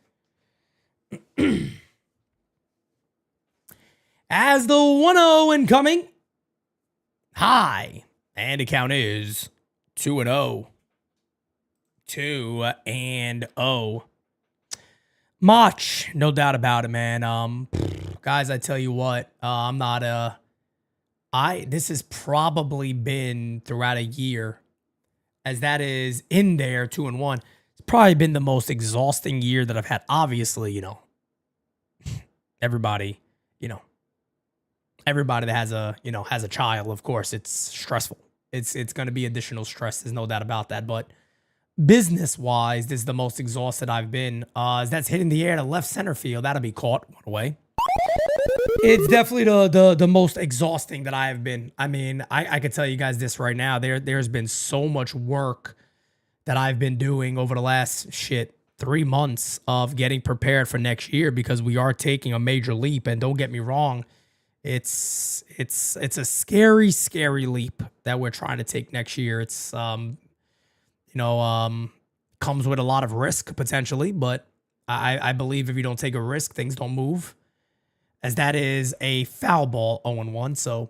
As the 1-0 incoming. High. And the count is 2-0. 2-0. Much, no doubt about it, man. Guys, I tell you what, I'm not this has probably been throughout a year, as that is in there 2-1. It's probably been the most exhausting year that I've had. Obviously, everybody that has a child, of course, it's stressful. It's going to be additional stress. There's no doubt about that. But business-wise, this is the most exhausted I've been. As that's hitting the air to left center field, that'll be caught one away. It's definitely the most exhausting that I have been. I mean, I could tell you guys this right now. There's been so much work that I've been doing over the last 3 months of getting prepared for next year, because we are taking a major leap. And don't get me wrong, it's a scary, scary leap that we're trying to take next year. It's comes with a lot of risk potentially, but I believe if you don't take a risk, things don't move. As that is a foul ball, 0-1. So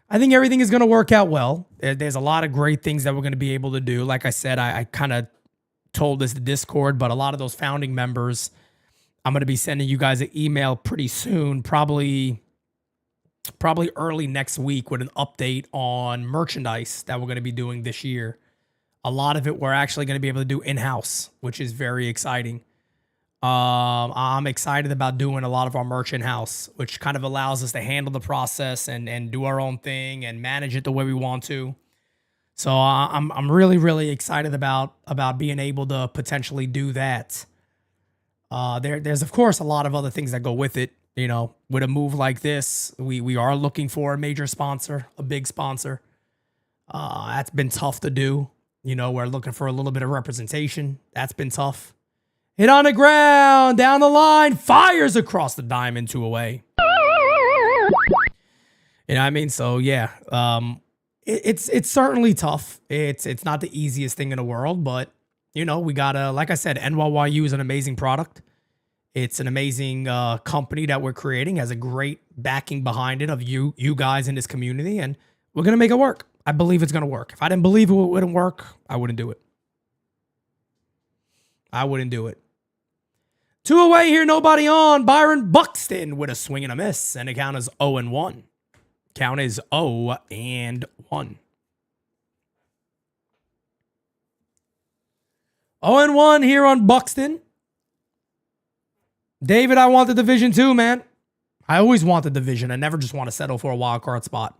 I think everything is going to work out well. There's a lot of great things that we're going to be able to do. Like I said, I kind of told this to Discord, but a lot of those founding members, I'm going to be sending you guys an email pretty soon, probably early next week, with an update on merchandise that we're going to be doing this year. A lot of it we're actually going to be able to do in-house, which is very exciting. I'm excited about doing a lot of our merch in-house, which kind of allows us to handle the process and do our own thing and manage it the way we want to. So I'm really, really excited about being able to potentially do that. There's of course a lot of other things that go with it. With a move like this, we are looking for a major sponsor, a big sponsor. That's been tough to do. We're looking for a little bit of representation. That's been tough. Hit on the ground, down the line, fires across the diamond, 2 away. You know what I mean? So, yeah, It's certainly tough. It's not the easiest thing in the world, but you know, we gotta, like I said, NYYU is an amazing product. It's an amazing company that we're creating, has a great backing behind it of you guys in this community, and we're gonna make it work. I believe it's gonna work. If I didn't believe it wouldn't work, I wouldn't do it. I wouldn't do it. 2 away here, nobody on. Byron Buxton with a swing and a miss, and the count is 0-1. Count is 0-1. 0-1 here on Buxton. David, I want the division too, man. I always want the division. I never just want to settle for a wild card spot.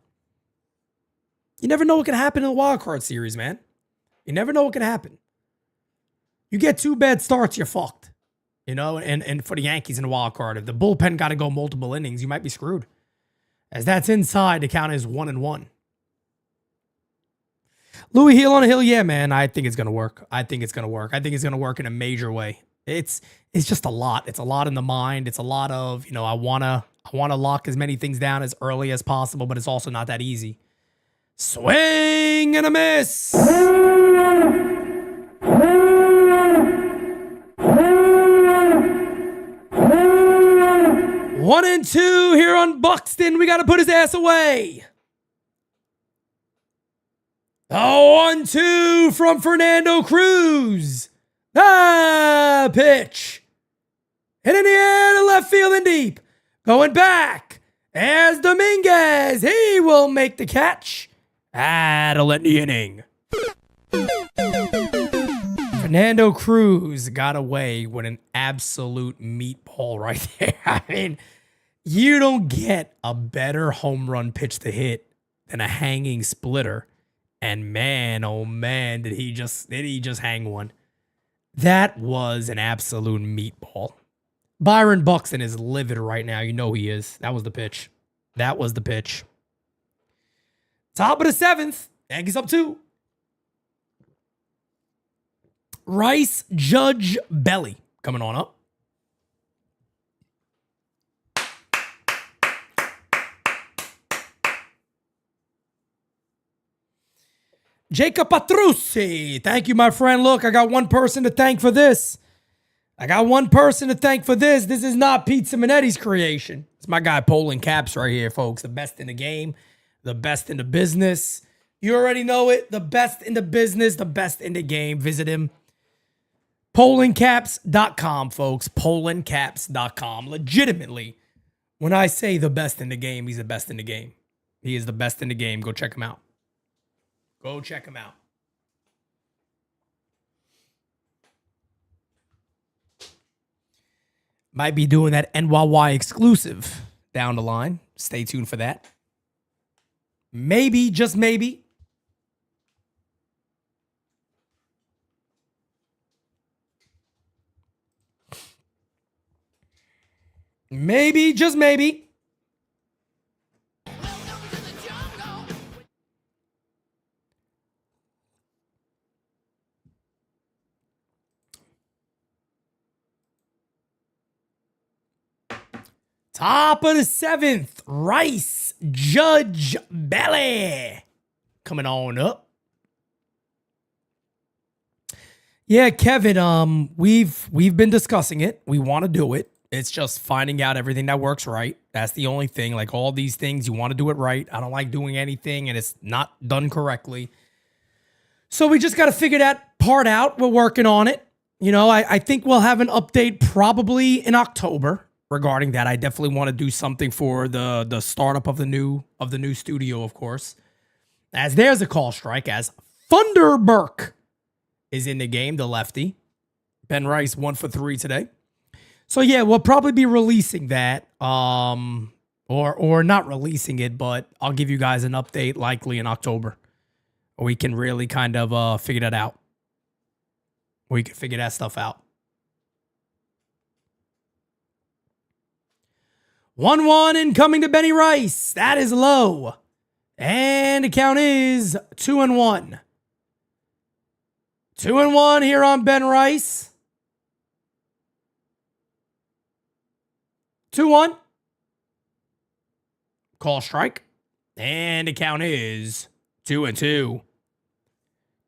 You never know what can happen in the wild card series, man. You never know what can happen. You get 2 bad starts, you're fucked. You know, and for the Yankees in the wild card, if the bullpen got to go multiple innings, you might be screwed. As that's inside, the count is 1-1. Louis Hill on a hill, yeah, man. I think it's gonna work. I think it's gonna work. I think it's gonna work in a major way. It's just a lot. It's a lot in the mind. It's a lot of, you know, I wanna lock as many things down as early as possible, but it's also not that easy. Swing and a miss. 1-2 here on Buxton. We got to put his ass away. 1-2 from Fernando Cruz. Ah, pitch. Hit in the air to left field and deep. Going back as Dominguez. He will make the catch. That'll end the inning. Fernando Cruz got away with an absolute meatball right there. I mean, you don't get a better home run pitch to hit than a hanging splitter. And man, oh man, did he just hang one. That was an absolute meatball. Byron Buxton is livid right now. You know he is. That was the pitch. That was the pitch. Top of the 7th. Yankees up 2. Rice, Judge, Belly coming on up. Jacob Patrussi. Thank you, my friend. Look, I got one person to thank for this. This is not Pete Simonetti's creation. It's my guy, Polling Caps, right here, folks. The best in the game, the best in the business. You already know it. The best in the business, the best in the game. Visit him. Pollingcaps.com, folks. Pollingcaps.com. Legitimately, when I say the best in the game, he's the best in the game. He is the best in the game. Go check him out. Go check him out. Might be doing that NYY exclusive down the line. Stay tuned for that. Maybe, just maybe. Maybe, just maybe. Top of the 7th, Rice, Judge, Belly coming on up. Yeah, Kevin, we've been discussing it. We want to do it. It's just finding out everything that works right. That's the only thing. Like all these things, you want to do it right. I don't like doing anything and it's not done correctly. So we just got to figure that part out. We're working on it. You know, I think we'll have an update probably in October regarding that. I definitely want to do something for the startup of the new studio, of course. As there's a call strike, as Thunder Burke is in the game, the lefty. Ben Rice 1 for 3 today. So yeah, we'll probably be releasing that, or not releasing it, but I'll give you guys an update likely in October. We can really kind of figure that out. We can figure that stuff out. 1-1 incoming to Benny Rice. That is low. And the count is 2-1. 2-1 here on Ben Rice. 2-1. Call strike. And the count is 2-2.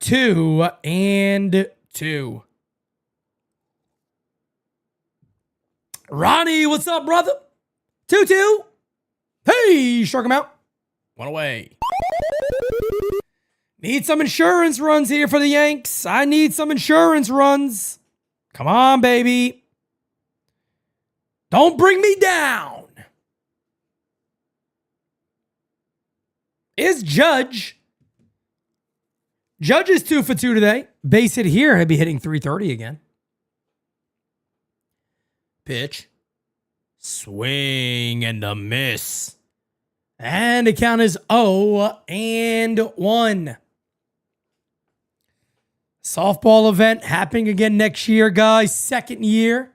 2-2. Ronnie, what's up, brother? 2-2. Hey, struck him out. One away. Need some insurance runs here for the Yanks. I need some insurance runs. Come on, baby. Don't bring me down. Is Judge. Judge is 2 for 2 today. Base hit here. He'd be hitting 330 again. Pitch. Swing and a miss. And the count is 0-1. Softball event happening again next year, guys. Second year.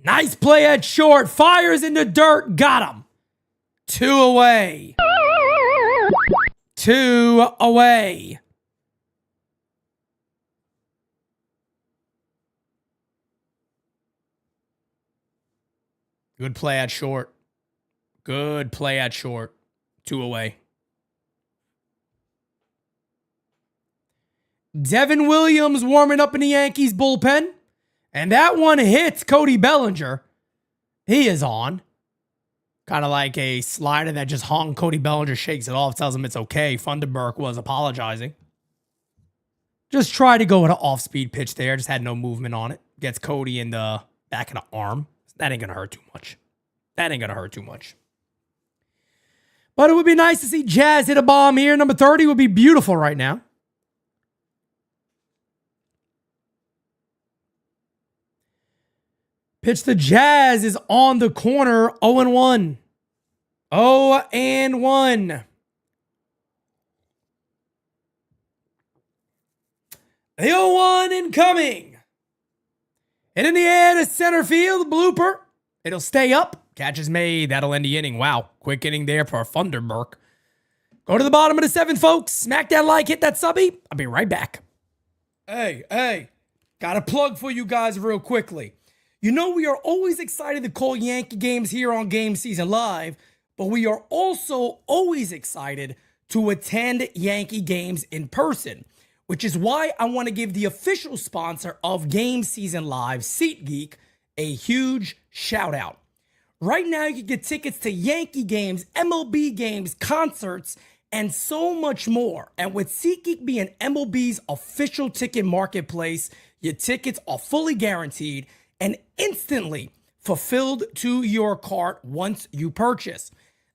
Nice play at short. Fires in the dirt. Got him. 2 away. 2 away. Good play at short. Good play at short. 2 away. Devin Williams warming up in the Yankees bullpen. And that one hits Cody Bellinger. He is on. Kind of like a slider that just hung. Cody Bellinger shakes it off, tells him it's okay. Funderburk was apologizing. Just tried to go with an off-speed pitch there. Just had no movement on it. Gets Cody in the back of the arm. That ain't going to hurt too much. That ain't going to hurt too much. But it would be nice to see Jazz hit a bomb here. Number 30 would be beautiful right now. Pitch the Jazz is on the corner. 0-1. 0-1. The 0-1 incoming. And in the air to center field. Blooper. It'll stay up. Catch is made. That'll end the inning. Wow. Quick inning there for Funderburk. Go to the bottom of the 7, folks. Smack that like. Hit that subby. I'll be right back. Hey. Got a plug for you guys real quickly. You know, we are always excited to call Yankee games here on GameSZN Live, but we are also always excited to attend Yankee games in person, which is why I want to give the official sponsor of GameSZN Live, SeatGeek, a huge shout out. Right now, you can get tickets to Yankee games, MLB games, concerts, and so much more. And with SeatGeek being MLB's official ticket marketplace, your tickets are fully guaranteed and instantly fulfilled to your cart once you purchase.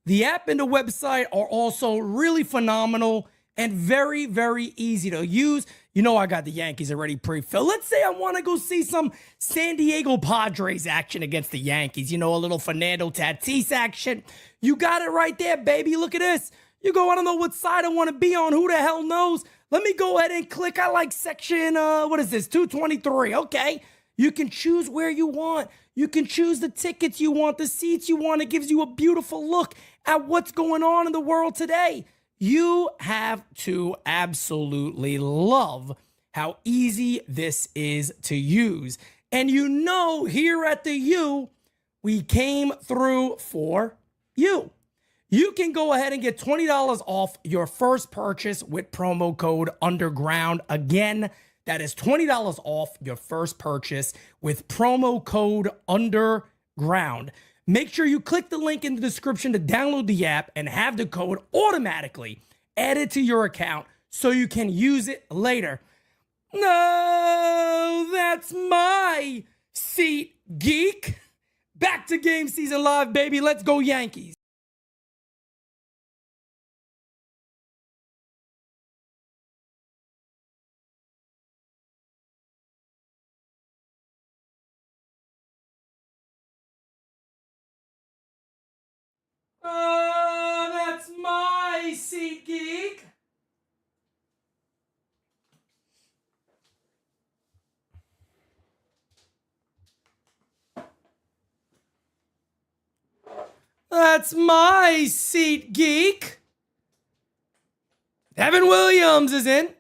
The app and the website are also really phenomenal and very, very easy to use. You know, I got the Yankees already pre-filled. Let's say I want to go see some San Diego Padres action against the Yankees. You know, a little Fernando Tatis action. You got it right there, baby. Look at this. You go, I don't know what side I want to be on. Who the hell knows? Let me go ahead and click. I like section, what is this? 223. Okay. You can choose where you want. You can choose the tickets you want, the seats you want. It gives you a beautiful look at what's going on in the world today. You have to absolutely love how easy this is to use. And you know, here at the U, we came through for you. You can go ahead and get $20 off your first purchase with promo code UNDERGROUND. Again, that is $20 off your first purchase with promo code UNDERGROUND. Make sure you click the link in the description to download the app and have the code automatically added to your account so you can use it later. No, that's my seat, geek. Back to GameSZN Live, baby. Let's go Yankees. That's my seat, geek. That's my seat, geek. Devin Williams is in.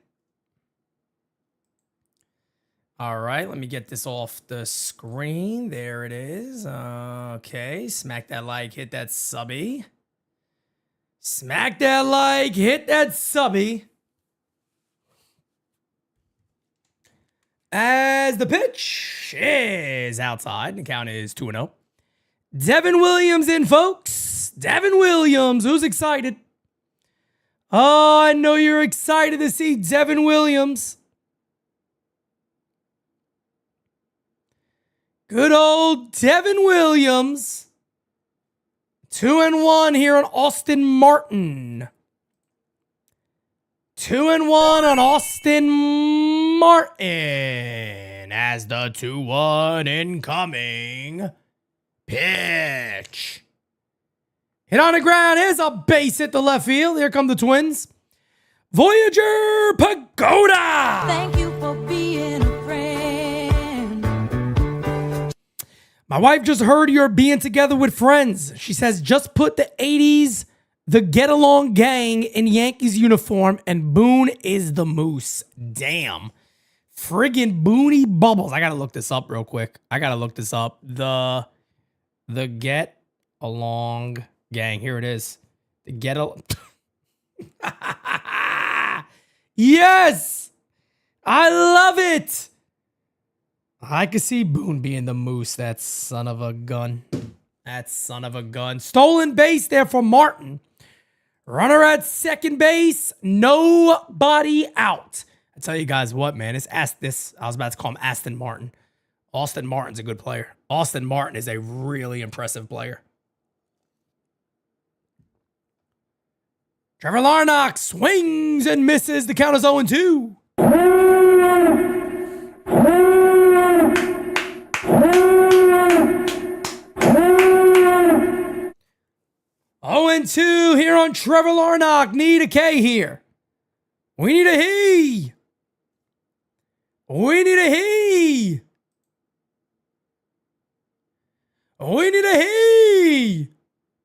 All right, let me get this off the screen. There it is. Okay, smack that like, hit that subby. Smack that like, hit that subby. As the pitch is outside, the count is 2-0. Devin Williams in, folks. Devin Williams, who's excited? Oh, I know you're excited to see Devin Williams. Good old Devin Williams. 2-1 here on Austin Martin. 2-1 on Austin Martin. As the 2-1 incoming pitch. Hit on the ground. Here's a base hit the left field. Here come the Twins. Voyager Pagoda. Thank you for being a friend. My wife just heard you're being together with friends. She says just put the 80s, the Get Along Gang in Yankees uniform, and Boone is the moose. Damn. Friggin' Booney Bubbles. I gotta look this up real quick. The Get Along Gang. Here it is. The Get Along. Yes! I love it! I could see Boone being the moose. That son of a gun. Stolen base there for Martin. Runner at second base. Nobody out. I tell you guys what, man. I was about to call him Aston Martin. Austin Martin's a good player. Austin Martin is a really impressive player. Trevor Larnach swings and misses. The count is 0-2. 0-2 here on Trevor Larnach. Need a K here. We need a he. We need a he. We need a he.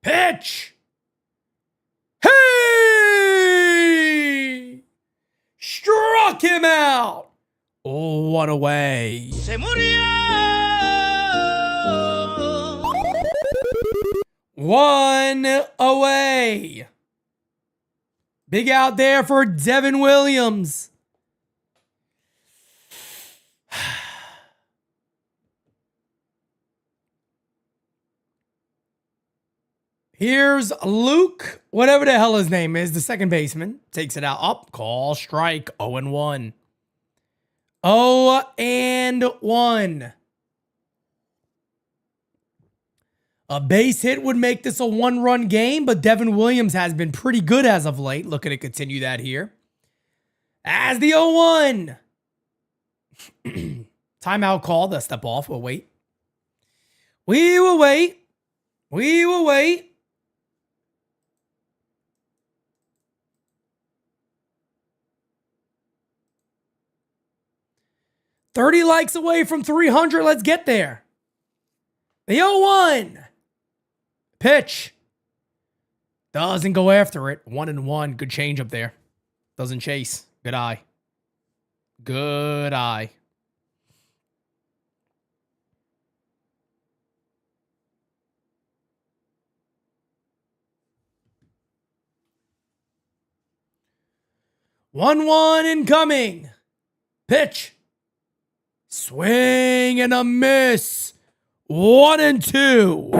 Pitch. Hey! Struck him out. Oh, one away. Se murió. One away. Big out there for Devin Williams. Here's Luke, whatever the hell his name is, the second baseman. Takes it out. Up. Call strike. 0-1. 0-1. A base hit would make this a one-run game, but Devin Williams has been pretty good as of late. Looking to continue that here. As the 0-1. Timeout call. The step off. We'll wait. We will wait. We will wait. $30 likes away from 300. Let's get there. The 0-1. Pitch. Doesn't go after it. 1-1. Good change up there. Doesn't chase. Good eye. Good eye. One incoming. Pitch. Swing and a miss. 1-2.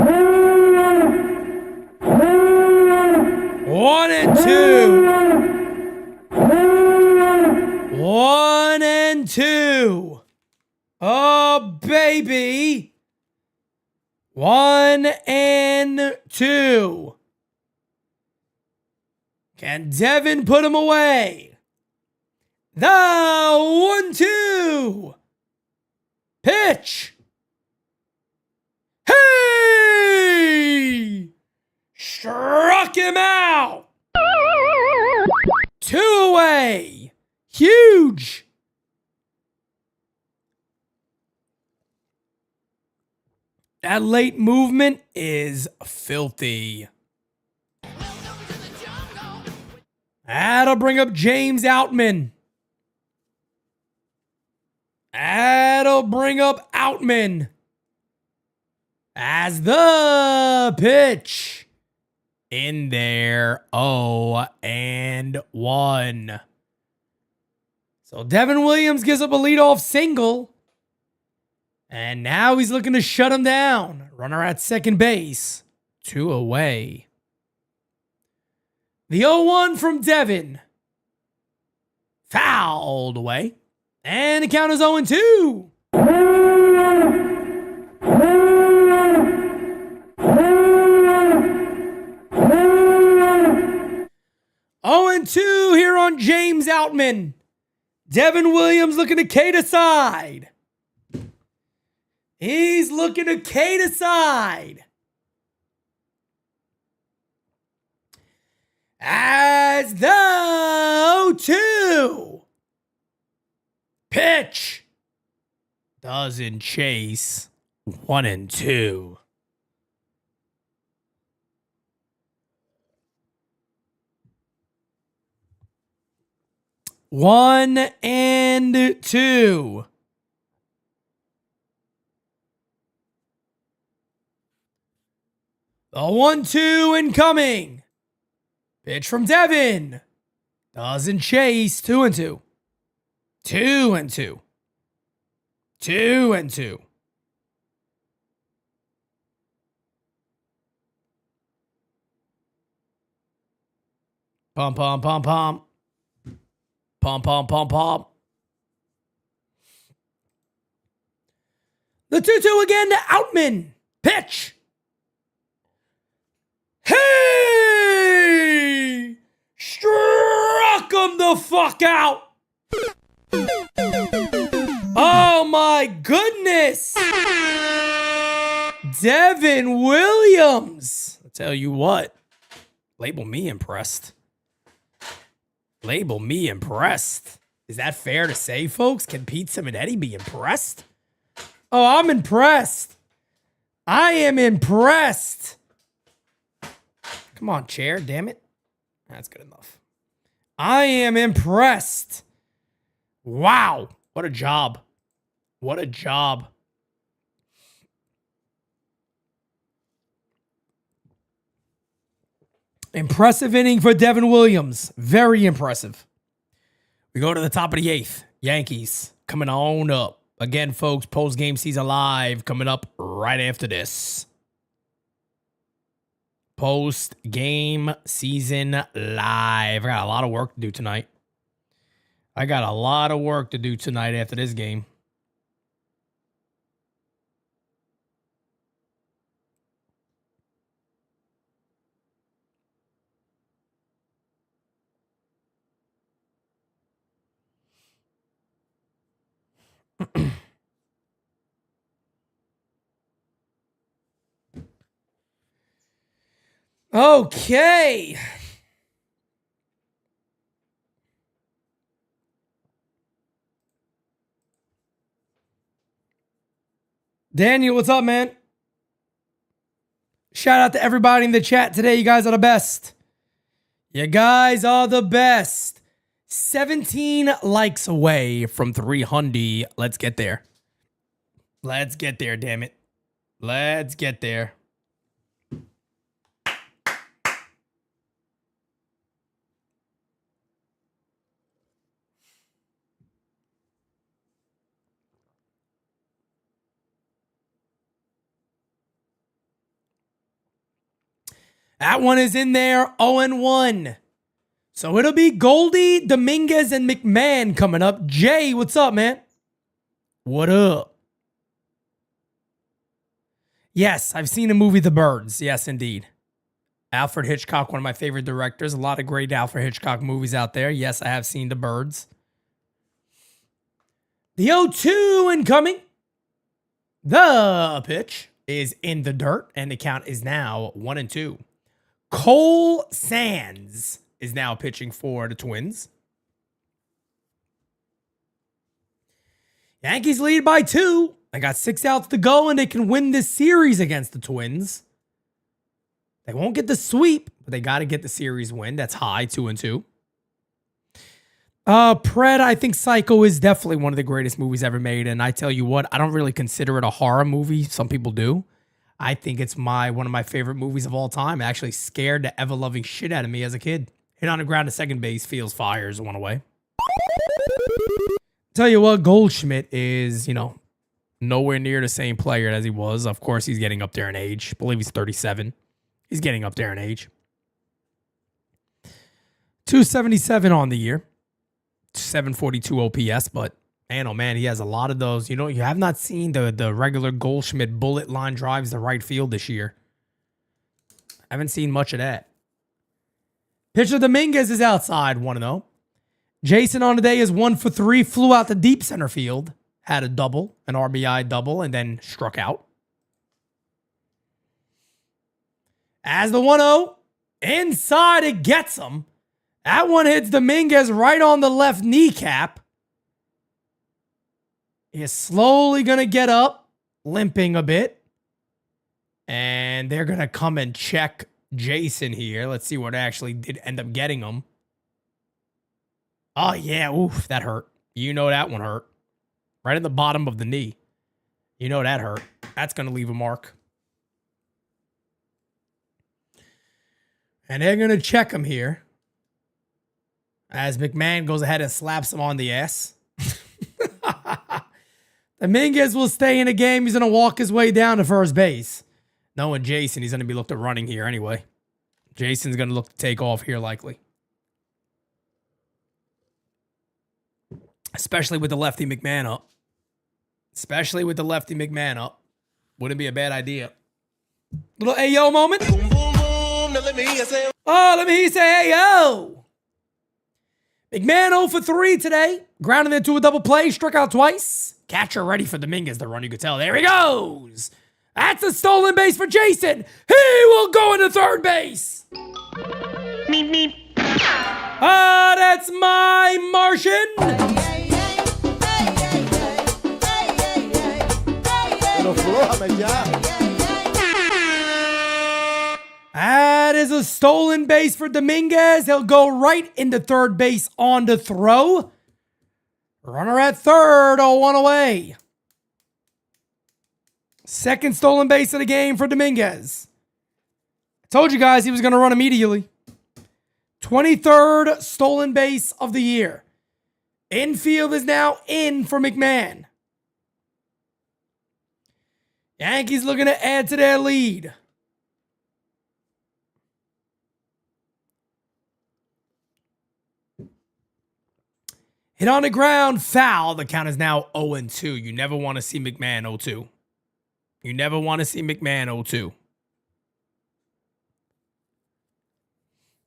1-2. 1-2. Oh, baby. 1-2. Can Devin put him away? The 1-2. Pitch. Hey! Struck him out. 2 away. Huge. That late movement is filthy. That'll bring up James Outman. That'll bring up Outman. As the pitch. in there. 0-1. So Devin Williams gives up a leadoff single. And now he's looking to shut him down. Runner at second base. 2 away. The 0-1 from Devin. Fouled away. And the count is 0-2. 0-2 here on James Outman. Devin Williams looking to Kate aside. He's looking to Kate aside. As the 0-2 pitch doesn't chase. 1-2. One and two. The 1-2 incoming. Pitch from Devin. Doesn't chase. 2-2. 2-2. 2-2. Pom pom pom pom. Pom pom pom pom. The 2-2 again to Outman. Pitch. Hey! Struck him the fuck out. Oh my goodness. Devin Williams. I'll tell you what. Label me impressed. Label me impressed. Is that fair to say, folks? Can Pete Simonetti be impressed? Oh, I'm impressed. I am impressed. Come on, chair, damn it. That's good enough. I am impressed. Wow. What a job. What a job. Impressive inning for Devin Williams. Very impressive. We go to the top of the 8th. Yankees coming on up. Again, folks, post-game season live coming up right after this. Post-game season live. I got a lot of work to do tonight. After this game. Okay. Daniel, what's up, man? Shout out to everybody in the chat today. You guys are the best. You guys are the best. 17 likes away from 300. Let's get there. Let's get there, damn it. Let's get there. That one is in there, 0-1. So it'll be Goldie, Dominguez, and McMahon coming up. Jay, what's up, man? What up? Yes, I've seen the movie The Birds. Yes, indeed. Alfred Hitchcock, one of my favorite directors. A lot of great Alfred Hitchcock movies out there. Yes, I have seen The Birds. The 0-2 incoming. The pitch is in the dirt, and the count is now 1-2. Cole Sands is now pitching for the Twins. Yankees lead by 2. They got 6 outs to go, and they can win this series against the Twins. They won't get the sweep, but they got to get the series win. That's high, 2-2. Pred, I think Psycho is definitely one of the greatest movies ever made, and I tell you what, I don't really consider it a horror movie. Some people do. I think it's one of my favorite movies of all time. It actually scared the ever-loving shit out of me as a kid. Hit on the ground to second base, feels fires, one away. Tell you what, Goldschmidt is, nowhere near the same player as he was. Of course, he's getting up there in age. I believe he's 37. He's getting up there in age. 277 on the year. 742 OPS, but man, oh man, he has a lot of those. You have not seen the regular Goldschmidt bullet line drives to right field this year. I haven't seen much of that. Pitcher Dominguez is outside 1-0. Jason on the day is 1 for 3, flew out to deep center field, had a double, an RBI double, and then struck out. As the 1-0, inside it gets him. That one hits Dominguez right on the left kneecap. He is slowly going to get up, limping a bit. And they're going to come and check Jason here. Let's see what actually did end up getting him. Oh, yeah. Oof, that hurt. That one hurt. Right at the bottom of the knee. That hurt. That's going to leave a mark. And they're going to check him here. As McMahon goes ahead and slaps him on the ass. Dominguez will stay in the game. He's going to walk his way down to first base. Knowing Jason, he's going to be looked at running here anyway. Jason's going to look to take off here likely. Especially with the lefty McMahon up. Wouldn't be a bad idea. Little Ayo moment. Boom, boom, boom. Now let me hear you say. Oh, let me hear you say Ayo. McMahon 0 for 3 today. Grounded into a double play. Struck out twice. Catcher ready for Dominguez to run. You could tell. There he goes. That's a stolen base for Jason. He will go into third base. Meep, meep. Ah, that's my Martian. That is a stolen base for Dominguez. He'll go right into third base on the throw. Runner at third, 0-1 away. Second stolen base of the game for Dominguez. I told you guys he was going to run immediately. 23rd stolen base of the year. Infield is now in for McMahon. Yankees looking to add to their lead. Hit on the ground, foul. The count is now 0-2. You never want to see McMahon 0-2. You never want to see McMahon 0-2.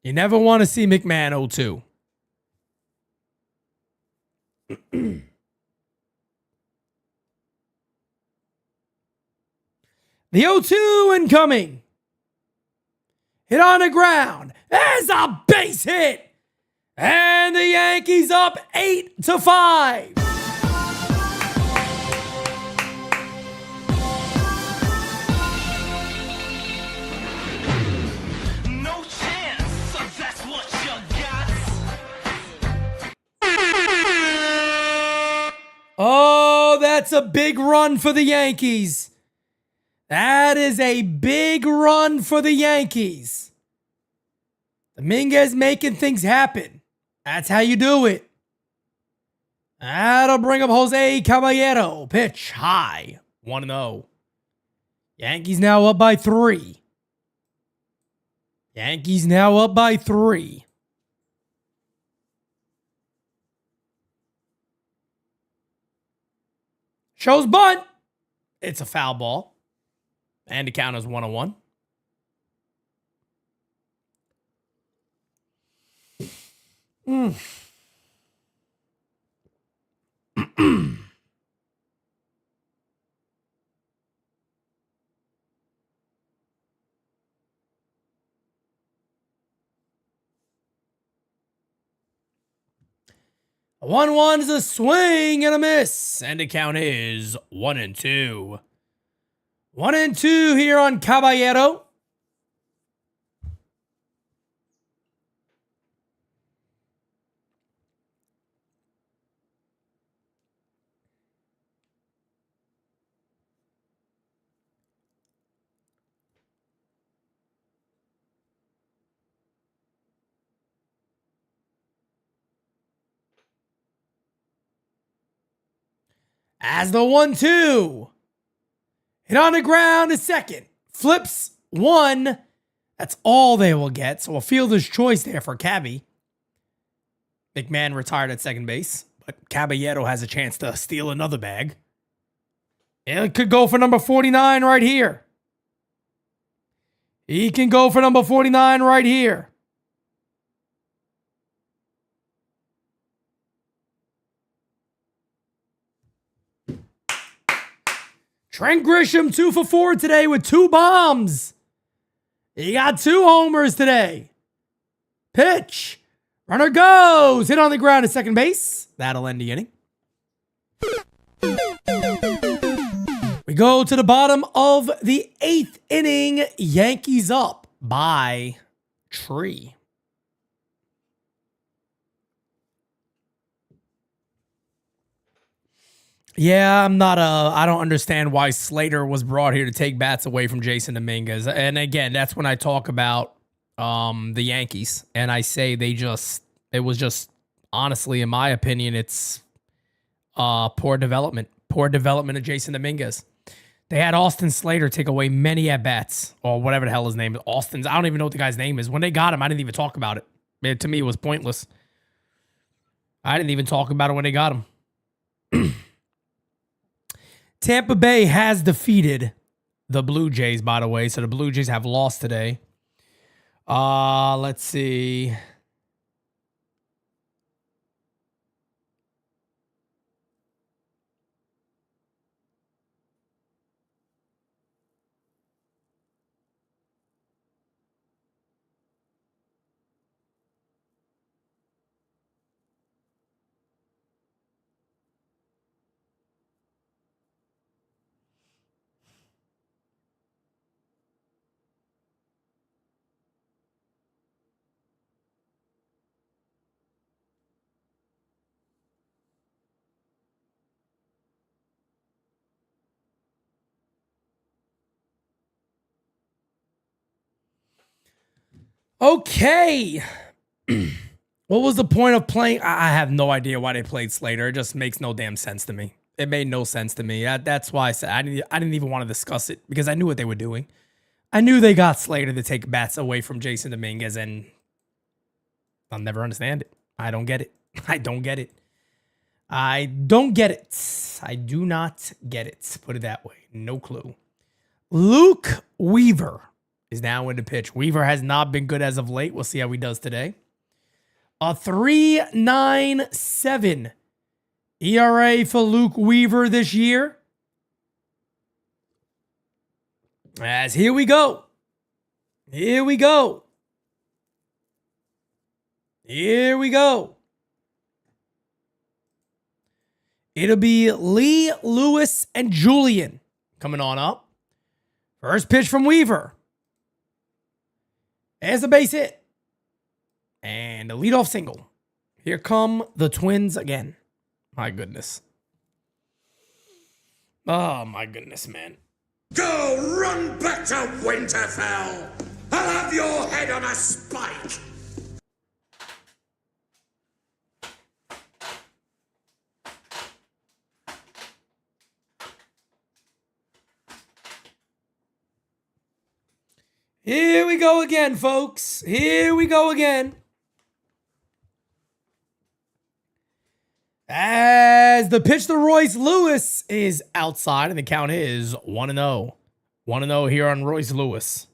You never want to see McMahon 0-2. The 0-2 incoming. Hit on the ground. There's a base hit. And the Yankees up 8-5. No chance, so that's what you got. Oh, that's a big run for the Yankees. That is a big run for the Yankees. Dominguez making things happen. That's how you do it. That'll bring up Jose Caballero. Pitch high. 1-0. Yankees now up by 3. Yankees now up by 3. Shows bunt. It's a foul ball. And the count is 1-1. Mm. 1-1 is a swing and a miss. And the count is 1-2. 1-2 here on Caballero. As the 1-2. Hit on the ground to second. Flips 1. That's all they will get. So a fielder's choice there for Cabby. McMahon retired at second base, but Caballero has a chance to steal another bag. It could go for number 49 right here. He can go for number 49 right here. Trent Grisham 2 for 4 today with 2 bombs. He got 2 homers today. Pitch. Runner goes. Hit on the ground at second base. That'll end the inning. We go to the bottom of the 8th inning. Yankees up by 3. Yeah, I don't understand why Slater was brought here to take bats away from Jason Dominguez. And again, that's when I talk about the Yankees. And I say it was just, honestly, in my opinion, it's poor development. Poor development of Jason Dominguez. They had Austin Slater take away many at-bats, or whatever the hell his name is. I don't even know what the guy's name is. When they got him, I didn't even talk about it. To me, it was pointless. I didn't even talk about it when they got him. Tampa Bay has defeated the Blue Jays, by the way. So the Blue Jays have lost today. Let's see. Okay. What was the point of playing? I have no idea why they played Slater. It just makes no damn sense to me. It made no sense to me. That's why I said I didn't even want to discuss it, because I knew what they were doing. I knew they got Slater to take bats away from Jason Dominguez, and I'll never understand it. I don't get it. I don't get it. I don't get it. I do not get it. Put it that way. No clue. Luke Weaver is now in the pitch. Weaver has not been good as of late. We'll see how he does today. A 3.97 ERA for Luke Weaver this year. As here we go. Here we go. Here we go. It'll be Lee, Lewis, and Julian coming on up. First pitch from Weaver. There's a base hit. And a leadoff single. Here come the Twins again. My goodness. Oh, my goodness, man. Go run back to Winterfell. I'll have your head on a spike. Here we go again, folks. Here we go again. As the pitch to Royce Lewis is outside, and the count is 1-0. 1-0 here on Royce Lewis.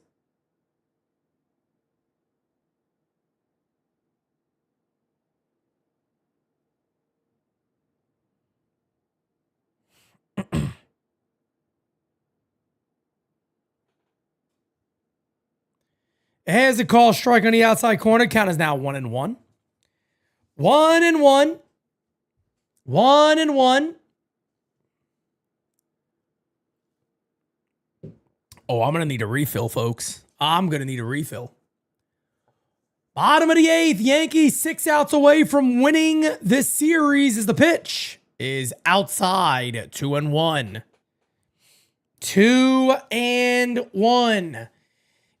Here's a call, strike on the outside corner. Count is now 1-1. 1-1. 1-1. Oh, I'm going to need a refill, folks. I'm going to need a refill. Bottom of the 8th. Yankees 6 outs away from winning this series as the pitch is outside. 2-1. 2-1.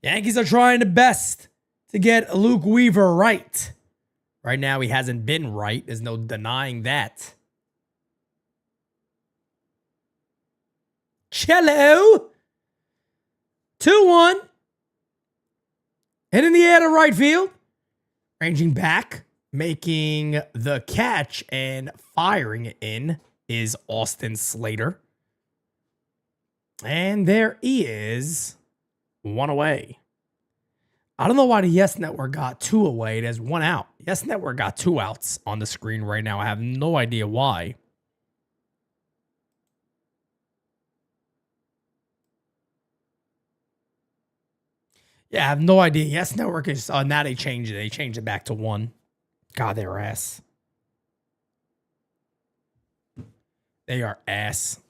Yankees are trying the best to get Luke Weaver right. Right now, he hasn't been right. There's no denying that. Cello. 2-1. Hit in the air to right field. Ranging back, making the catch and firing it in is Austin Slater. And there he is. 1 away. I don't know why the Yes Network got 2 away. There's 1 out. Yes Network got 2 outs on the screen right now. I have no idea why. Yeah, I have no idea. Yes Network is now they changed it. They changed it back to 1. God, they're ass. They are ass.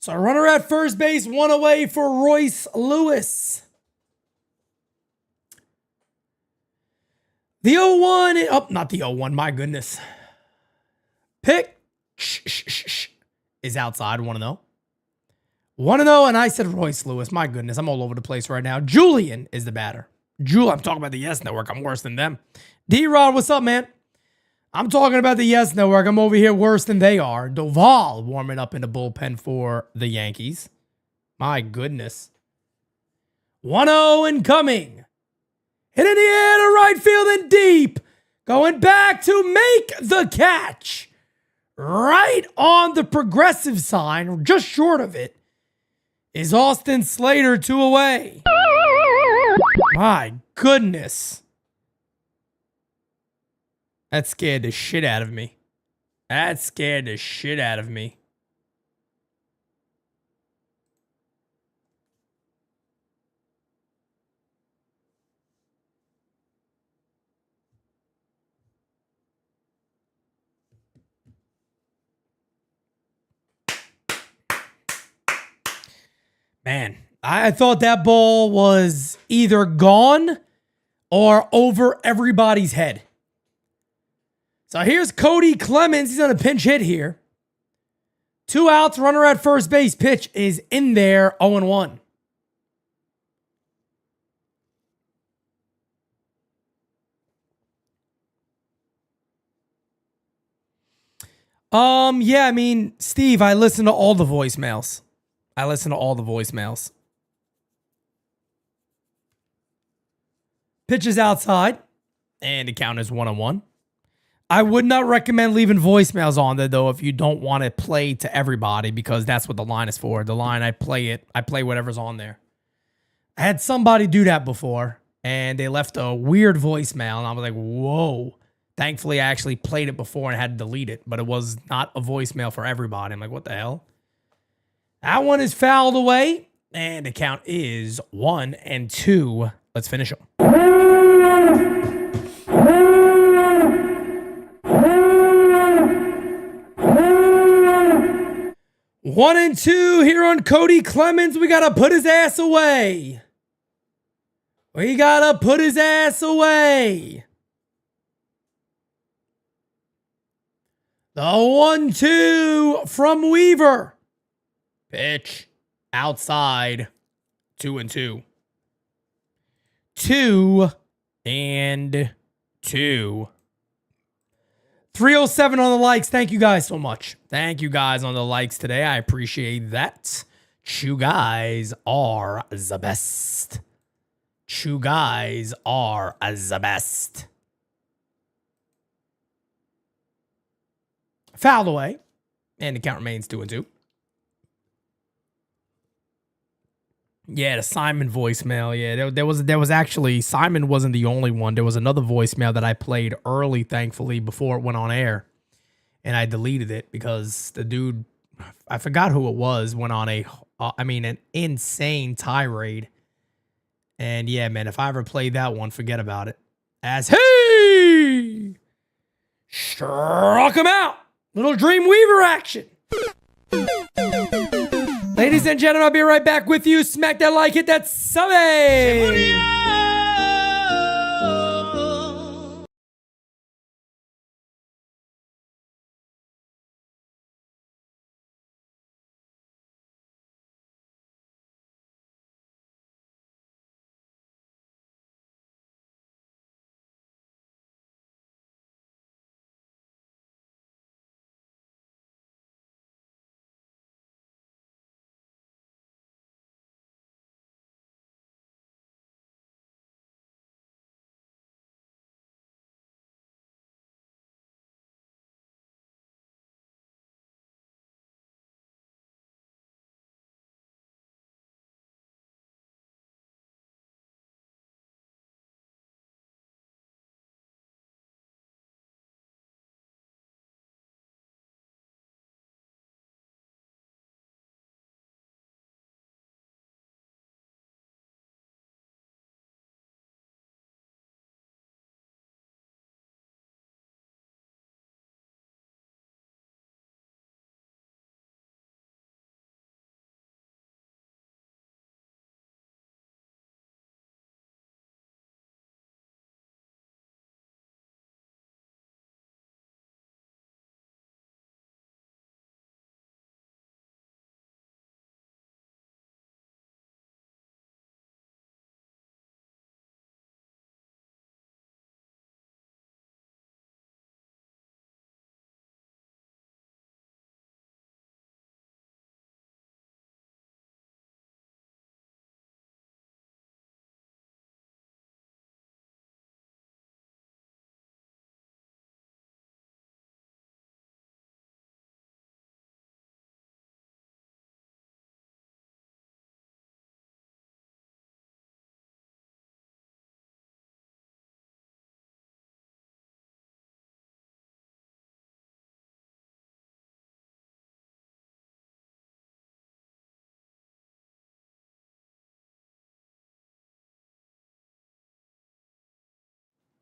So a runner at first base, 1 away for Royce Lewis. The 0-1, oh, not the 0-1, my goodness. Pick is outside, 1-0. 1-0, and I said Royce Lewis. My goodness, I'm all over the place right now. Julian is the batter. I'm talking about the Yes Network. I'm worse than them. D-Rod, what's up, man? I'm talking about the Yes Network. I'm over here worse than they are. Doval warming up in the bullpen for the Yankees. My goodness. 1-0 incoming. Hit in the air to right field and deep. Going back to make the catch. Right on the progressive sign, just short of it, is Austin Slater, 2 away. My goodness. That scared the shit out of me. That scared the shit out of me. Man, I thought that ball was either gone or over everybody's head. So here's Cody Clemens. He's on a pinch hit here. 2 outs, runner at first base. Pitch is in there, 0-1. Yeah, I mean, Steve, I listen to all the voicemails. Pitch is outside, and the count is 1-1. I would not recommend leaving voicemails on there, though, if you don't want to play to everybody, because that's what the line is for. The line, I play whatever's on there. I had somebody do that before, and they left a weird voicemail, and I was like, whoa. Thankfully, I actually played it before and had to delete it, but it was not a voicemail for everybody. I'm like, what the hell? That one is fouled away, and the count is 1-2. Let's finish them. 1-2 here on Cody Clemens. We got to put his ass away. The 1-2 from Weaver. Pitch outside. 2-2. 2-2. 307 on the likes. Thank you guys so much. Thank you guys on the likes today. I appreciate that. You guys are the best. Fouled away. And the count remains 2-2. Yeah, the Simon voicemail. Yeah, there was actually, Simon wasn't the only one. There was another voicemail that I played early, thankfully, before it went on air. And I deleted it because the dude, I forgot who it was, went on an insane tirade. And yeah, man, if I ever played that one, forget about it. As he struck him out. Little Dreamweaver action. Ladies and gentlemen, I'll be right back with you. Smack that like, hit that sub.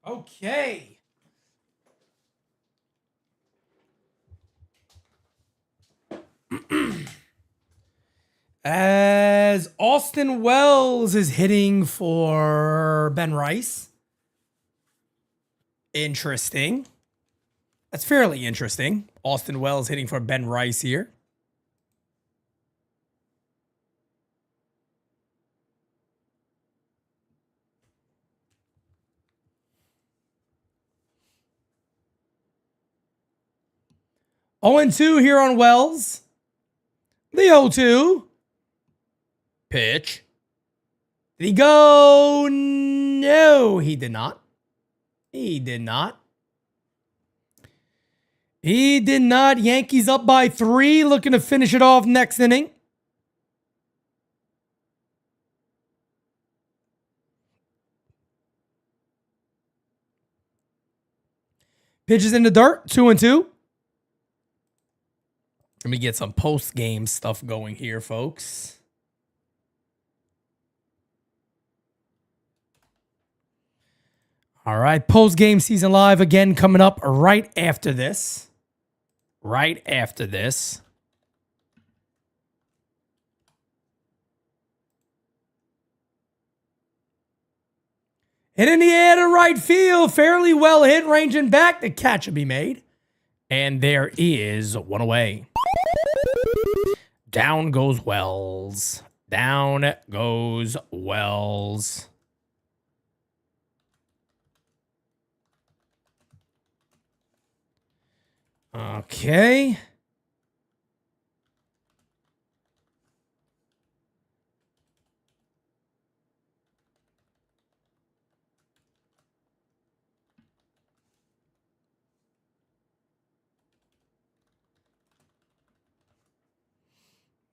Okay. As Austin Wells is hitting for Ben Rice. Interesting. That's fairly interesting. Austin Wells hitting for Ben Rice here. Oh and 2 here on Wells. The 0-2. Pitch. Did he go? No, he did not. He did not. He did not. Yankees up by 3, looking to finish it off next inning. Pitches in the dirt, 2-2. Let me get some post-game stuff going here, folks. All right, post-game season live again coming up right after this. Right after this. Hit in the air to right field. Fairly well hit, ranging back. The catch will be made. And there is one away. Down goes Wells. Down goes Wells. Okay.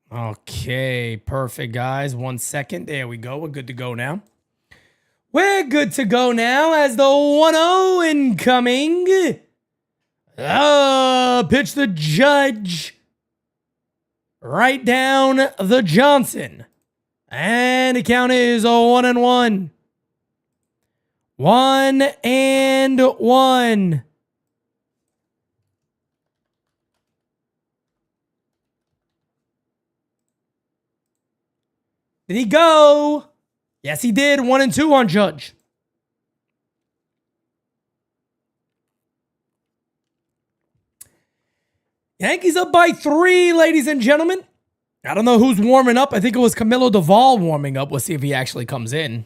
Okay, perfect, guys. 1 second. There we go. We're good to go now. We're good to go now as the 1-0 incoming. Pitch the Judge. Right down the Johnson. And the count is a 1-1. 1-1. Did he go? Yes, he did. 1-2 on Judge. Yankees up by 3, ladies and gentlemen. I don't know who's warming up. I think it was Camilo Duvall warming up. We'll see if he actually comes in.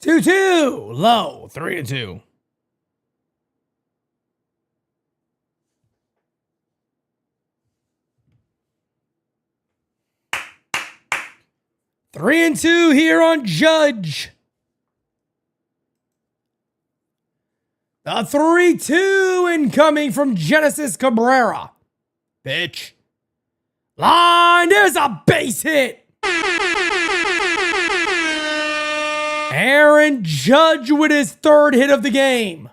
Two, low, 3-2. Three and 2 here on Judge. The 3-2 incoming from Genesis Cabrera. Pitch. Line. There's a base hit. Aaron Judge with his 3rd hit of the game.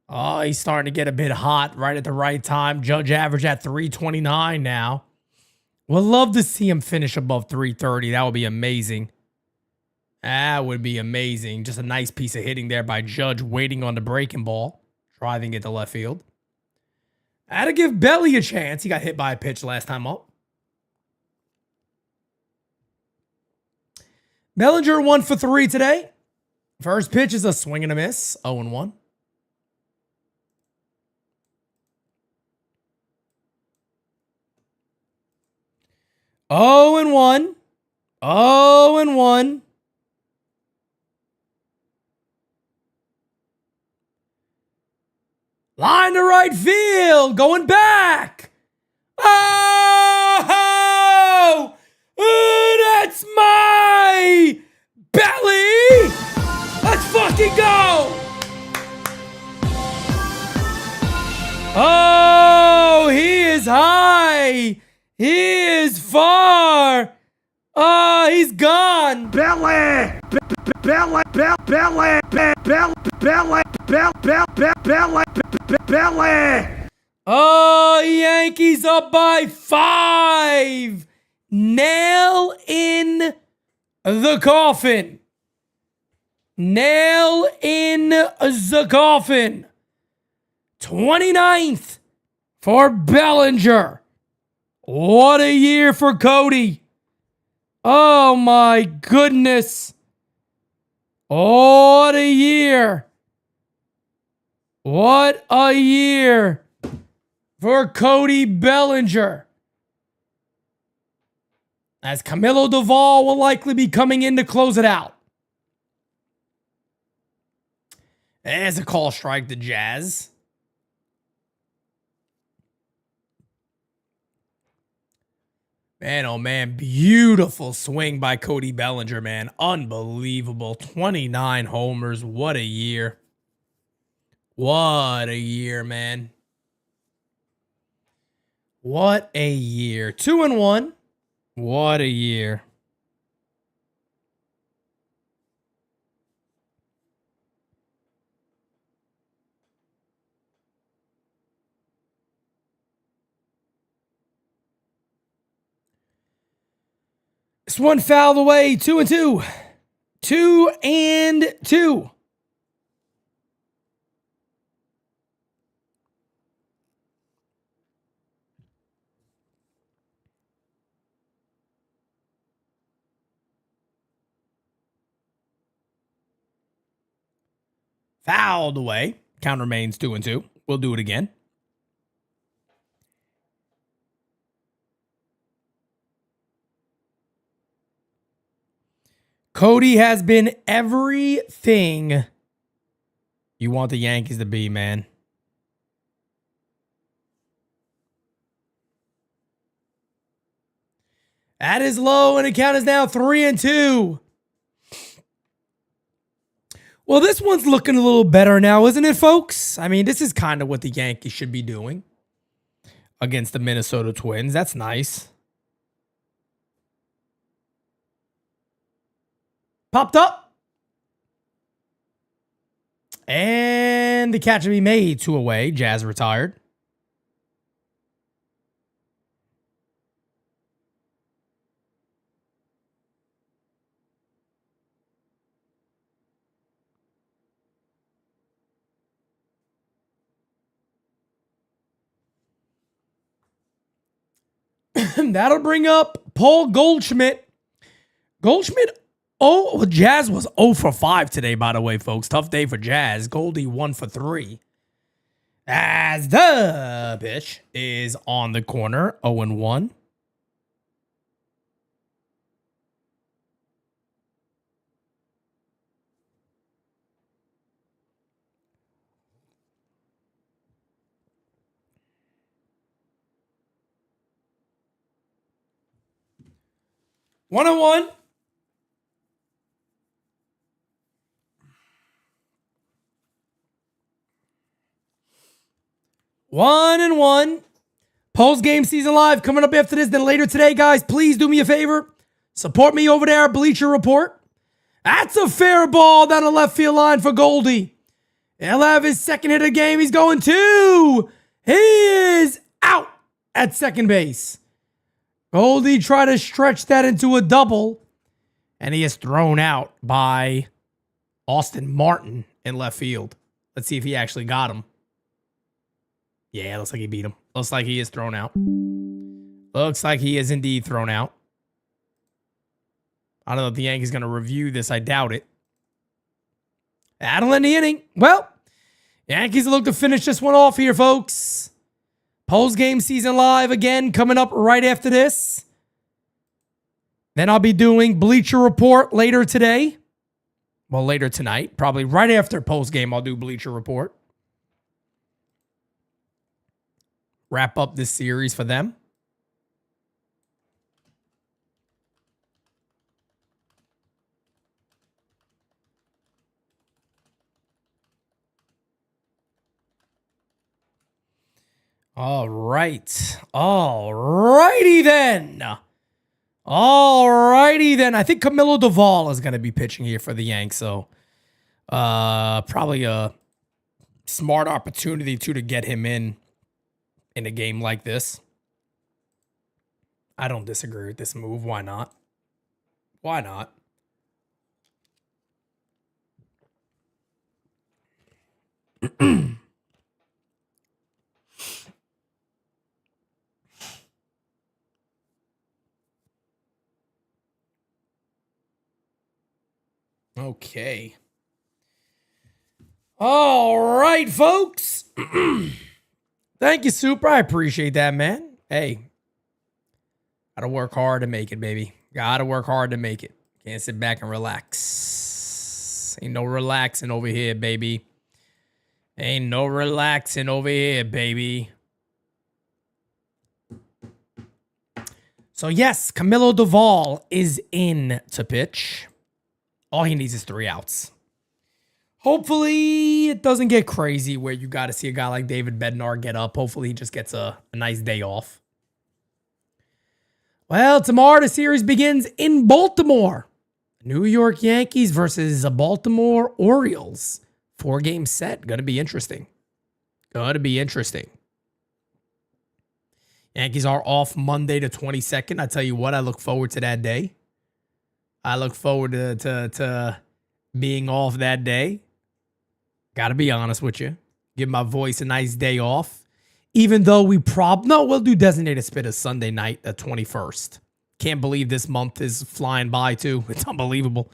Oh, he's starting to get a bit hot right at the right time. Judge average at 329 now. Would love to see him finish above 330. That would be amazing. That would be amazing. Just a nice piece of hitting there by Judge, waiting on the breaking ball, driving it to left field. I had to give Belly a chance. He got hit by a pitch last time up. Bellinger 1 for 3 today. First pitch is a swing and a miss. 0-1. Oh and 1. Oh and 1. Line to right field. Going back. Oh! That's my Belly. Let's fucking go. Oh, he is high. He is far. Oh, he's gone. Belly! Belly! Belly! Belly! Belly! Oh, Yankees up by 5. Nail in the coffin. Nail in the coffin. 29th for Bellinger. What a year for Cody. Oh my goodness. What a year. What a year for Cody Bellinger. As Camilo Duvall will likely be coming in to close it out. There's a call strike to Jazz. Man, oh man, beautiful swing by Cody Bellinger, man. Unbelievable. 29 homers. What a year. What a year, man. What a year. 2-1. What a year. This one fouled away. 2-2. 2-2. Fouled away. Count remains 2-2. We'll do it again. Cody has been everything you want the Yankees to be, man. That is low, and the count is now 3-2. Well, this one's looking a little better now, isn't it, folks? I mean, this is kind of what the Yankees should be doing against the Minnesota Twins. That's nice. Popped up. And the catch will be made. 2 away. Jazz retired. That'll bring up Paul Goldschmidt. Goldschmidt, well, Jazz was 0 for 5 today, by the way, folks. Tough day for Jazz. Goldie 1 for 3. As the pitch is on the corner, 0-1. One and one. 1-1. Post game season live coming up after this. Then later today, guys, please do me a favor. Support me over there at Bleacher Report. That's a fair ball down the left field line for Goldie. He'll have his second hit of the game. He's going 2. He is out at second base. Goldie tried to stretch that into a double, and he is thrown out by Austin Martin in left field. Let's see if he actually got him. Yeah, looks like he beat him. Looks like he is thrown out. Looks like he is indeed thrown out. I don't know if the Yankees going to review this. I doubt it. That'll end the inning. Well, Yankees look to finish this one off here, folks. Post-game season live again coming up right after this. Then I'll be doing Bleacher Report later today. Well, later tonight. Probably right after post-game, I'll do Bleacher Report. Wrap up this series for them. All right. All righty then. All righty then. I think Camilo Duvall is going to be pitching here for the Yanks. So probably a smart opportunity to get him in a game like this. I don't disagree with this move. Why not? Why not? Okay. All right, folks. Thank you, Super. I appreciate that, man. Hey, gotta work hard to make it, baby. Gotta work hard to make it. Can't sit back and relax. Ain't no relaxing over here, baby. Ain't no relaxing over here, baby. So, yes, Camilo Duvall is in to pitch. All he needs is 3 outs. Hopefully, it doesn't get crazy where you got to see a guy like David Bednar get up. Hopefully, he just gets a nice day off. Well, tomorrow the series begins in Baltimore. New York Yankees versus the Baltimore Orioles. 4-game set. Going to be interesting. Going to be interesting. Yankees are off Monday the 22nd. I tell you what, I look forward to that day. I look forward to being off that day. Got to be honest with you. Give my voice a nice day off. Even though we'll do designated spitters Sunday night, the 21st. Can't believe this month is flying by too. It's unbelievable.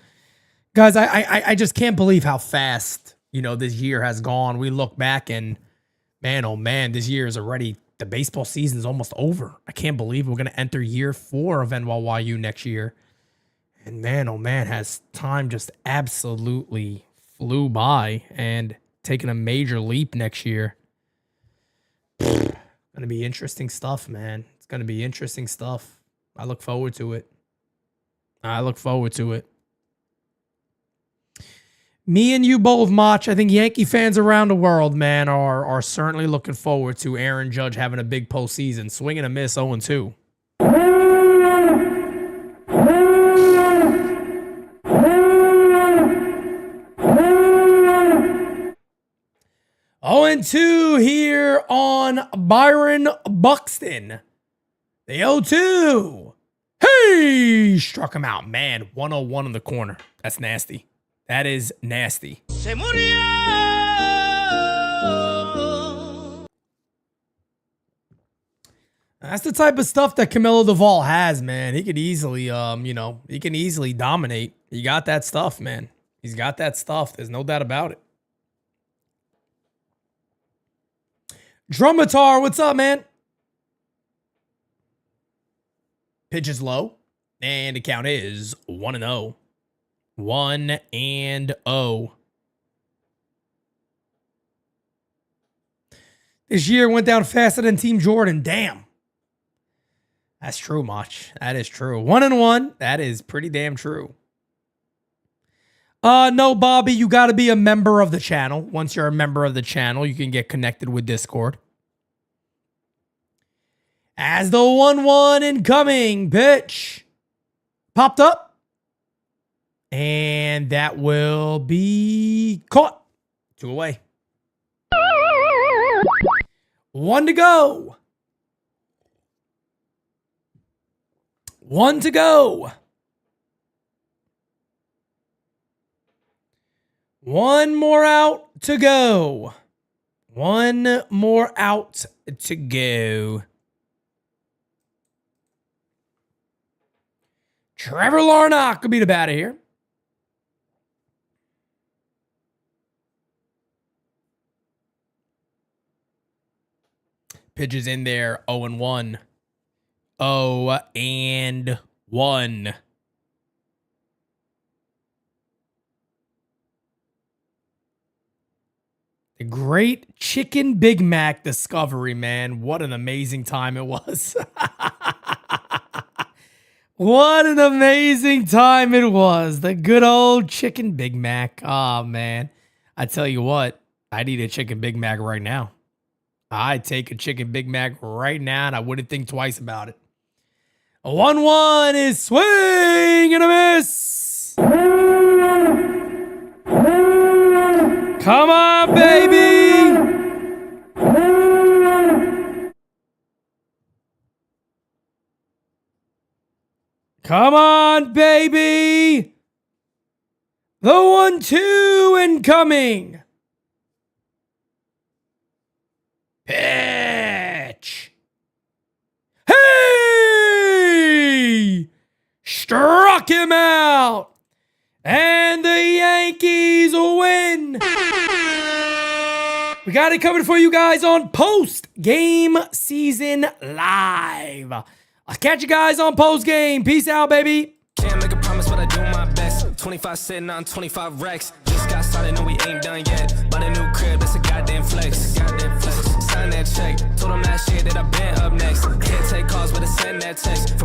Guys, I just can't believe how fast, this year has gone. We look back and man, oh man, this year is already, the baseball season is almost over. I can't believe we're going to enter year 4 of NYYU next year. And man, oh man, has time just absolutely flew by and taken a major leap next year. Gonna be interesting stuff, man. It's gonna be interesting stuff. I look forward to it. I look forward to it. Me and you both, Mach. I think Yankee fans around the world, man, are certainly looking forward to Aaron Judge having a big postseason. Swing and a miss, 0-2. 0-2 here on Byron Buxton. The 0-2. Hey, struck him out. Man, 101 in the corner. That's nasty. That is nasty. Se murió. That's the type of stuff that Camilo Duvall has, man. He could easily, he can easily dominate. He got that stuff, man. He's got that stuff. There's no doubt about it. Drumatar, what's up, man? Pitch is low, and the count is 1-0. 1-0. This year went down faster than Team Jordan. Damn. That's true, Mach. That is true. 1-1. That is pretty damn true. No, Bobby, you got to be a member of the channel. Once you're a member of the channel, you can get connected with Discord. As the 1-1 incoming pitch popped up. And that will be caught. 2 away. 1 to go. 1 to go. 1 more out to go. 1 more out to go. Trevor Larnach could be the batter here. Pitches in there, 0-1. 0-1. The great Chicken Big Mac discovery, man. What an amazing time it was. What an amazing time it was. The good old Chicken Big Mac. Oh, man. I tell you what, I'd eat a Chicken Big Mac right now. I'd take a Chicken Big Mac right now, and I wouldn't think twice about it. A 1-1 is swing and a miss. Come on, baby. Come on, baby. The 1-2 incoming. Pitch. Hey! Struck him out. And the Yankees win. We got it covered for you guys on Post Game Season Live. I'll catch you guys on Post Game. Peace out, baby. Can't make a promise, but I do my best. 25 sitting on 25 racks. Just got started, no, we ain't done yet. Bought a new crib, that's a goddamn flex. Sign that check. Told them last year that I been up next. Can't take calls, but I send that text.